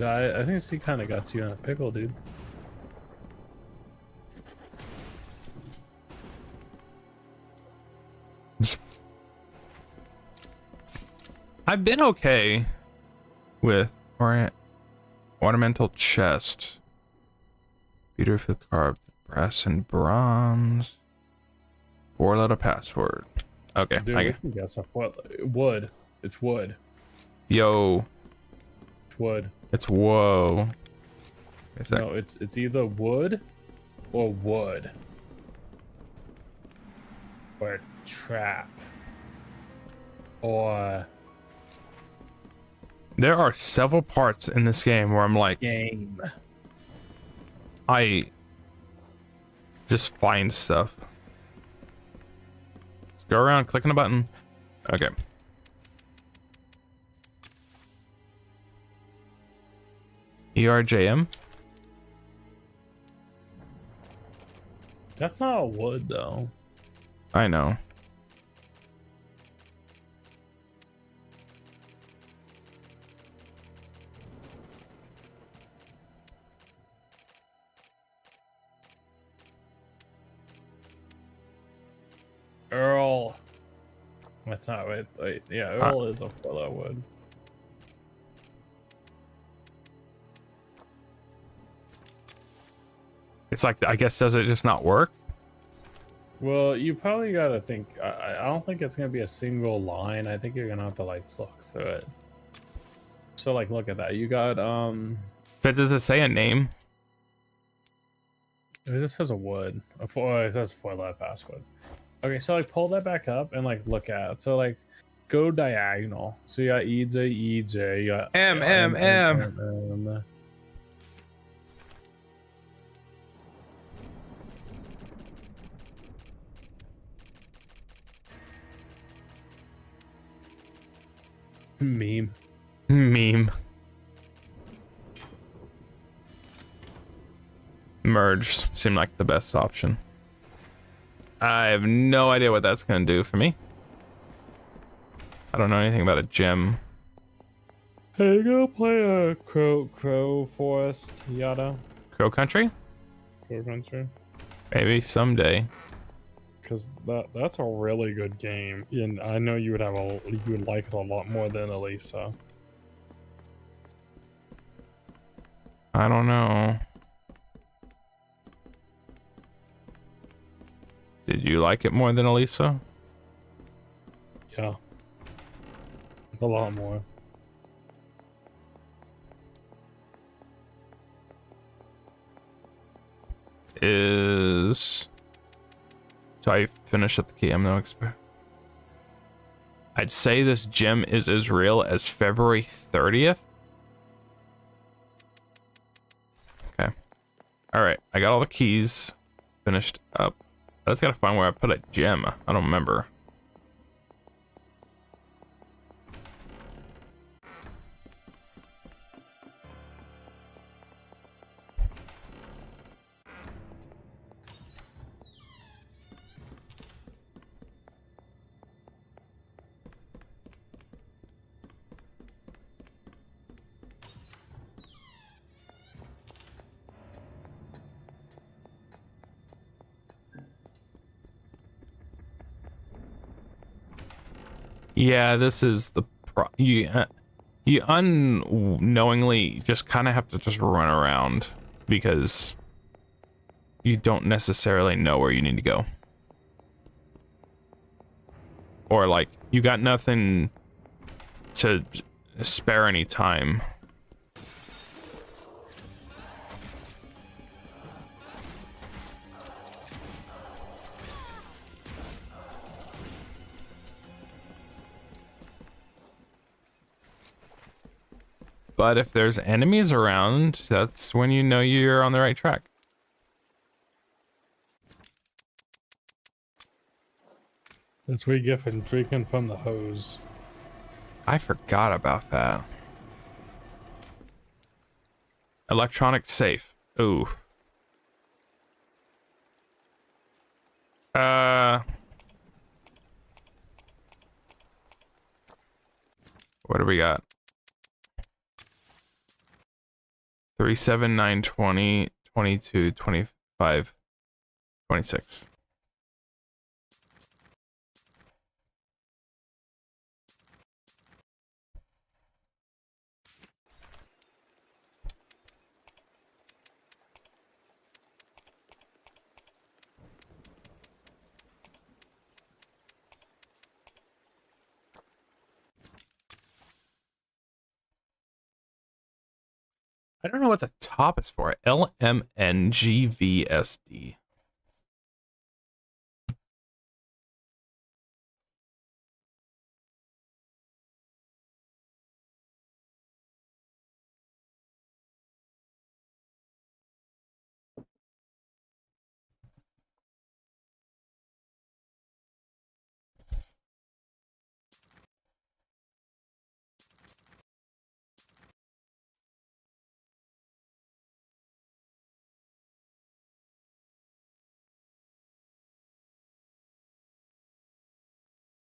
I think she kind of got you in a pickle, dude. I've been okay with ornamental chest. Beautiful carved brass and bronze. 4-letter password. Okay, Dude, we can guess off what wood. It's wood. Yo, It's wood. it's whoa. Is that No, it's either wood or wood. Or trap. Or there are several parts in this game where I'm like, game. I just find stuff. Just go around clicking a button. Okay. ERJM. That's not wood though. I know. Earl. That's not right. Wait, yeah, Earl is a fellow wood. It's like, I guess, does it just not work? Well, you probably gotta think. I don't think it's gonna be a single line. I think you're gonna have to like look through it. So like, look at that. You got But does it say a name? It just says a wood. It says 4-letter password. Okay, so like pull that back up and like look at it. So like go diagonal. So you got EJ, you got M. M. Meme. Meme. Merge seemed like the best option. I have no idea what that's gonna do for me. I don't know anything about a gem. Hey, go play a crow forest, yada. Crow Country? Crow country. Maybe someday. Because that's a really good game, and I know you would like it a lot more than Elisa. I don't know. Did you like it more than Elisa? Yeah, a lot more. Is... So I finished at the key. I'm no expert. I'd say this gem is as real as February 30th. Okay. All right. I got all the keys finished up. I just gotta find where I put a gem. I don't remember. Yeah, this is the you unknowingly just kind of have to just run around because you don't necessarily know where you need to go. Or like you got nothing to spare any time. But if there's enemies around, that's when you know you're on the right track. That's what you get for drinking from the hose. I forgot about that. Electronic safe. Ooh. What do we got? 3, 7, 9, 20, 22, 25, 26. I don't know what the top is for. LMNGVSD.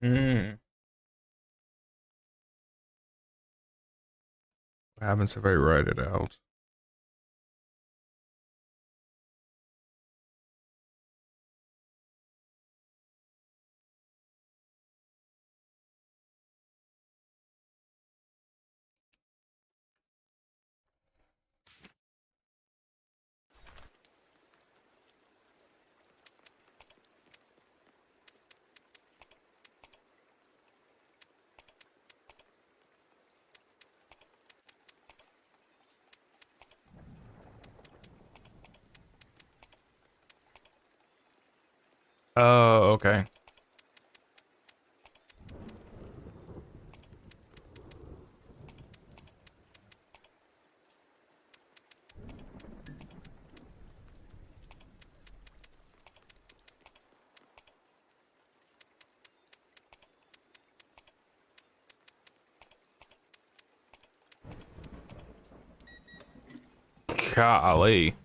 Hmm. What happens if I write it out? Oh, okay. Golly.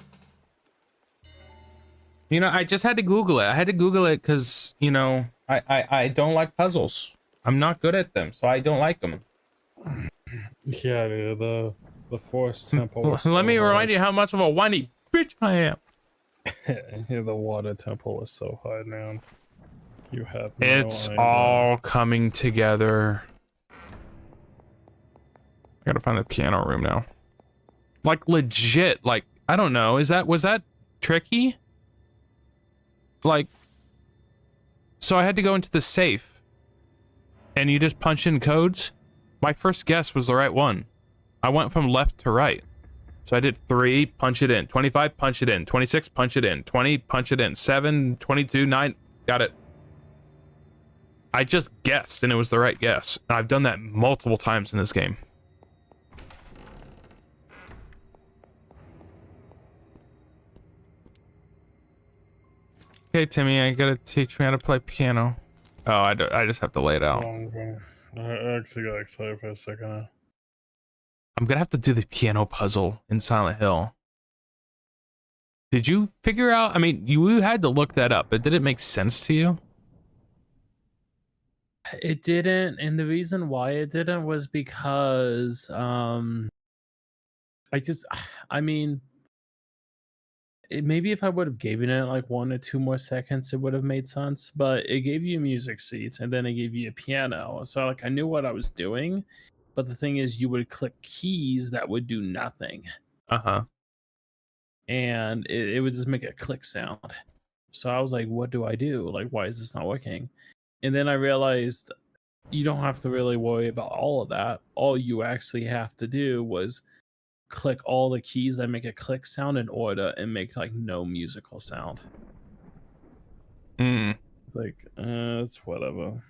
You know, I just had to Google it. I had to Google it because, you know, I don't like puzzles. I'm not good at them, so I don't like them. Yeah, dude, the forest temple was Let so me remind hard. you how much of a whiny bitch I am. Yeah, the water temple is so hard, man. You have no It's idea. all coming together. I gotta find the piano room now. Like legit, like, I don't know. Was that tricky? Like, so I had to go into the safe and you just punch in codes. My first guess was the right one. I went from left to right. So I did 3, punch it in. 25, punch it in. 26, punch it in. 20, punch it in. 7, 22, 9, got it. I just guessed and it was the right guess. And I've done that multiple times in this game. Okay, Timmy, I gotta teach me how to play piano. Oh, I just have to lay it out. I actually got excited for a second. I'm gonna have to do the piano puzzle in Silent Hill. Did you figure out? I mean, you had to look that up, but did it make sense to you? It didn't, and the reason why it didn't was because I mean, maybe if I would have given it like 1 or 2 more seconds, it would have made sense. But it gave you music seats and then it gave you a piano. So like I knew what I was doing. But the thing is, you would click keys that would do nothing, Uh-huh. and it would just make a click sound. So I was like, what do I do? Like, why is this not working? And then I realized you don't have to really worry about all of that. All you actually have to do was click all the keys that make a click sound in order and make like no musical sound. Mm. Like, it's whatever.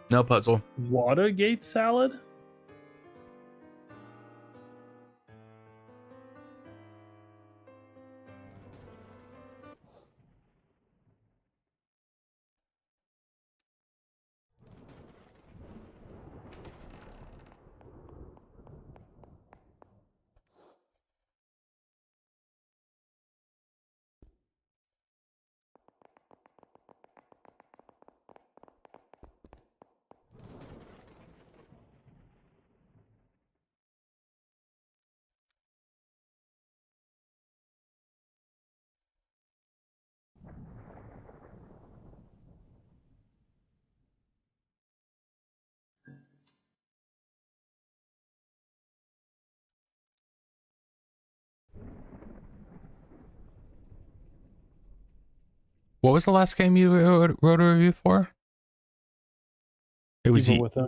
No puzzle. Watergate salad? What was the last game you wrote a review for? It was Evil Within.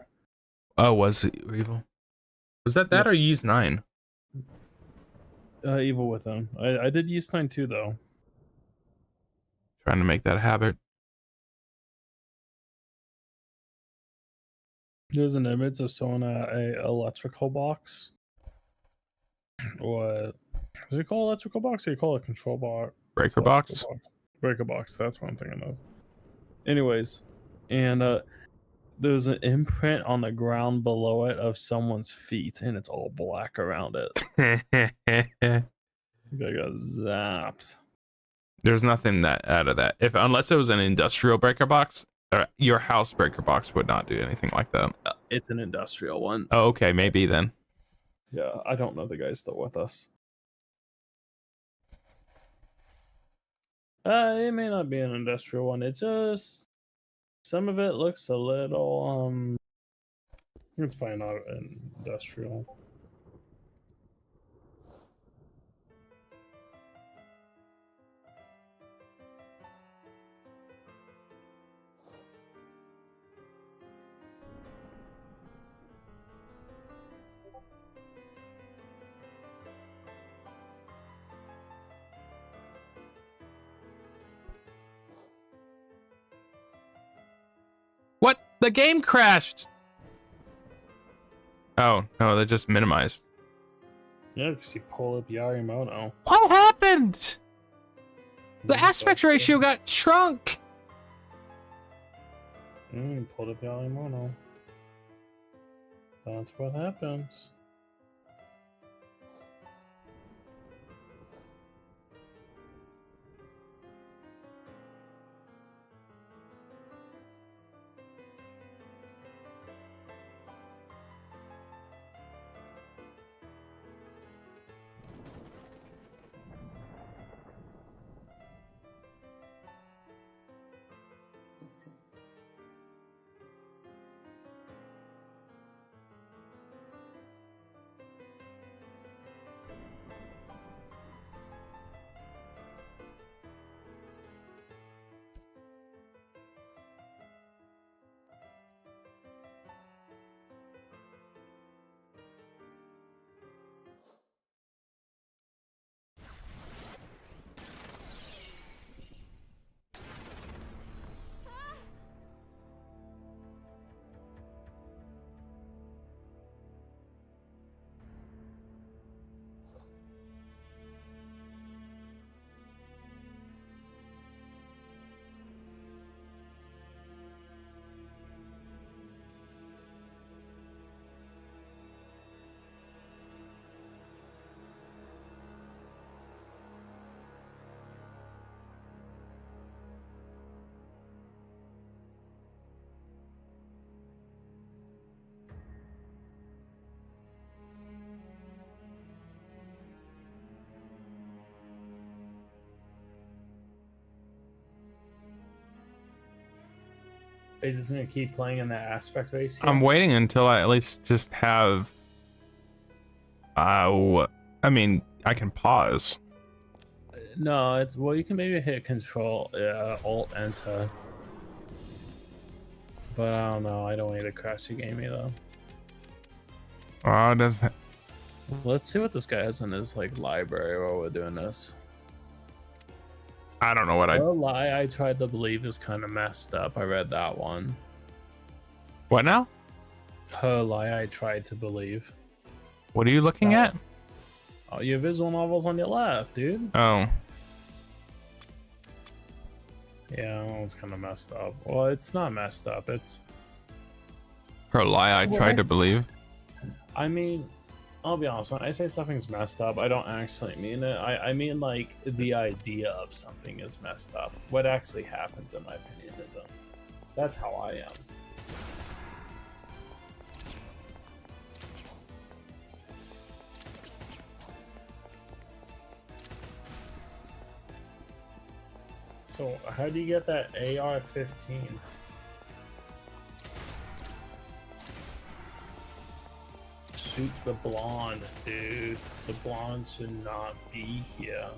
Oh, was it Evil? Was that Yep. or Ys 9? Evil Within. I did Ys 9 too, though. Trying to make that a habit. There's an image of someone at a electrical box. What is it called? Electrical box? Or you call it control box? Breaker box? Breaker box. That's what I'm thinking of. Anyways, and there's an imprint on the ground below it of someone's feet, and it's all black around it. I got zapped. There's nothing that out of that. Unless it was an industrial breaker box, your house breaker box would not do anything like that. It's an industrial one. Oh, okay, maybe then. Yeah, I don't know the guy's still with us. It may not be an industrial one. It just some of it looks a little it's probably not an industrial. What? The game crashed! Oh, no, they just minimized. Yeah, because you pull up Yarimoto. What happened? The aspect ratio got shrunk! You pulled up Yarimoto. That's what happens. Are you just gonna keep playing in that aspect ratio? I'm waiting until I at least just have. I mean, I can pause. No, it's well. You can maybe hit Control, Alt, Enter. But I don't know. I don't want you to crash your game either. Oh, does Let's see what this guy has in his like library while we're doing this. I don't know what I. The lie I tried to believe is kind of messed up. I read that one. What now? Her lie I tried to believe. What are you looking at? Oh, your visual novels on your left, dude. Oh, Yeah, that one's kind of messed up. Well, it's not messed up. It's. her lie I tried to believe. I mean, I'll be honest. When I say something's messed up, I don't actually mean it. I mean like the idea of something is messed up. What actually happens, in my opinion, isn't. That's how I am. So, how do you get that AR-15? Shoot the blonde, dude. The blonde should not be here.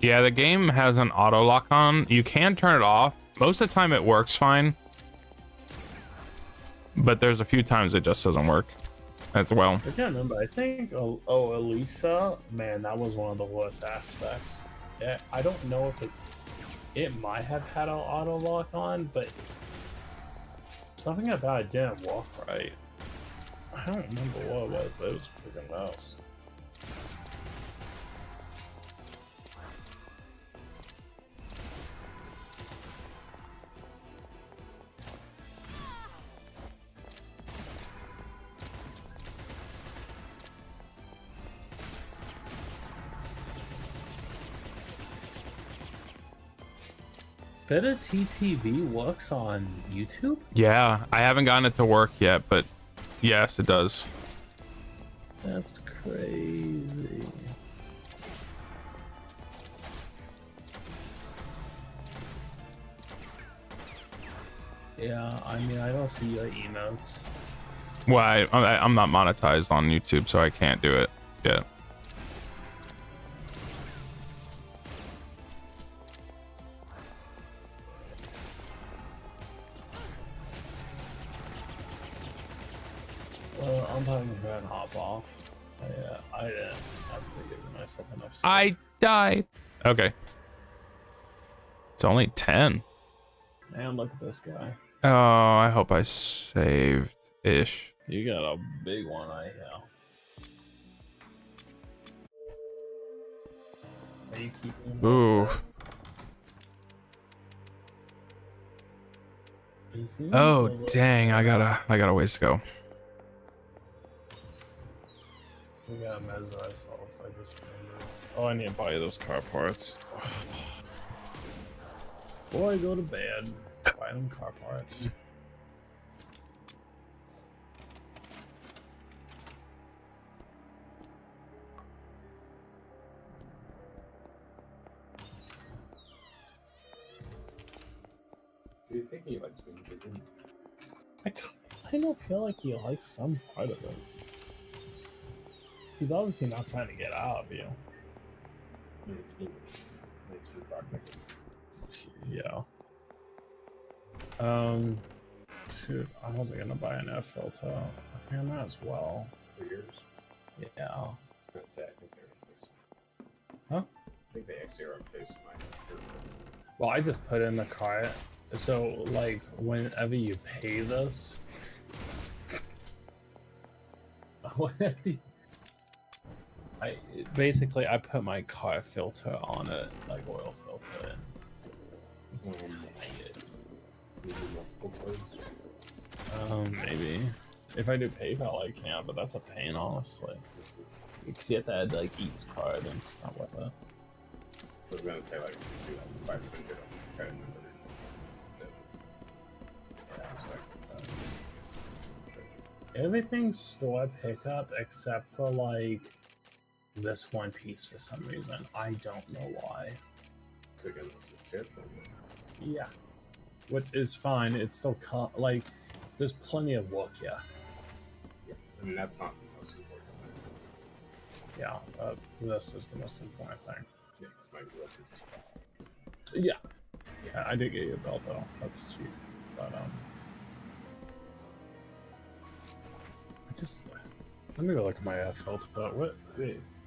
Yeah, the game has an auto lock on. You can turn it off. Most of the time it works fine. But there's a few times it just doesn't work as well. I can't remember. I think, Elisa, man, that was one of the worst aspects. Yeah, I don't know if it might have had an auto lock on, but something about it didn't work right. I don't remember what it was, but it was a freaking mess. Better TTV works on YouTube? Yeah, I haven't gotten it to work yet, but yes, it does. That's crazy. Yeah, I mean, I don't see your emotes. Well, I'm not monetized on YouTube, so I can't do it yet. Well, I'm probably gonna hop off. I didn't. I've given myself enough sleep. I died. Okay. It's only 10. Man, look at this guy. Oh, I hope I saved ish. You got a big one, I hear. Are you keeping him Ooh. up there? He seems a Oh little- dang, I got a ways to go. We gotta mesmerize ourselves. I just remembered. Oh, I need to buy those car parts. Before I go to bed, buy them car parts. Do you think he likes being chicken? I kind of feel like he likes some part of it. He's obviously not trying to get out of you. It's being practical. Yeah. Shoot, I wasn't gonna buy an air filter. I think I might as well. For yours? Yeah. I'm gonna say I think they're replacing. Huh? I think they actually are replacing my computer. Well, I just put in the cart. So, like, whenever you pay this, whenever you, basically I put my car filter on it, like oil filter, and You do multiple codes. maybe if I do PayPal I can, but that's a pain, honestly. Because you have to add like each card and stuff with it. So I was gonna say like you do like 500 credit number. Everything's store pickup except for like this one piece for some reason. I don't know why. It's again, it's a chair problem. Yeah, which is fine. It's still like there's plenty of work here. Yeah, I mean that's not the most important thing. Yeah, this is the most important thing. Yeah, because my growth is just Yeah, yeah. I did get you a belt though. That's cheap, but I just let me go look at my air filter.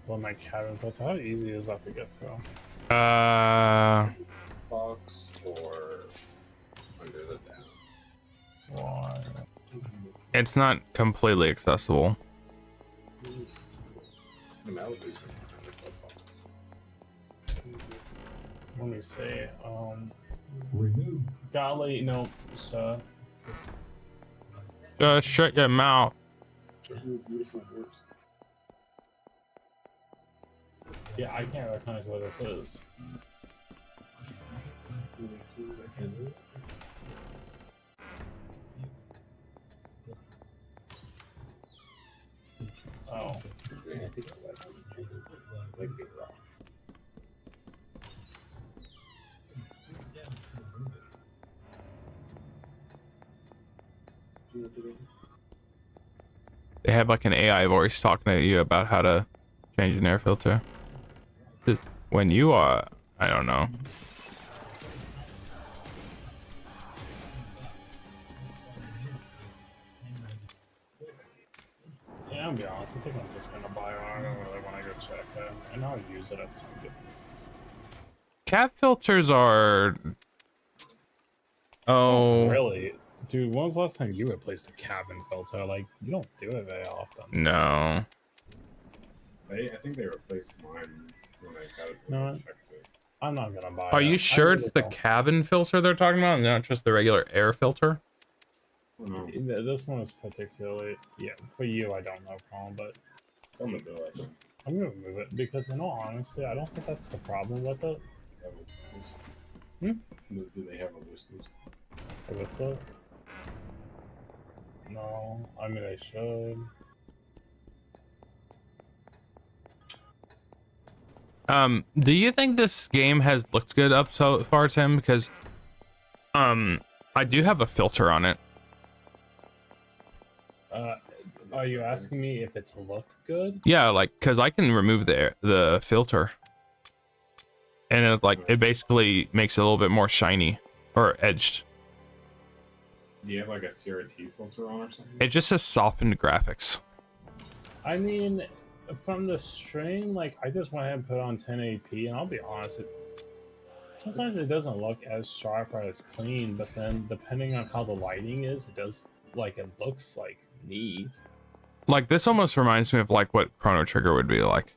Well, my cabin filter. How easy is that to get to? box or under the down. Why? It's not completely accessible. The Malibu's in the glove box. Let me see. Remove. Golly, no, sir. Just shut your mouth. Show you a beautiful horse. Yeah, I can't recognize what this is. Oh, I think I like big rock. They have like an AI voice talking to you about how to change an air filter. When you are, I don't know. yeah, I'll be honest. I think I'm just gonna buy one. I don't really want to go check it, and I'll use it at some point. Cap filters are. Oh. Really? Dude, when was the last time you replaced a cabin filter? Like, you don't do it very often. No. I think they replaced mine when I got it. No, When I checked it. I'm not gonna buy it. Are you I sure really it's the don't. cabin filter they're talking about, and not just the regular air filter? No, This one is particularly, yeah, for you, I don't know, Colin, but it's on the bill actually. I'm gonna remove it because, in all honesty, I don't think that's the problem with it. Do they have a loose? With it. No, I mean, I should. Do you think this game has looked good up so far, Tim? Because, I do have a filter on it. Are you asking me if it's looked good? Yeah, like, cause I can remove the filter, and it basically makes it a little bit more shiny or edged. Do you have like a CRT filter on or something? It just says softened graphics. I mean, from the stream, like, I just went ahead and put on 1080p, and I'll be honest, sometimes it doesn't look as sharp or as clean, but then depending on how the lighting is, it looks like neat. Like, this almost reminds me of like what Chrono Trigger would be like.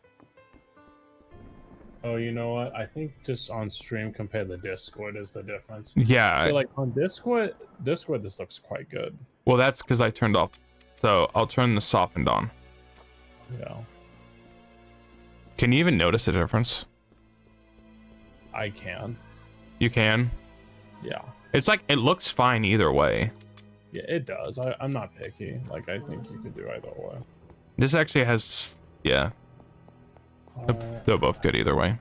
Oh, you know what? I think just on stream compared to Discord is the difference. Yeah. So like on Discord, this looks quite good. Well, that's because I turned off. So I'll turn the softened on. Yeah, Can you even notice a difference? I can. You can. Yeah, It's like it looks fine either way. yeah, it does. I'm not picky. Like, I think you could do either way. This actually has, yeah, they're both good either way.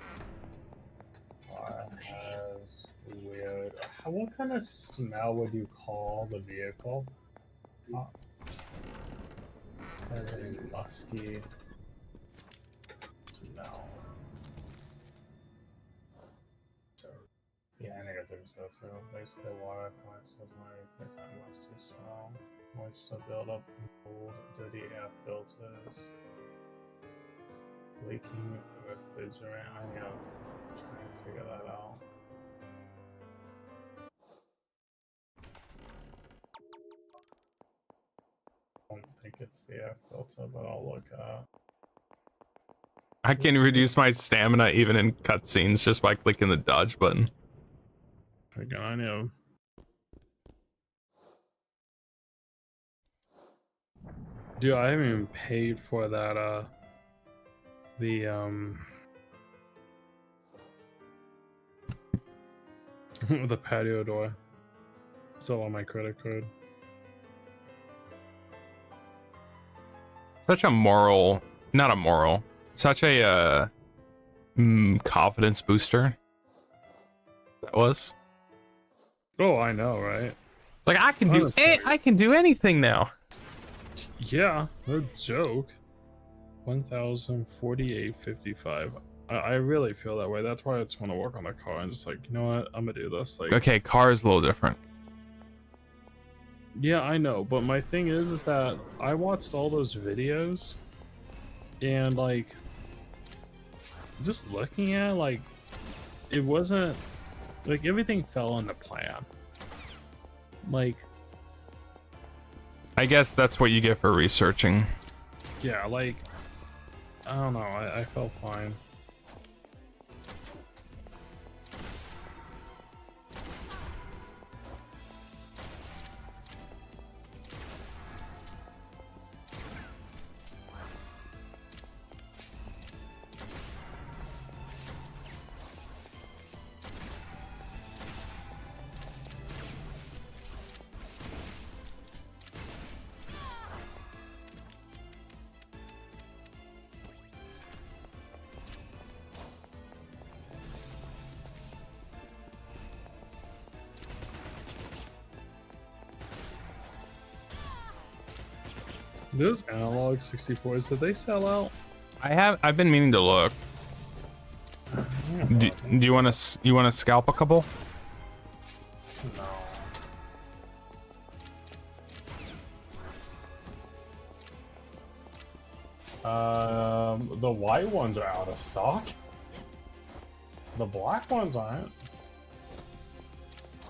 Has weird. What kind of smell would you call the vehicle? Has a musky smell. Yeah, negative stuff too. Basically, water connects with my musty smell. Moisture buildup from old, dirty air filters. Leaking refrigerant. I need to try and figure that out. I don't think it's the air filter, but I'll look up. I can reduce my stamina even in cutscenes just by clicking the dodge button. Again, I know. Dude, I haven't even paid for that, the the patio door. Still on my credit card. Such a moral, not a moral, such a confidence booster. That was Oh, I know, right? like I can do Honestly. I can do anything now. Yeah, no joke. 1048.55. I really feel that way. That's why I just want to work on the car and just like, you know what, I'm gonna do this. Like, Okay, car is a little different. yeah, I know, but my thing is that I watched all those videos, and like, just looking at like, it wasn't like everything fell into plan. Like, I guess that's what you get for researching. yeah, like, I don't know. I felt fine. Those analog 64s, did they sell out? I've been meaning to look. Do you want to scalp a couple? No. The white ones are out of stock. The black ones aren't.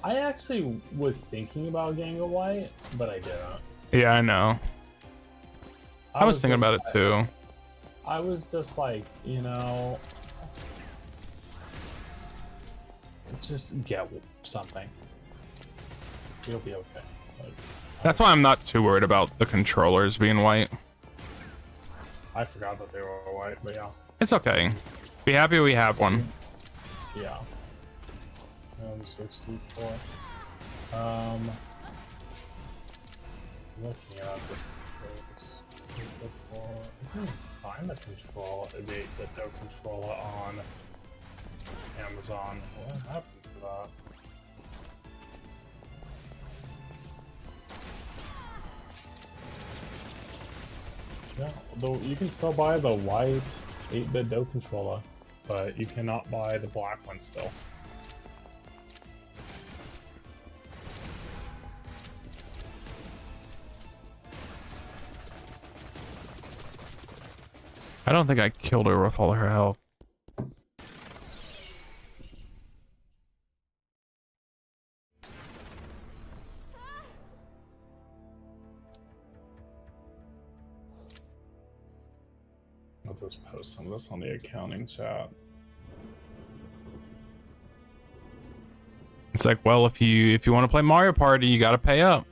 I actually was thinking about getting a white, but I didn't. Yeah, I know. I was thinking about it too. I was just like, you know, just get something. You'll be okay. Like, That's why I'm not too worried about the controllers being white. I forgot that they were white, but yeah. It's okay. Be happy we have one. Yeah. 64. Looking at this. I can find the Doe controller on Amazon. What happened to that? Yeah, though you can still buy the white 8-bit Doe controller, but you cannot buy the black one still. I don't think I killed her with all her health. I'll just post some of this on the accounting chat. It's like, well, if you want to play Mario Party, you got to pay up.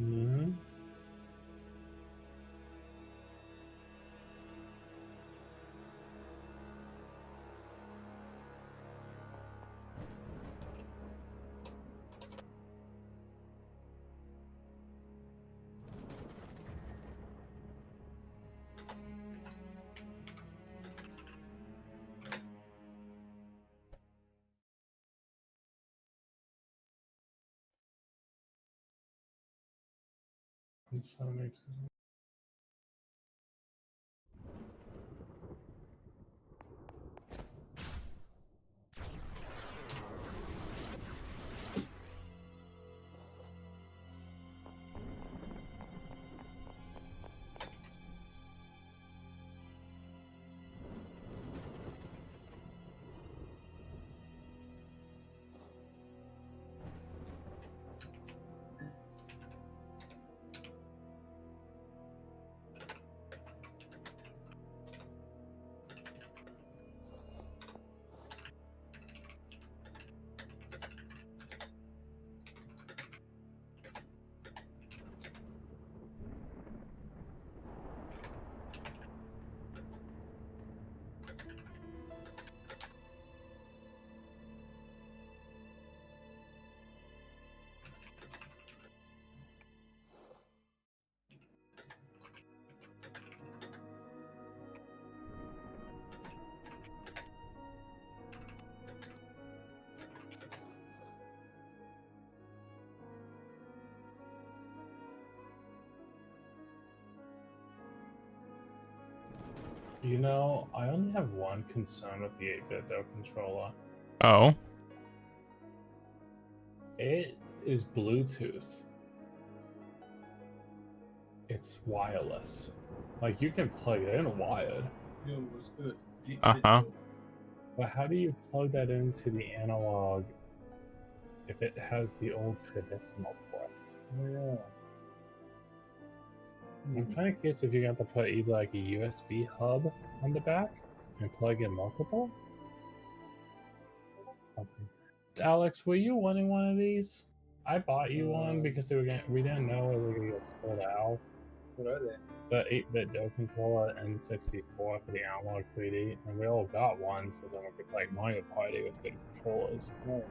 Mm-hmm. You know, I only have one concern with the 8-bit Do controller. Oh, It is Bluetooth. It's wireless. Like, you can plug it in wired. Yeah, what's good? Uh-huh. But how do you plug that into the analog if it has the old traditional ports? Oh, yeah. I'm kind of curious if you got to put either like a USB hub on the back and plug in multiple. Okay. Alex, were you wanting one of these? I bought you one because we didn't know it was gonna get sold out. What are they? The 8-bit Do controller N64 for the analog 3D, and we all got one so then we could play Mario Party with good controllers. Nice.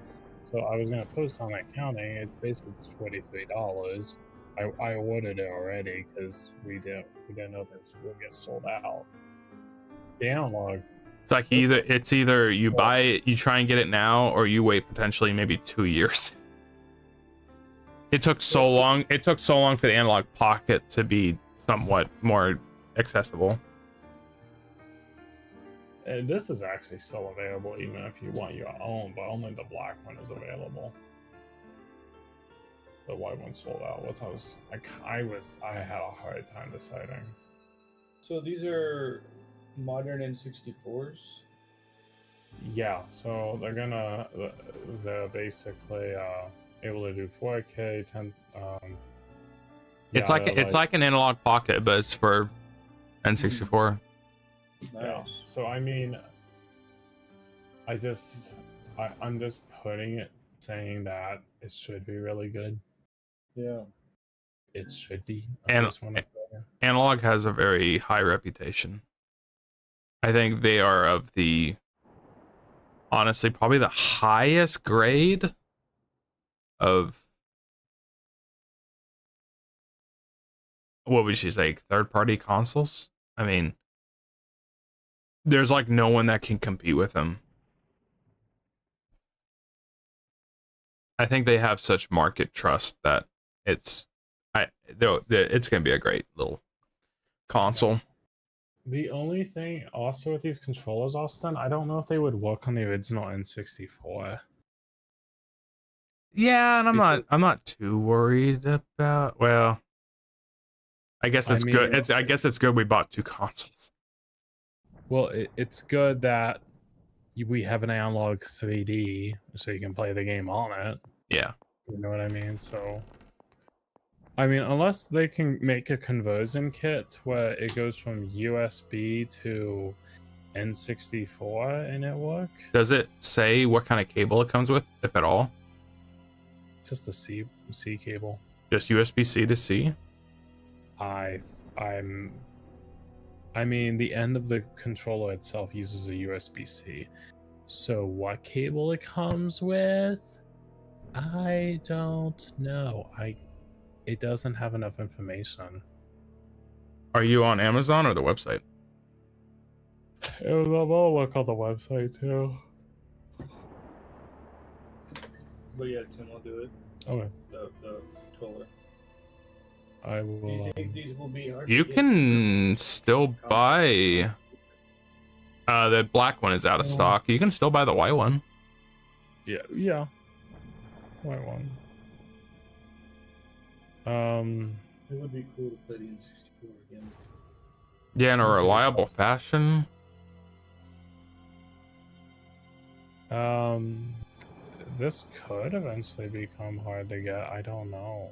So I was gonna post on accounting. It's basically just $43. I ordered it already because we didn't know this would get sold out. The analog, it's like either you buy it, you try and get it now, or you wait potentially maybe 2 years. It took so long. It took so long for the Analog Pocket to be somewhat more accessible. and this is actually still available even if you want your own, but only the black one is available. The white one sold out. I had a hard time deciding. So these are modern N64s? Yeah, so they're basically able to do 4K, 10. It's like an Analog Pocket, but it's for N64. Nice. Yeah. So I mean, I'm just putting it, saying that it should be really good. Yeah. It should be. And- just wanna say. Analog has a very high reputation. I think they are of the, honestly, probably the highest grade of, what would you say, third-party consoles? I mean, there's like no one that can compete with them. I think they have such market trust that it's gonna be a great little console. The only thing also with these controllers, Austin, I don't know if they would work on the original N64. Yeah, and I'm not too worried about. Well, I guess it's good. I guess it's good we bought two consoles. Well, it's good that we have an analog 3D, so you can play the game on it. Yeah. You know what I mean? So, I mean, unless they can make a conversion kit where it goes from USB to N64 and it work, Does it say what kind of cable it comes with, if at all? it's just a C cable. Just USB-C to C? I mean, the end of the controller itself uses a USB-C. So what cable it comes with, I don't know. It doesn't have enough information. Are you on Amazon or the website? I'll look on the website too. But yeah, Tim, I'll do it. Okay, The controller. I Do you will. think these will be hard You to get? can still buy. The black one is out of stock. You can still buy the white one. Yeah. White one. It would be cool to play the N64 again. Yeah, in a reliable fashion. This could eventually become hard to get. I don't know.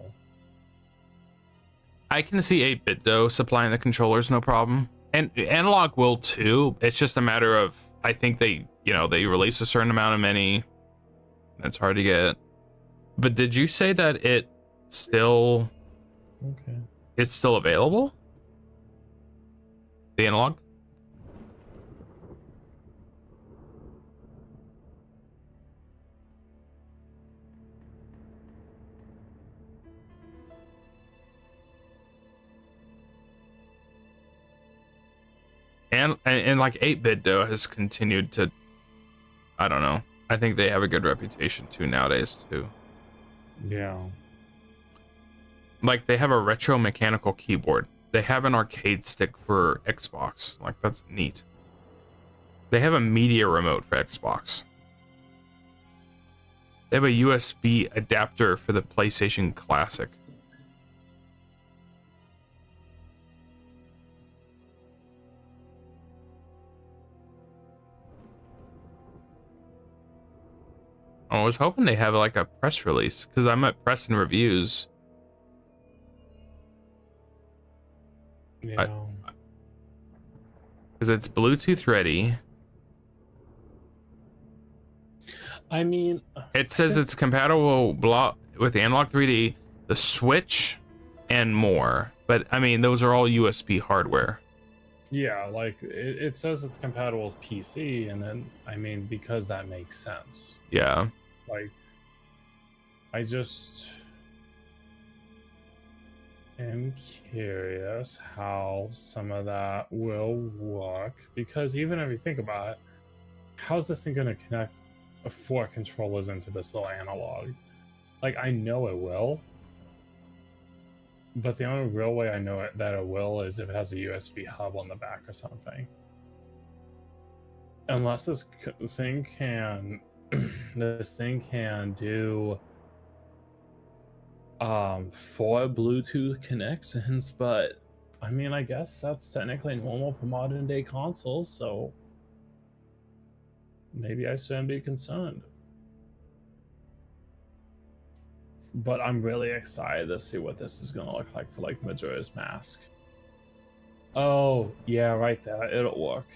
I can see 8-bit though supplying the controllers, no problem. And Analog will too. It's just a matter of, I think they release a certain amount of many. That's hard to get. But did you say that it's still available? The Analog? And like 8-bit though has continued to, I don't know. I think they have a good reputation too nowadays too. Yeah. Like they have a retro mechanical keyboard they have an arcade stick for Xbox. Like, that's neat. They have a media remote for Xbox. They have a USB adapter for the PlayStation Classic. I was hoping they have like a press release because I'm at Press and Reviews. Yeah. Because it's Bluetooth ready. I mean, It says it's compatible with the Analog 3D, the Switch, and more. But I mean, those are all USB hardware. yeah, like it says it's compatible with PC, and then I mean, because that makes sense. Yeah. Like, I just am curious how some of that will work, because even if you think about it, how's this thing going to connect 4 controllers into this little analog? Like, I know it will, but the only real way I know that it will is if it has a USB hub on the back or something. Unless this thing can this thing can do 4 Bluetooth connections, but I mean, I guess that's technically normal for modern day consoles, so maybe I shouldn't be concerned. But I'm really excited to see what this is gonna look like for like Majora's Mask. Oh yeah, right there. It'll work.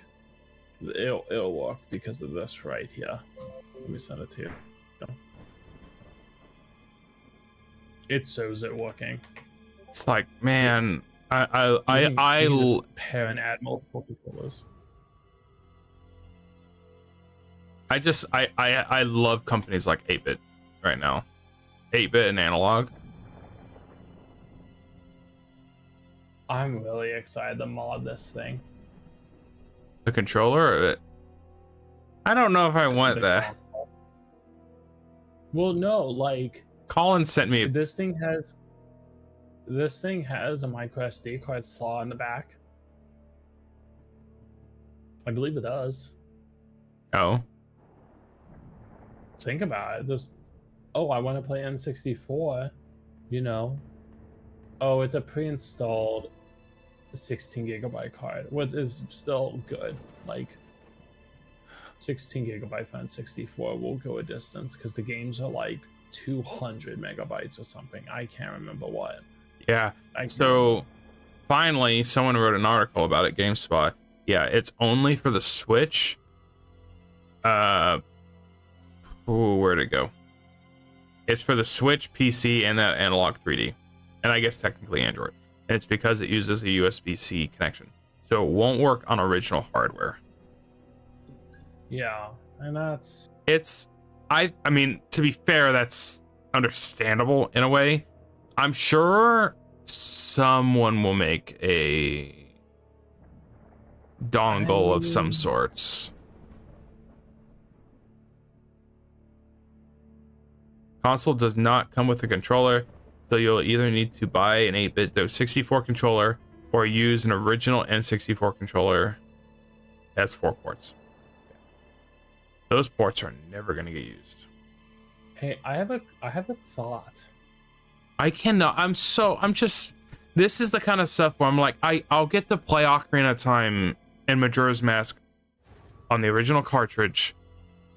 It'll work because of this right here. Let me send it to you. It shows it working. It's like, man, You can just pair and add multiple controllers. I love companies like 8-Bit right now. 8-Bit and Analog. I'm really excited to mod this thing. The controller or it? I don't know if I want The that. console. Well, no, like Colin sent me. this thing has a micro SD card slot in the back. I believe it does. Oh, Think about it. Just, oh, I want to play N64. You know. Oh, it's a pre-installed 16 gigabyte card, which is still good. Like 16 gigabyte for N64 will go a distance because the games are like 200 megabytes or something. I can't remember what. yeah. So finally, someone wrote an article about it. GameSpot. Yeah, it's only for the Switch. Where'd it go? It's for the Switch, PC, and that Analog 3D, and I guess technically Android. And it's because it uses a USB-C connection, so it won't work on original hardware. Yeah, and that's I mean, to be fair, that's understandable in a way. I'm sure someone will make a dongle of some sorts. Console does not come with a controller, so you'll either need to buy an 8-bit 64 controller or use an original N64 controller. That's 4 ports. Those ports are never going to get used. hey, I have a thought. I cannot. This is the kind of stuff where I'm like, I'll get to play Ocarina of Time and Majora's Mask on the original cartridge,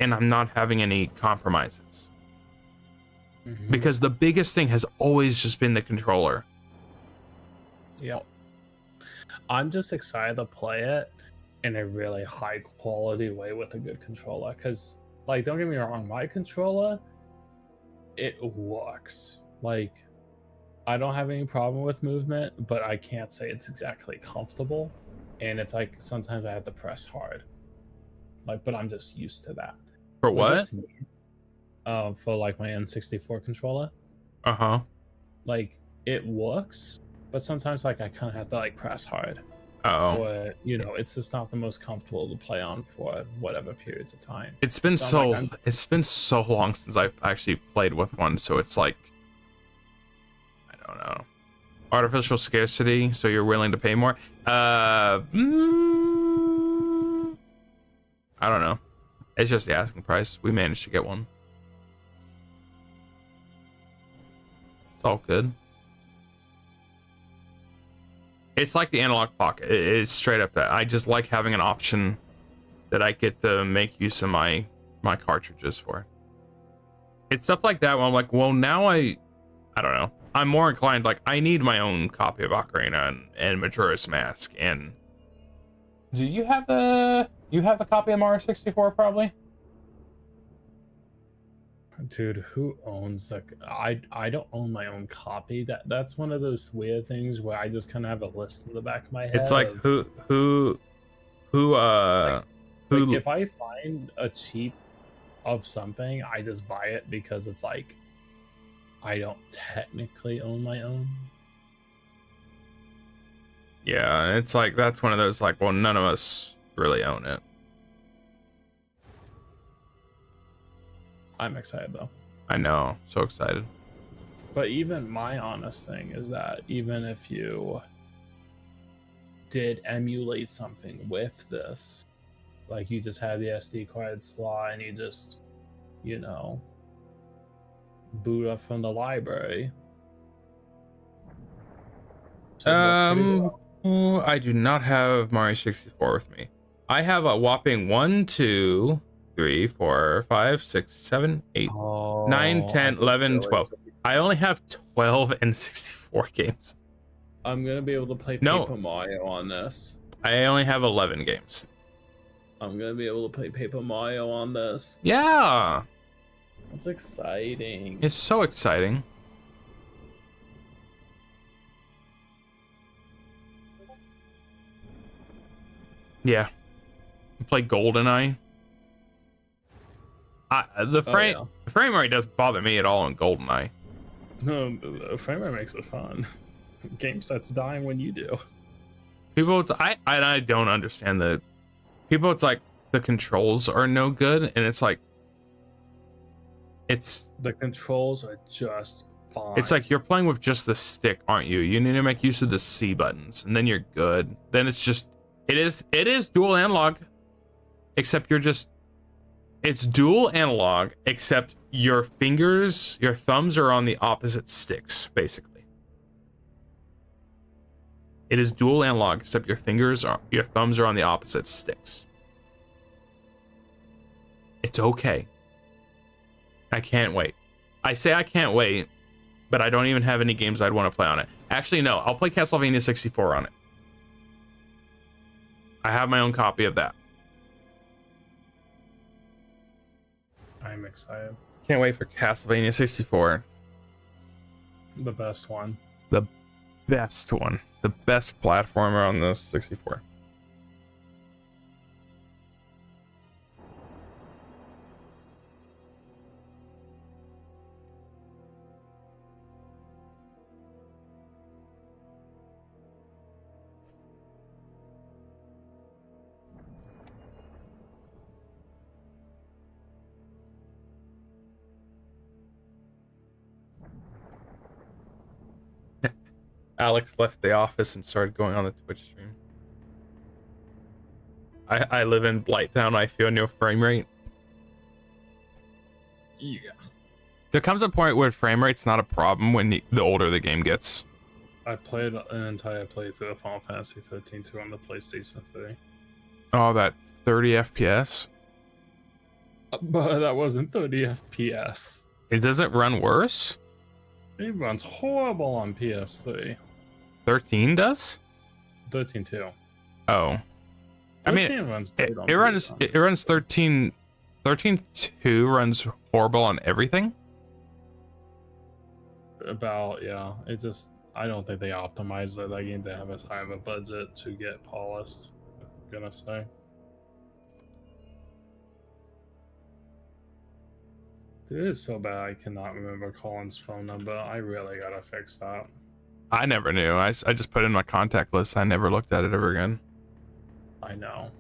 and I'm not having any compromises. Because the biggest thing has always just been the controller. Yep. I'm just excited to play it in a really high quality way with a good controller. Because, like, don't get me wrong, my controller, it works. Like, I don't have any problem with movement, but I can't say it's exactly comfortable. And it's like sometimes I have to press hard. Like, but I'm just used to that. For Like, what? that's me. For like my N64 controller. Uh-huh. Like, it works, but sometimes like I kind of have to like press hard. Oh. Or, you know, it's just not the most comfortable to play on for whatever periods of time. It's been So I'm it's been so long since I've actually played with one, so it's like, I don't know. artificial scarcity, so you're willing to pay more. I don't know. It's just the asking price. We managed to get one. It's all good. It's like the analog pocket. It's straight up that. I just like having an option that I get to make use of my cartridges for. It's stuff like that where I'm like, well, now I don't know. I'm more inclined, like, I need my own copy of Ocarina and Majora's Mask. And do you have a copy of Mario 64 probably? Dude, who owns the? I don't own my own copy. That's one of those weird things where I just kind of have a list in the back of my head. It's like of, who like if I find a cheap of something, I just buy it because it's like I don't technically own my own. Yeah, it's like that's one of those like, well, none of us really own it. I'm excited though. I know, so excited. But even my honest thing is that even if you did emulate something with this, like you just had the SD card slot and you just, you know, boot up from the library. I do not have Mario 64 with me. I have a whopping 1, 2, 3, 4, 5, 6, 7, 8, 9, 10, 11, 12. I only have 12 and 64 games. I'm gonna be able to play No. Paper Mario on this. I only have 11 games. I'm gonna be able to play Paper Mario on this. Yeah, That's exciting. it's so exciting. Yeah, play GoldenEye. The frame rate doesn't bother me at all in GoldenEye. No, the frame rate makes it fun. Game starts dying when you do. People, I don't understand the people. It's like the controls are no good, and it's like The controls are just fine. it's like you're playing with just the stick, aren't you? You need to make use of the C buttons, and then you're good. Then it's just it is dual analog, except it's dual analog, except your thumbs are on the opposite sticks, basically. It is dual analog, except your thumbs are on the opposite sticks. It's okay. I can't wait. I say I can't wait, but I don't even have any games I'd want to play on it. Actually, no, I'll play Castlevania 64 on it. I have my own copy of that. I'm excited. Can't wait for Castlevania 64. The best one. The best one. The best platformer on the 64. Alex left the office and started going on the Twitch stream. I live in Blighttown. I feel no frame rate. Yeah. There comes a point where frame rate's not a problem when the older the game gets. I played an entire playthrough of Final Fantasy 13 2 on the PlayStation 3. Oh, that 30 FPS? But that wasn't 30 FPS. It doesn't run worse? It runs horrible on PS3. 13 does? 13 2. Oh. I mean, runs great on it runs PS3. it runs 13 2 runs horrible on everything. About, yeah. It just, I don't think they optimized it. That game to have as high of a budget to get polished, I'm gonna say. Dude, it's so bad I cannot remember Colin's phone number. I really gotta fix that. I never knew. I just put it in my contact list. I never looked at it ever again. I know.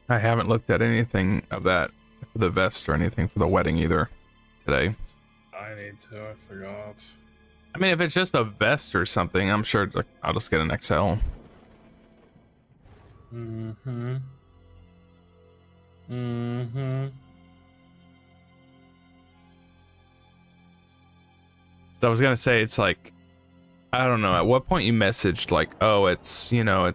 I haven't looked at anything of that for with a vest or anything for the wedding either today. I need to. I forgot. I mean, if it's just a vest or something, I'm sure like, I'll just get an XL. Mm-hmm. Mm-hmm. So I was gonna say, it's like, I don't know, at what point you messaged like, oh, it's, you know,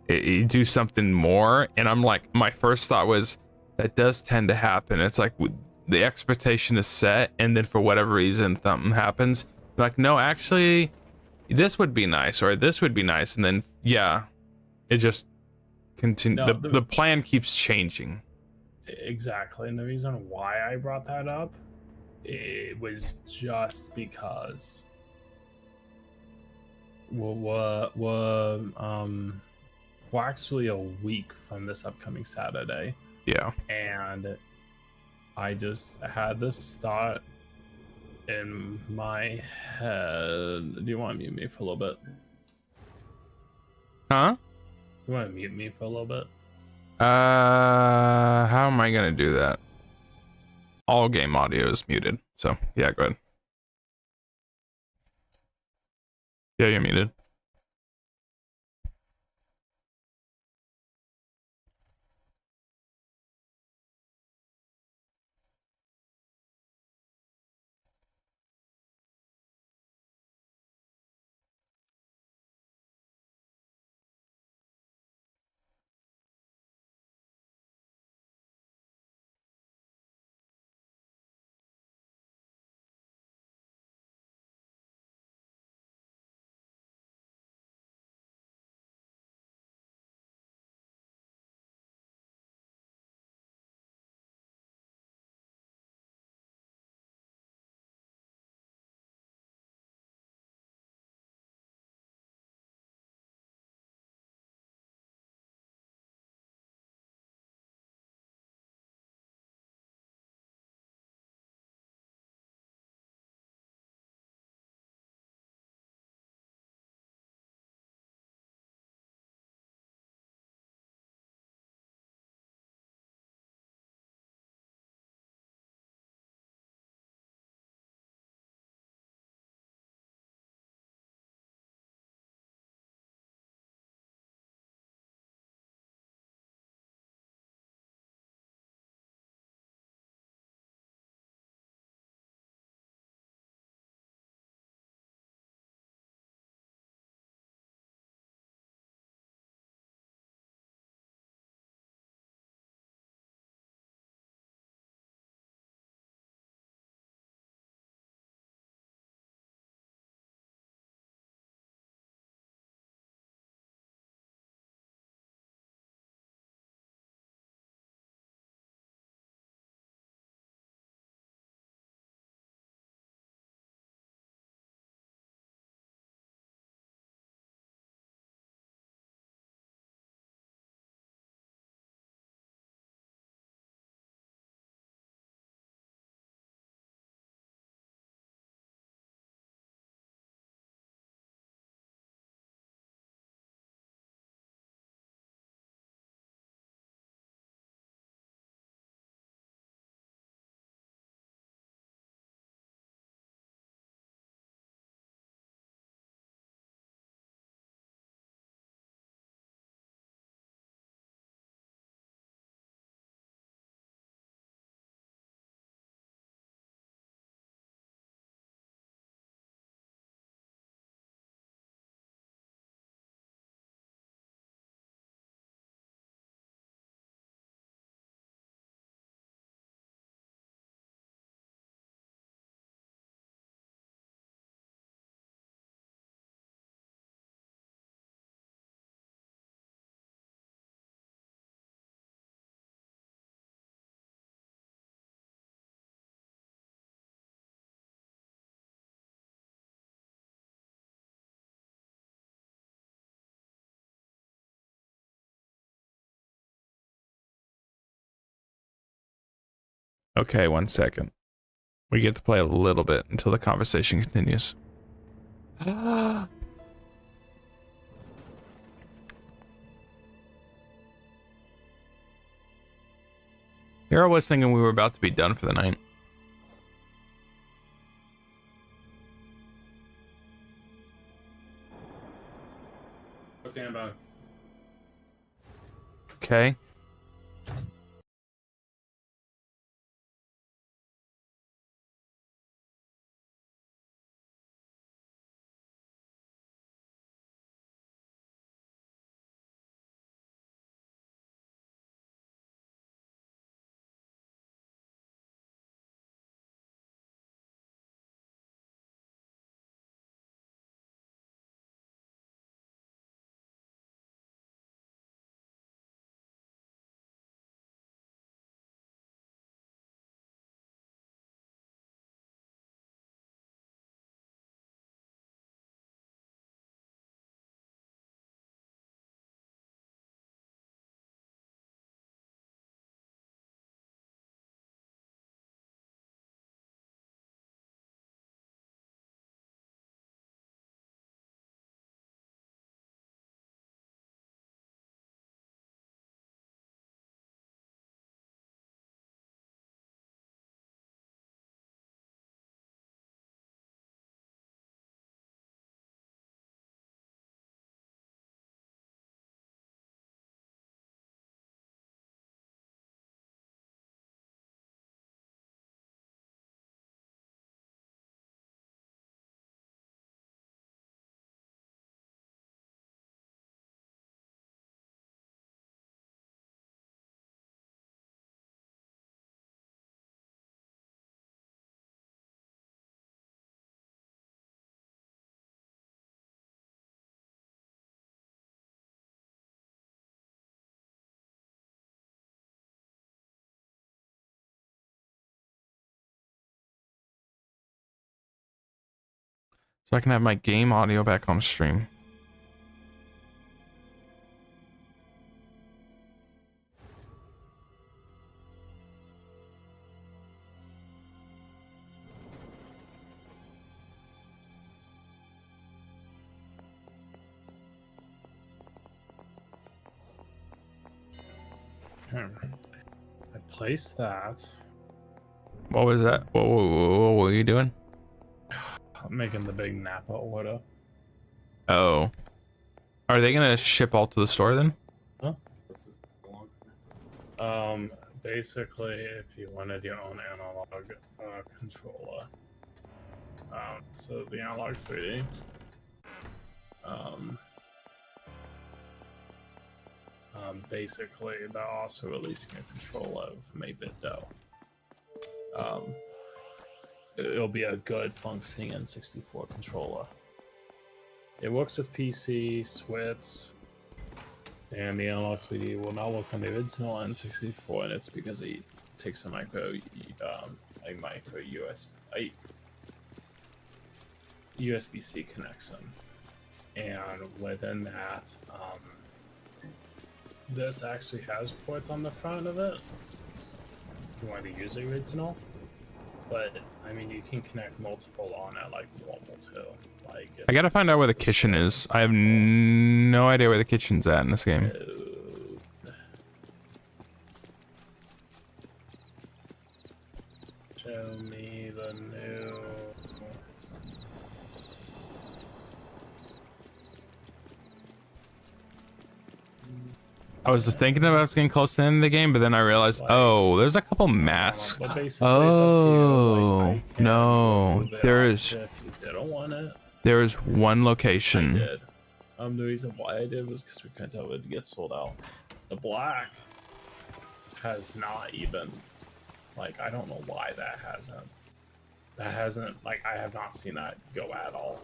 you do something more, and I'm like, my first thought was that does tend to happen. It's like the expectation is set, and then for whatever reason something happens, like, no, actually this would be nice, or this would be nice, and then yeah, it just continue. No, the plan keeps changing. Exactly, and the reason why I brought that up, it was just because we're actually a week from this upcoming Saturday, Yeah. and I just had this thought in my head. Do you want to mute me for a little bit? Huh? You want to mute me for a little bit? How am I gonna do that? All game audio is muted, so yeah, go ahead. Yeah, you're muted. Okay, 1 second. We get to play a little bit until the conversation continues. Here I was thinking we were about to be done for the night. Okay, I'm back. Okay. So I can have my game audio back on stream. I placed that. What was that? What were you doing? I'm making the big Napa order. Oh. Are they gonna ship all to the store then? What's this belong to? Basically, if you wanted your own analog controller, so the analog 3D, basically they're also releasing a controller of 8-bit Do. It'll be a good functioning N64 controller. It works with PC, Switch, and the analog 3D will not work on the original N64, and it's because it takes a micro USB-C connection, and within that, this actually has ports on the front of it. If you want to use the original, but I mean, you can connect multiple on it like normal too. Like I gotta find out where the kitchen is. I have no idea where the kitchen's at in this game. Show me the new. I was just thinking about getting close to the end of the game, but then I realized, oh, there's a couple masks. But basically, it's up to you. Oh, Like, I can no. move it There up is if you didn't want it. there is one I location. did. The reason why I did was because we couldn't tell it would get sold out. The black has not even, like, I don't know why that hasn't. That hasn't, like, I have not seen that go at all.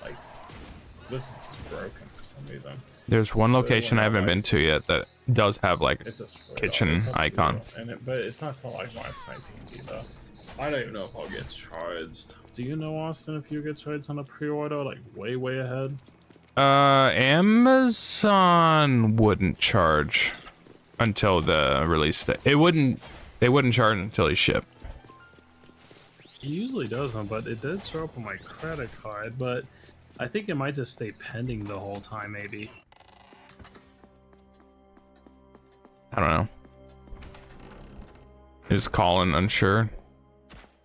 Like, this is just broken for some reason. There's one So location I when I'm haven't like- been to yet that does have like It's a straight kitchen up, it's up to icon. you. And but it's not till like when it's 19 though. I don't even know if I'll get charged. Do you know, Austin, if you get charged on a pre-order, like way ahead? Amazon wouldn't charge until the release date. They wouldn't charge until they ship. It usually doesn't, but it did show up on my credit card, but I think it might just stay pending the whole time, maybe. I don't know. Is Colin unsure?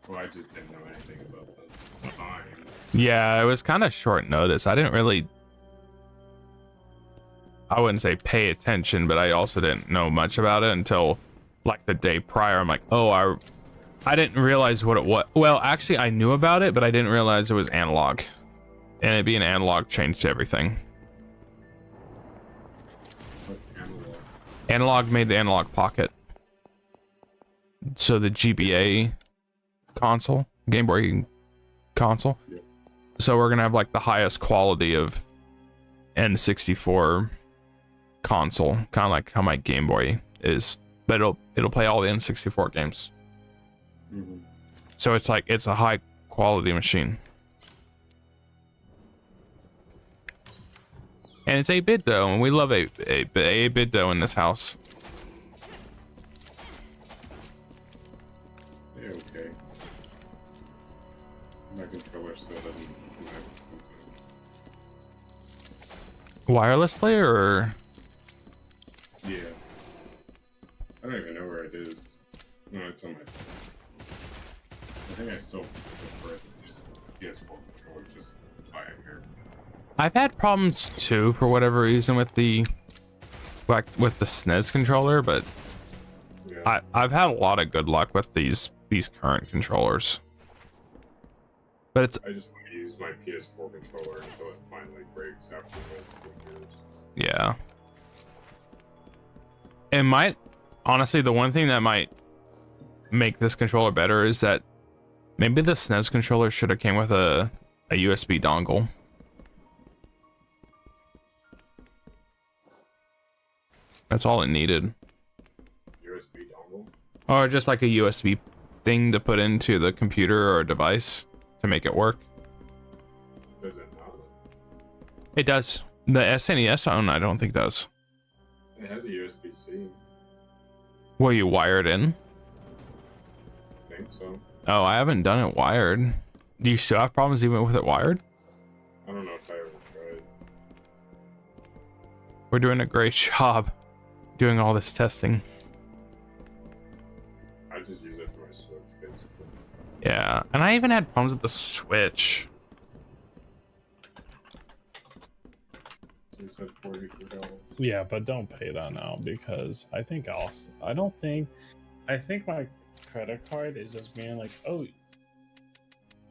Well, I just didn't know anything about those times. Yeah, it was kind of short notice. I didn't really, I wouldn't say pay attention, but I also didn't know much about it until like the day prior. I'm like, oh, I didn't realize what it was. Well, actually, I knew about it, but I didn't realize it was analog. And it being analog changed everything. What's analog? Analog made the Analog Pocket. So the GBA console, Game Boy console. Yep. So we're gonna have like the highest quality of N64 console, kind of like how my Game Boy is, but it'll play all the N64 games. Mm-hmm. So it's like it's a high quality machine, and it's 8-bit though, and we love 8-bit though in this house. Yeah, okay. My controller still doesn't connect sometimes. Wirelessly or Yeah. I don't even know where it is. No, it's on my phone. I think I still prefer it to just PS4 controller just by a hair. I've had problems too for whatever reason with the SNES controller, but Yeah. I've had a lot of good luck with these current controllers. But it's I just want to use my PS4 controller until it finally breaks after multiple years. yeah. It might honestly, the one thing that might make this controller better is that maybe the SNES controller should have came with a USB dongle. That's all it needed. USB dongle? Or just like a USB thing to put into the computer or device to make it work. Does it not? It does. The SNES one, I don't think does. It has a USB-C. Will you wire it in? I think so. Oh, I haven't done it wired. Do you still have problems even with it wired? I don't know if I ever tried. We're doing a great job doing all this testing. I just use it for my Switch, basically. Yeah, and I even had problems with the Switch. So you said $44. Yeah, but don't pay that now because I think I think my credit card is just being like, oh,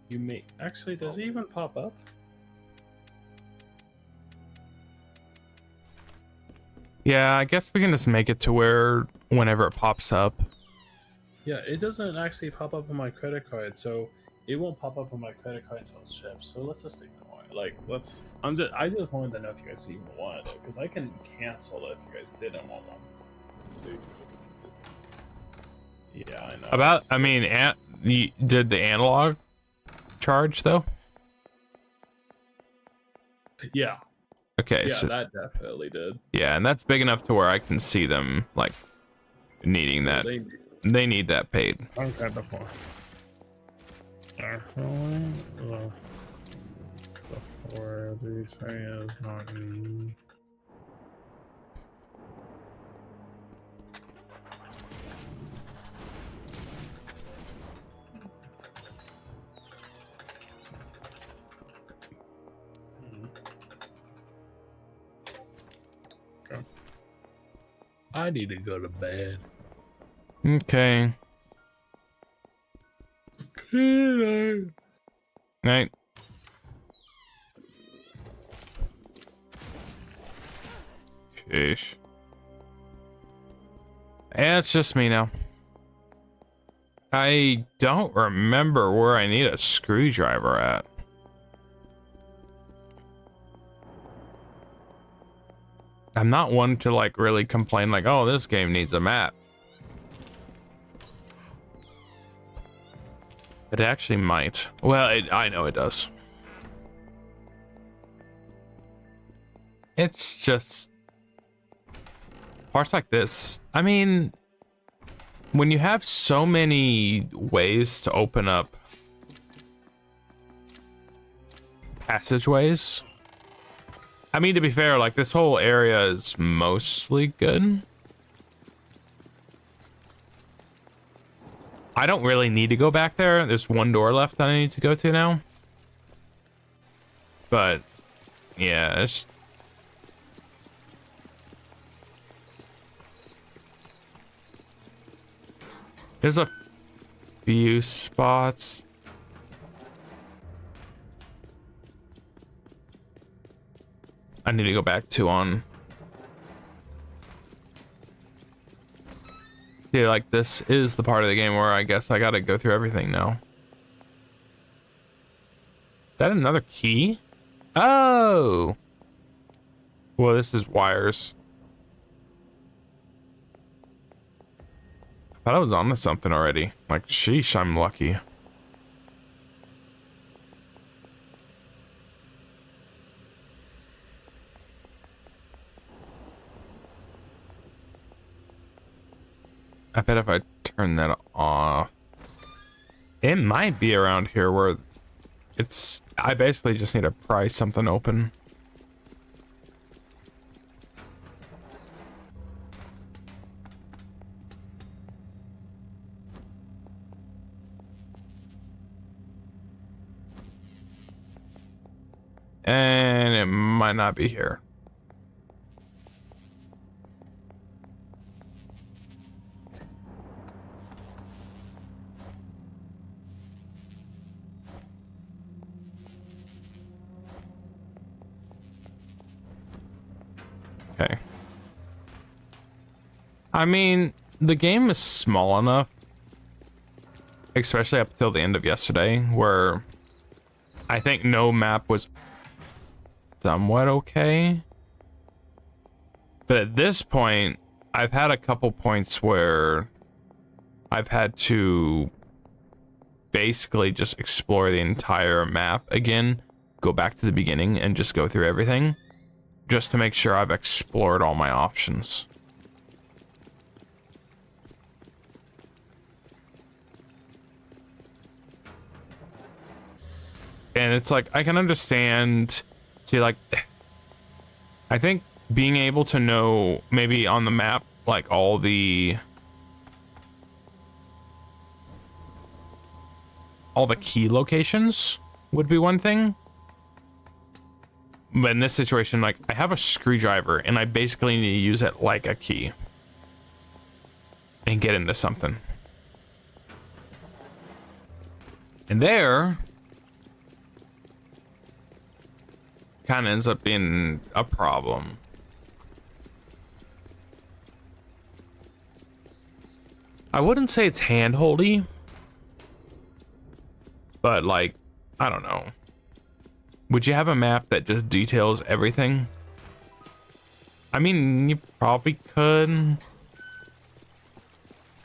you may actually, does it even pop up? Yeah, I guess we can just make it to where whenever it pops up. Yeah, it doesn't actually pop up on my credit card, so it won't pop up on my credit card until it ships. So let's just ignore it. Like, I just wanted to know if you guys even wanted it, because I can cancel it if you guys didn't want one. Yeah, I know. I mean, did the analog charge though? Yeah, Okay, yeah, so that definitely did. yeah, and that's big enough to where I can see them like needing that. They need that paid. Okay, before. Actually, before they say is not me. Okay. I need to go to bed. Okay. Good Right. Sheesh. Yeah, it's just me now. I don't remember where I need a screwdriver at. I'm not one to like really complain like, oh, this game needs a map. It actually might. Well, I know it does. It's just parts like this. I mean, when you have so many ways to open up passageways, I mean, to be fair, like this whole area is mostly good. I don't really need to go back there. There's one door left that I need to go to now. But yeah, it's there's a few spots. I need to go back to on. See, like this is the part of the game where I guess I gotta go through everything now. Is that another key? Oh! Well, this is wires. I thought I was onto something already. Like, sheesh, I'm lucky. I bet if I turn that off, it might be around here where it's, I basically just need to pry something open. And it might not be here. Okay. I mean, the game is small enough, especially up till the end of yesterday, where I think no map was somewhat okay. But at this point, I've had a couple points where I've had to basically just explore the entire map again, go back to the beginning and just go through everything, just to make sure I've explored all my options. And it's like, I can understand, see, like, I think being able to know maybe on the map, like all the key locations would be one thing. But in this situation, like, I have a screwdriver and I basically need to use it like a key and get into something. And there kind of ends up being a problem. I wouldn't say it's handholdy, but like, I don't know. Would you have a map that just details everything? I mean, you probably could.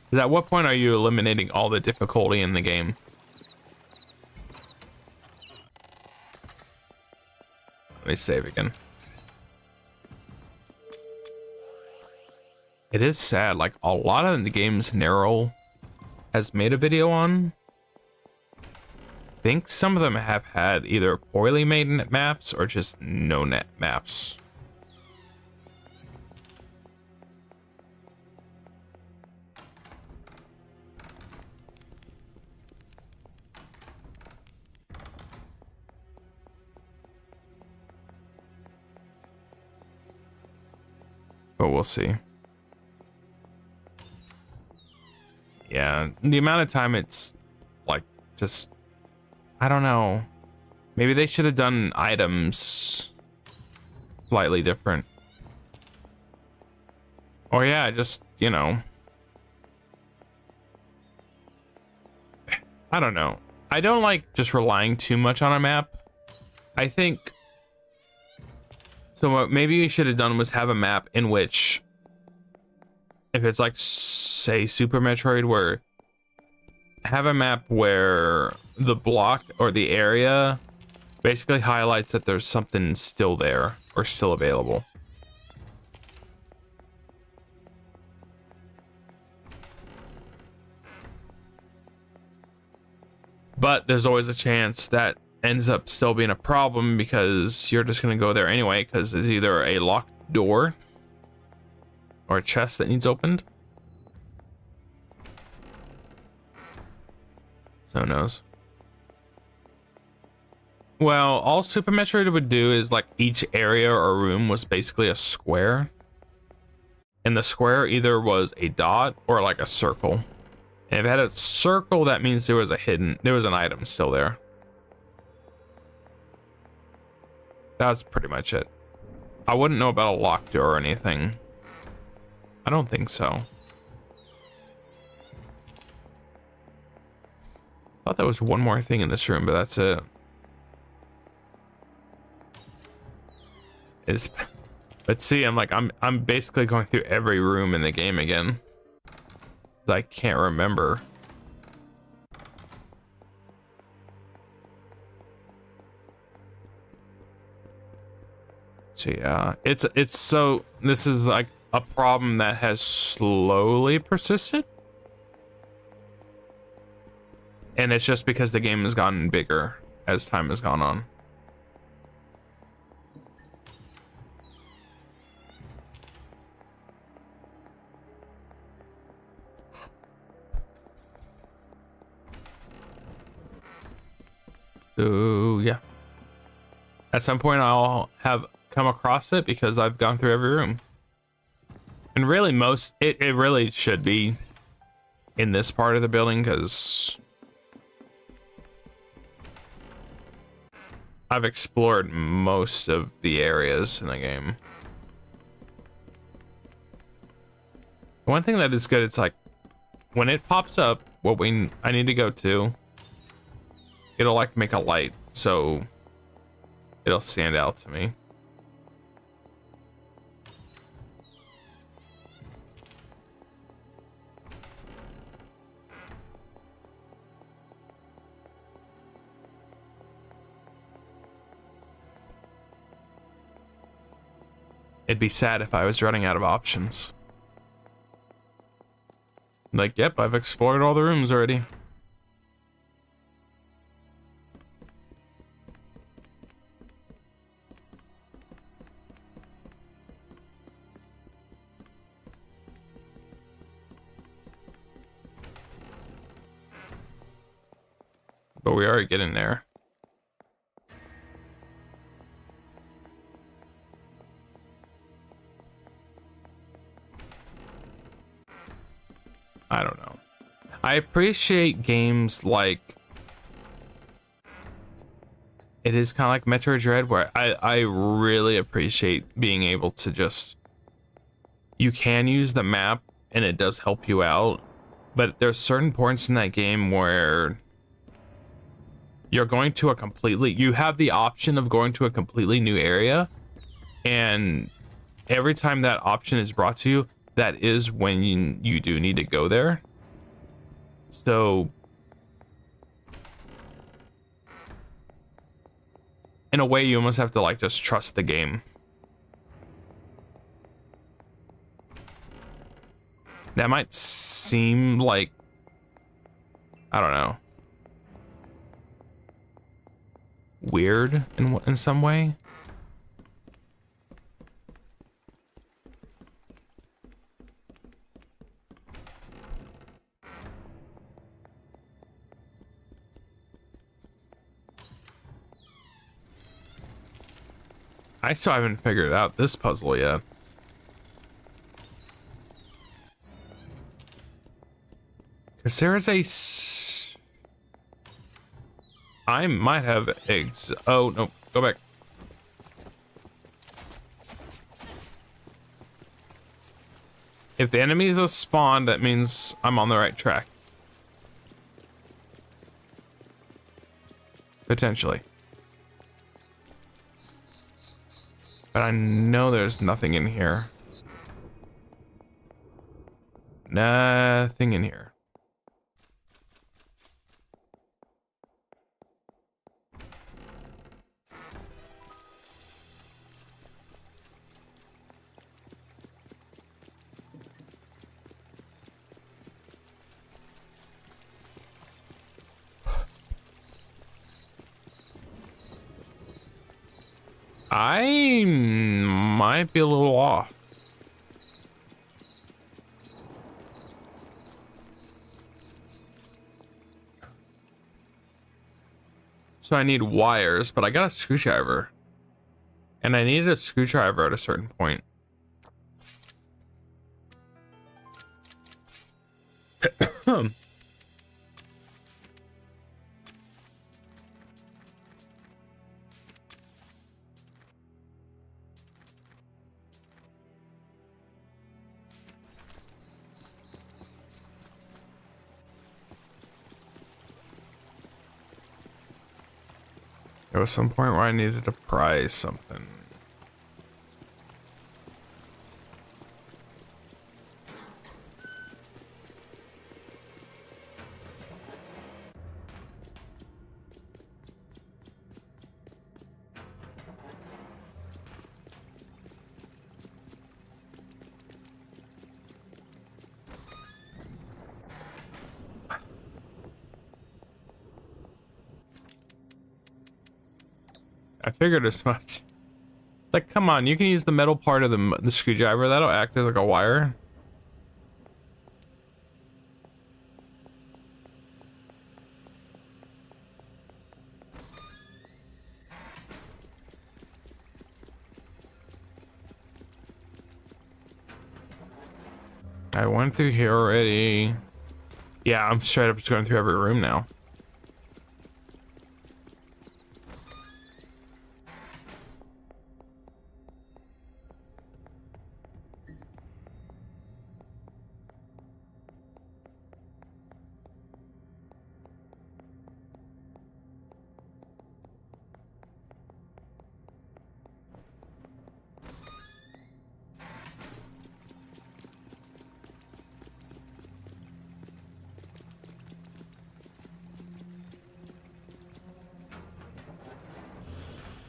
'Cause at what point are you eliminating all the difficulty in the game? Let me save again. It is sad, like a lot of the games Narrow has made a video on, I think some of them have had either poorly made net maps or just no net maps. But we'll see. Yeah, the amount of time it's like just, I don't know. Maybe they should have done items slightly different. Or yeah, just, you know. I don't know. I don't like just relying too much on a map. I think, so what maybe we should have done was have a map in which, if it's like, say, Super Metroid, where have a map where the block or the area basically highlights that there's something still there or still available. But there's always a chance that ends up still being a problem because you're just going to go there anyway because there's either a locked door or a chest that needs opened. So who knows? Well, all Super Metroid would do is like each area or room was basically a square. And the square either was a dot or like a circle. And if it had a circle, that means there was an item still there. That's pretty much it. I wouldn't know about a locked door or anything. I don't think so. Thought there was one more thing in this room, but that's it. But see, I'm basically going through every room in the game again. I can't remember. So yeah, this is like a problem that has slowly persisted. And it's just because the game has gotten bigger as time has gone on. So yeah, at some point I'll have come across it because I've gone through every room. And really it really should be in this part of the building because I've explored most of the areas in the game. One thing that is good, it's like when it pops up I need to go to, it'll like make a light, so it'll stand out to me. It'd be sad if I was running out of options. Like, yep, I've explored all the rooms already. But we are getting there. I don't know. I appreciate games like it is kind of like Metroid Dread, where I really appreciate being able to just, you can use the map and it does help you out, but there's certain points in that game where you're going to you have the option of going to a completely new area, and every time that option is brought to you, that is when you do need to go there. So in a way, you almost have to like just trust the game. That might seem like, I don't know, weird in some way. I still haven't figured out this puzzle yet. Because there is I might have eggs. Oh, no. Go back. If the enemies are spawned, that means I'm on the right track. Potentially. But I know there's nothing in here. Nothing in here. I might be a little off. So I need wires, but I got a screwdriver. And I needed a screwdriver at a certain point. There was some point where I needed to pry something. I figured as much. Like, come on, you can use the metal part of the screwdriver. That'll act as like a wire. I went through here already. Yeah, I'm straight up just going through every room now.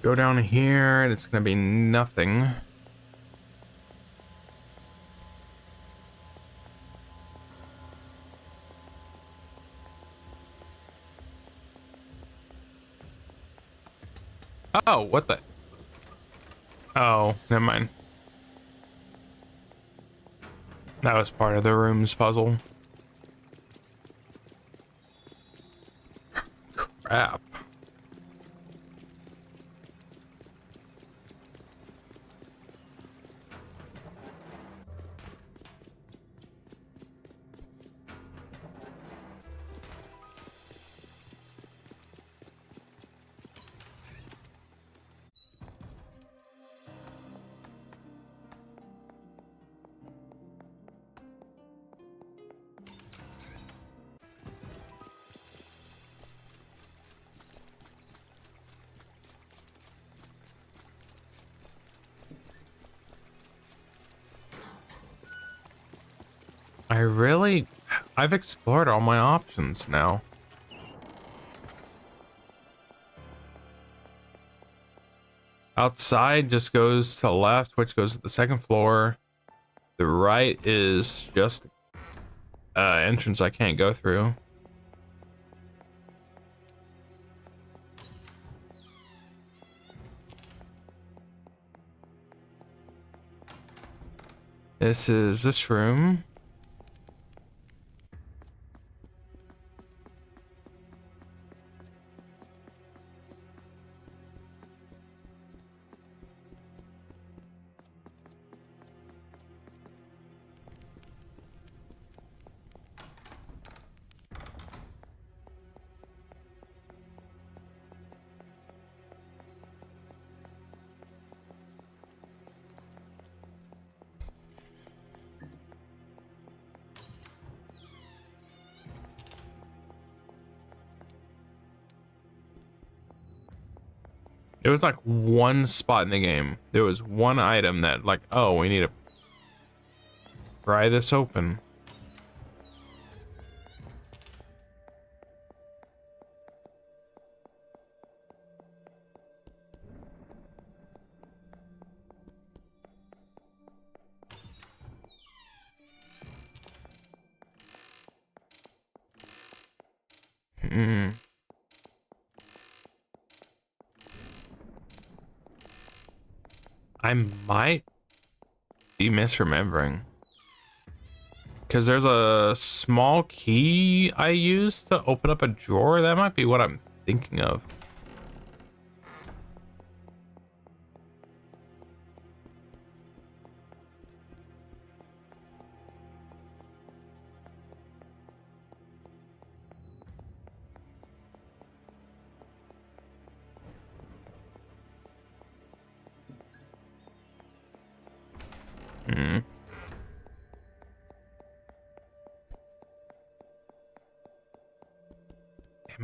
Go down here and it's gonna be nothing. Oh, what the? Oh, never mind. That was part of the room's puzzle. Crap. I've explored all my options now. Outside just goes to the left, which goes to the second floor. The right is just entrance I can't go through. This is this room. There was like one spot in the game. There was one item that like, oh, we need to pry this open. I might be misremembering. Because there's a small key I used to open up a drawer. That might be what I'm thinking of.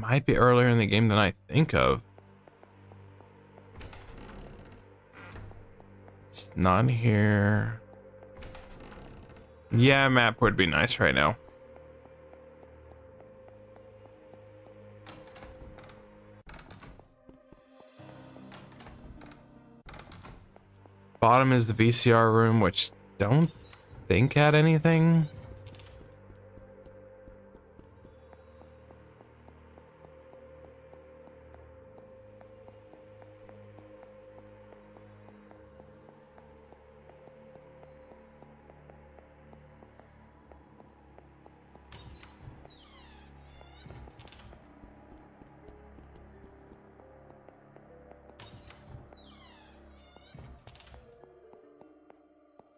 might be earlier in the game than I think of. It's not here. Yeah, map would be nice right now. Bottom is the VCR room, which don't think had anything.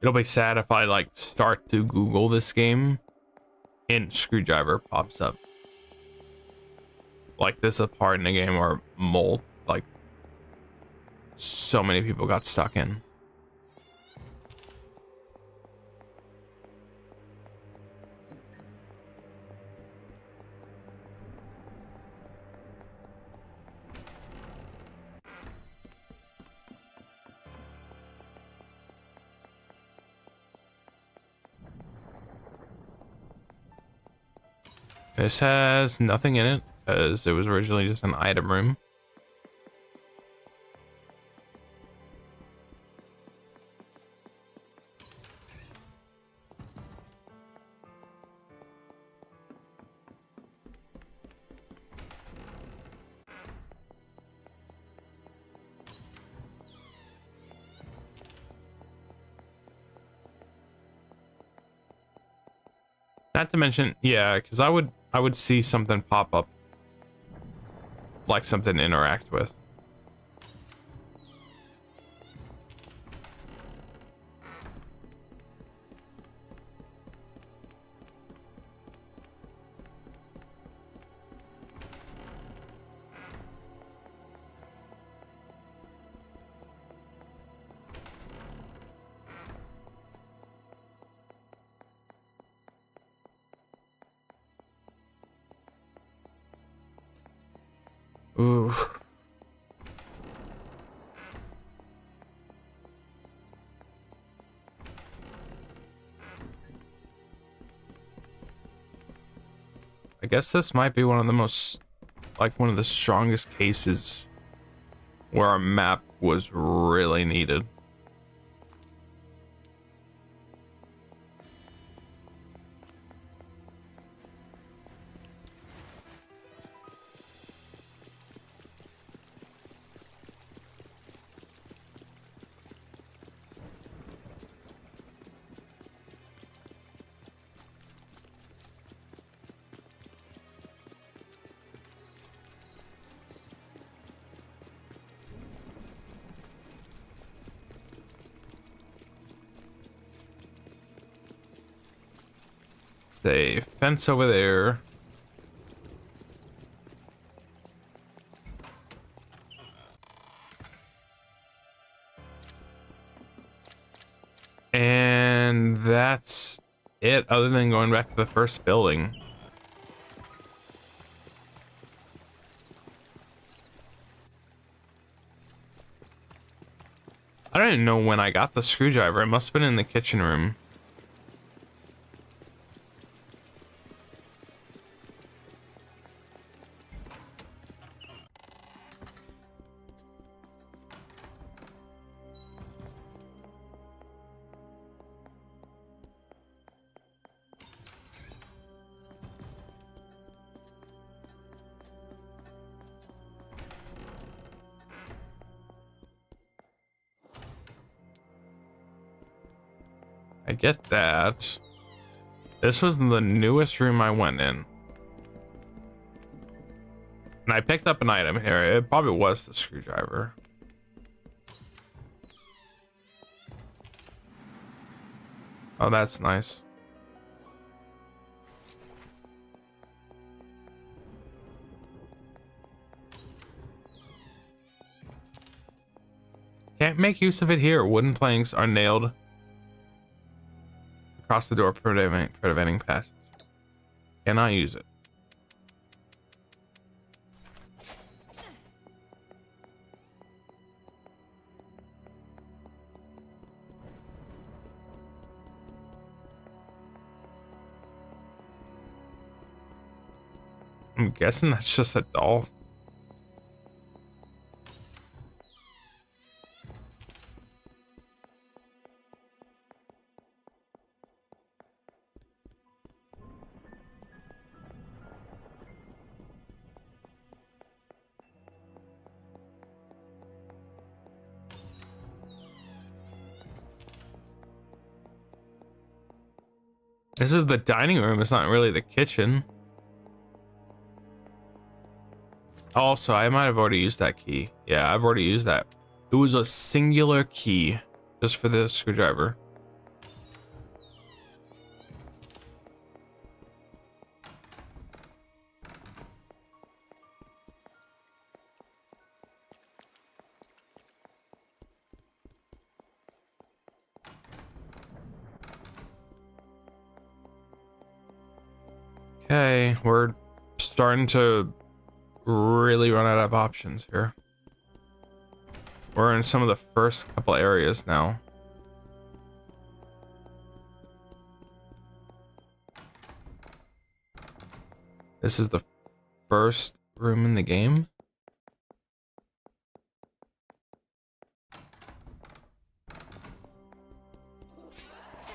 It'll be sad if I like start to Google this game and Screwdriver pops up. Like this is a part in the game where Molt, like so many people got stuck in. This has nothing in it because it was originally just an item room. Not to mention, yeah, because I would see something pop up, like something to interact with. Ooh. I guess this might be one of the most, like one of the strongest cases where a map was really needed. A fence over there. And that's it, other than going back to the first building. I don't even know when I got the screwdriver. It must have been in the kitchen room. I get that. This was the newest room I went in. And I picked up an item here. It probably was the screwdriver. Oh, that's nice. Can't make use of it here. Wooden planks are nailed across the door, preventing passage. Cannot use it. I'm guessing that's just a doll. This is the dining room. It's not really the kitchen. Also, I might have already used that key. Yeah, I've already used that. It was a singular key just for the screwdriver. Okay, we're starting to really run out of options here. We're in some of the first couple areas now. This is the first room in the game.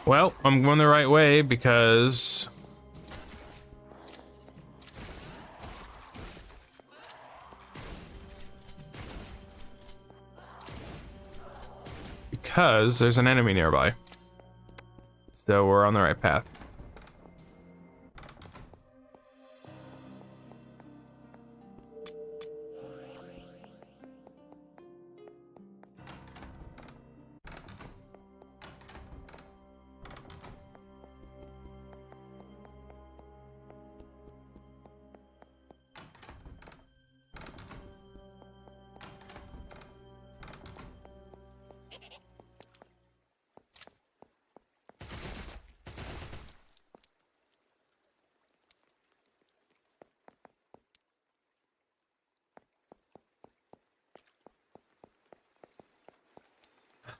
Well, I'm going the right way because there's an enemy nearby. So we're on the right path.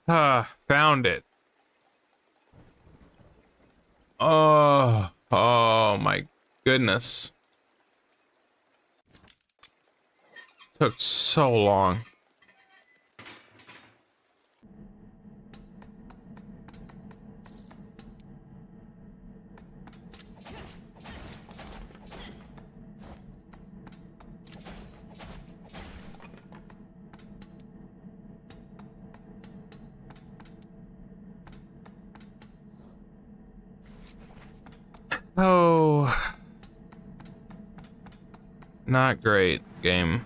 Ah, found it. Oh my goodness. Took so long. Oh, not great game.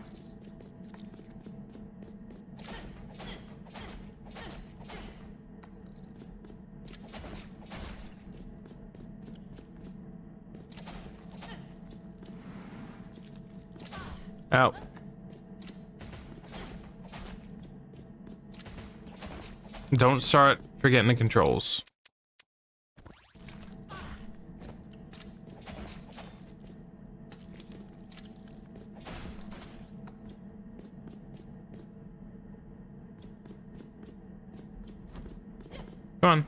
Out. Don't start forgetting the controls. Come on.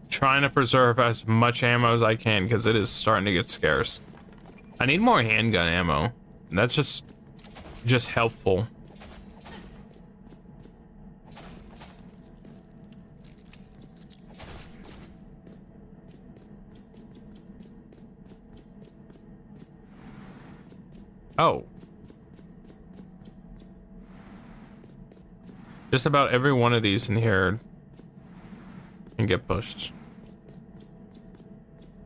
Trying to preserve as much ammo as I can because it is starting to get scarce. I need more handgun ammo. That's just helpful. Oh. Just about every one of these in here can get pushed.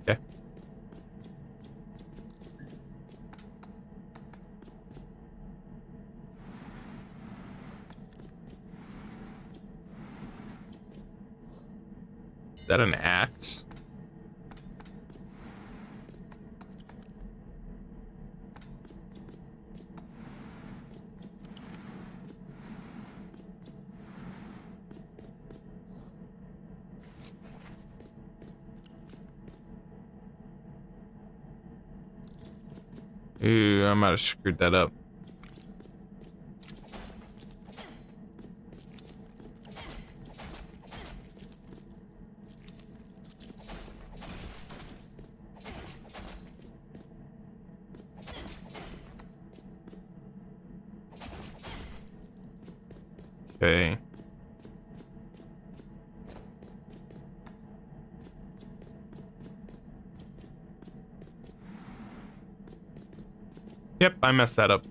Okay. Is that an axe? Ooh, I might have screwed that up. Okay. Yep, I messed that up.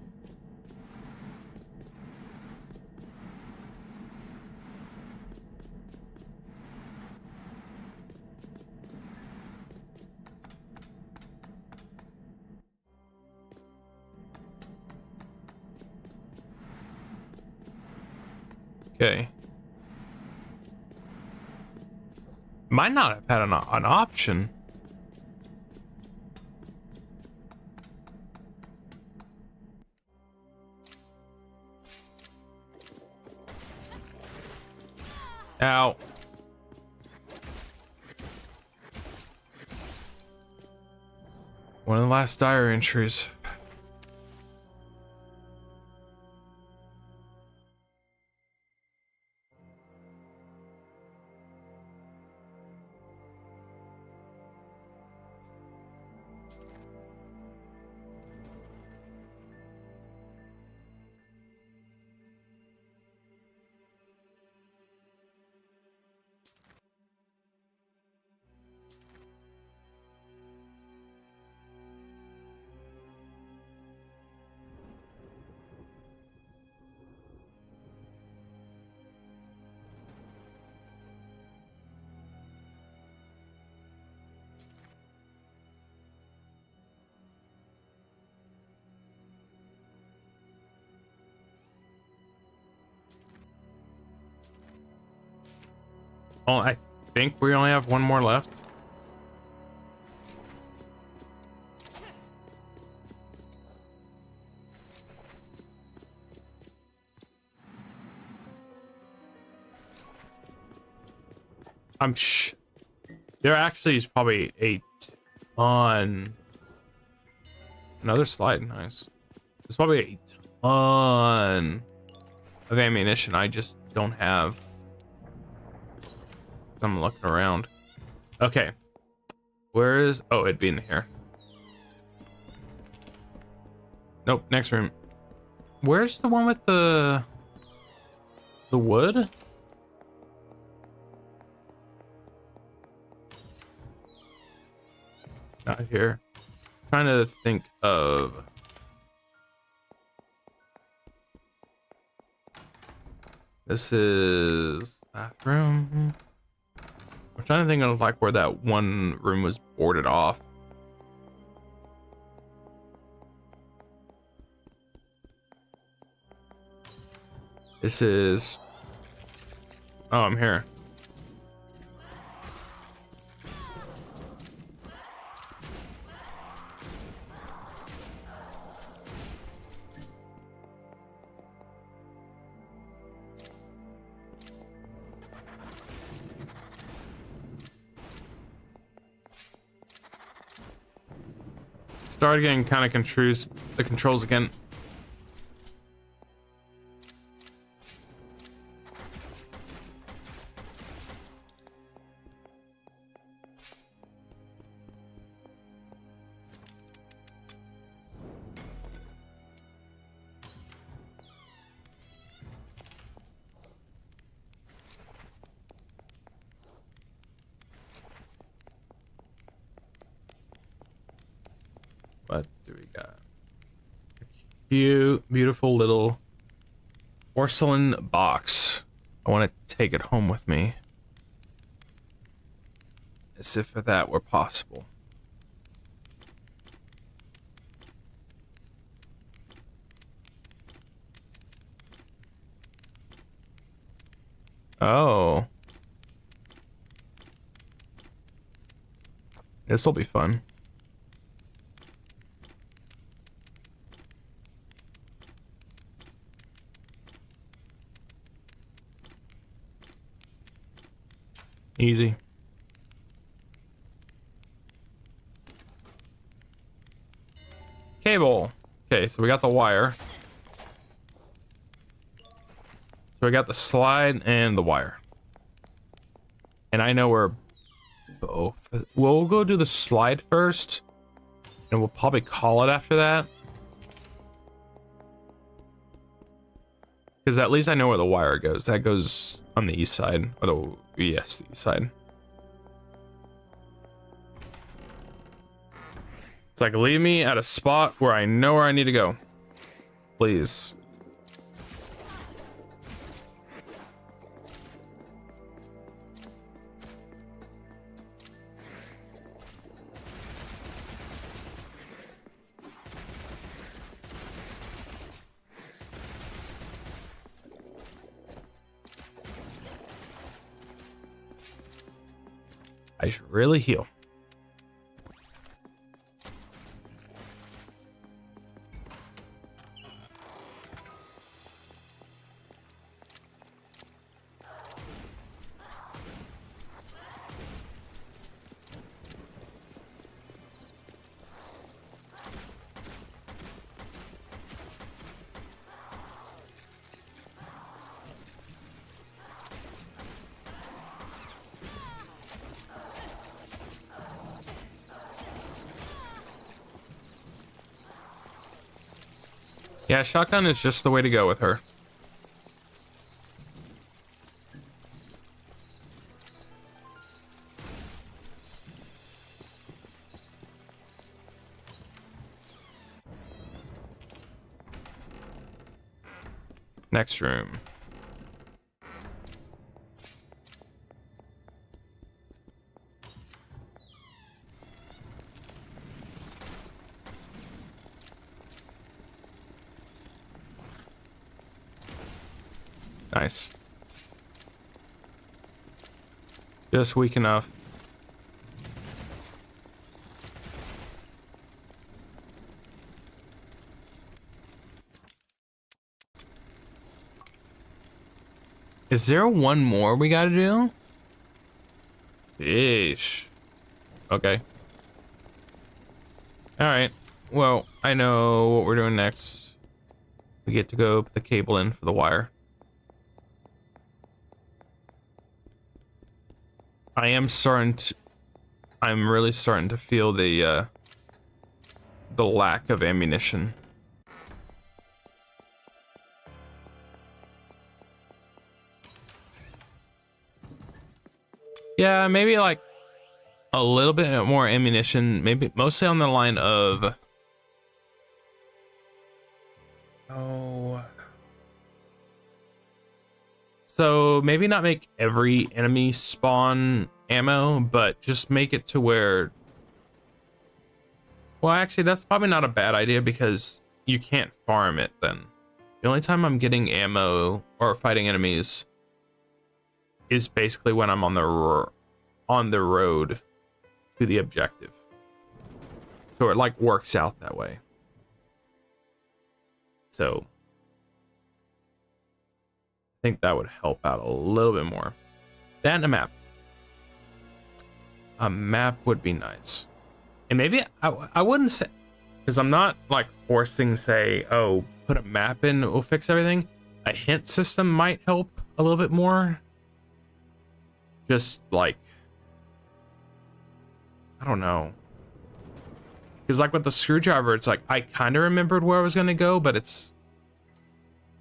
Okay. Might not have had an option. Ow. One of the last diary entries. Oh, I think we only have one more left. There actually is probably a ton. Another slide, nice. There's probably a ton of ammunition I just don't have. I'm looking around. Okay. Where is... Oh, it'd be in here. Nope, next room. Where's the one with the wood? Not here. Trying to think of... This is bathroom. I'm trying to think of like where that one room was boarded off. This is... Oh, I'm here. Started getting kind of confused. The controls again. What do we got? Cute, beautiful little porcelain box. I want to take it home with me. As if that were possible. Oh. This'll be fun. Easy. Cable. Okay, so we got the wire. So we got the slide and the wire. And I know we're both. We'll go do the slide first. And we'll probably call it after that. Because at least I know where the wire goes. That goes on the east side. Or the the east side. It's like, leave me at a spot where I know where I need to go. Please. I should really heal. Yeah, shotgun is just the way to go with her. Next room. Nice. Just weak enough. Is there one more we gotta do? Yeesh. Okay. Alright. Well, I know what we're doing next. We get to go put the cable in for the wire. I'm really starting to feel the lack of ammunition. Yeah, maybe like a little bit more ammunition, maybe mostly on the line of so maybe not make every enemy spawn ammo, but just make it to where, well, actually that's probably not a bad idea because you can't farm it then. The only time I'm getting ammo or fighting enemies is basically when I'm on the road to the objective. So it like works out that way. So I think that would help out a little bit more. That and a map. A map would be nice. And maybe I wouldn't say, because I'm not like forcing, say, oh, put a map in, it will fix everything. A hint system might help a little bit more. Just like, I don't know. Because like with the screwdriver, it's like I kind of remembered where I was going to go, but it's,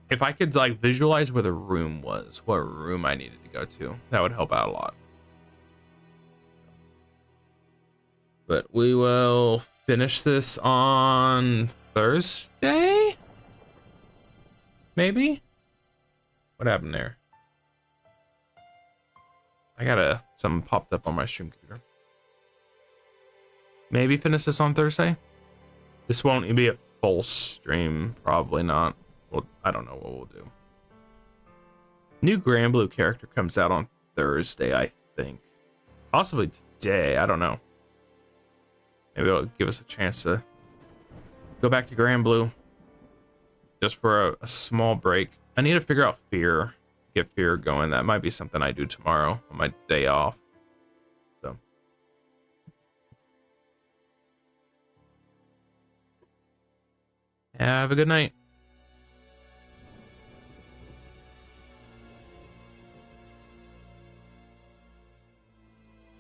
if I could like visualize where the room was, what room I needed to go to, that would help out a lot. But we will finish this on Thursday? Maybe? What happened there? I got something popped up on my stream computer. Maybe finish this on Thursday? This won't be a full stream, probably not. Well, I don't know what we'll do. New Granblue character comes out on Thursday, I think. Possibly today, I don't know. Maybe it'll give us a chance to go back to Granblue just for a small break. I need to figure out Fear, get Fear going. That might be something I do tomorrow on my day off. So Have a good night.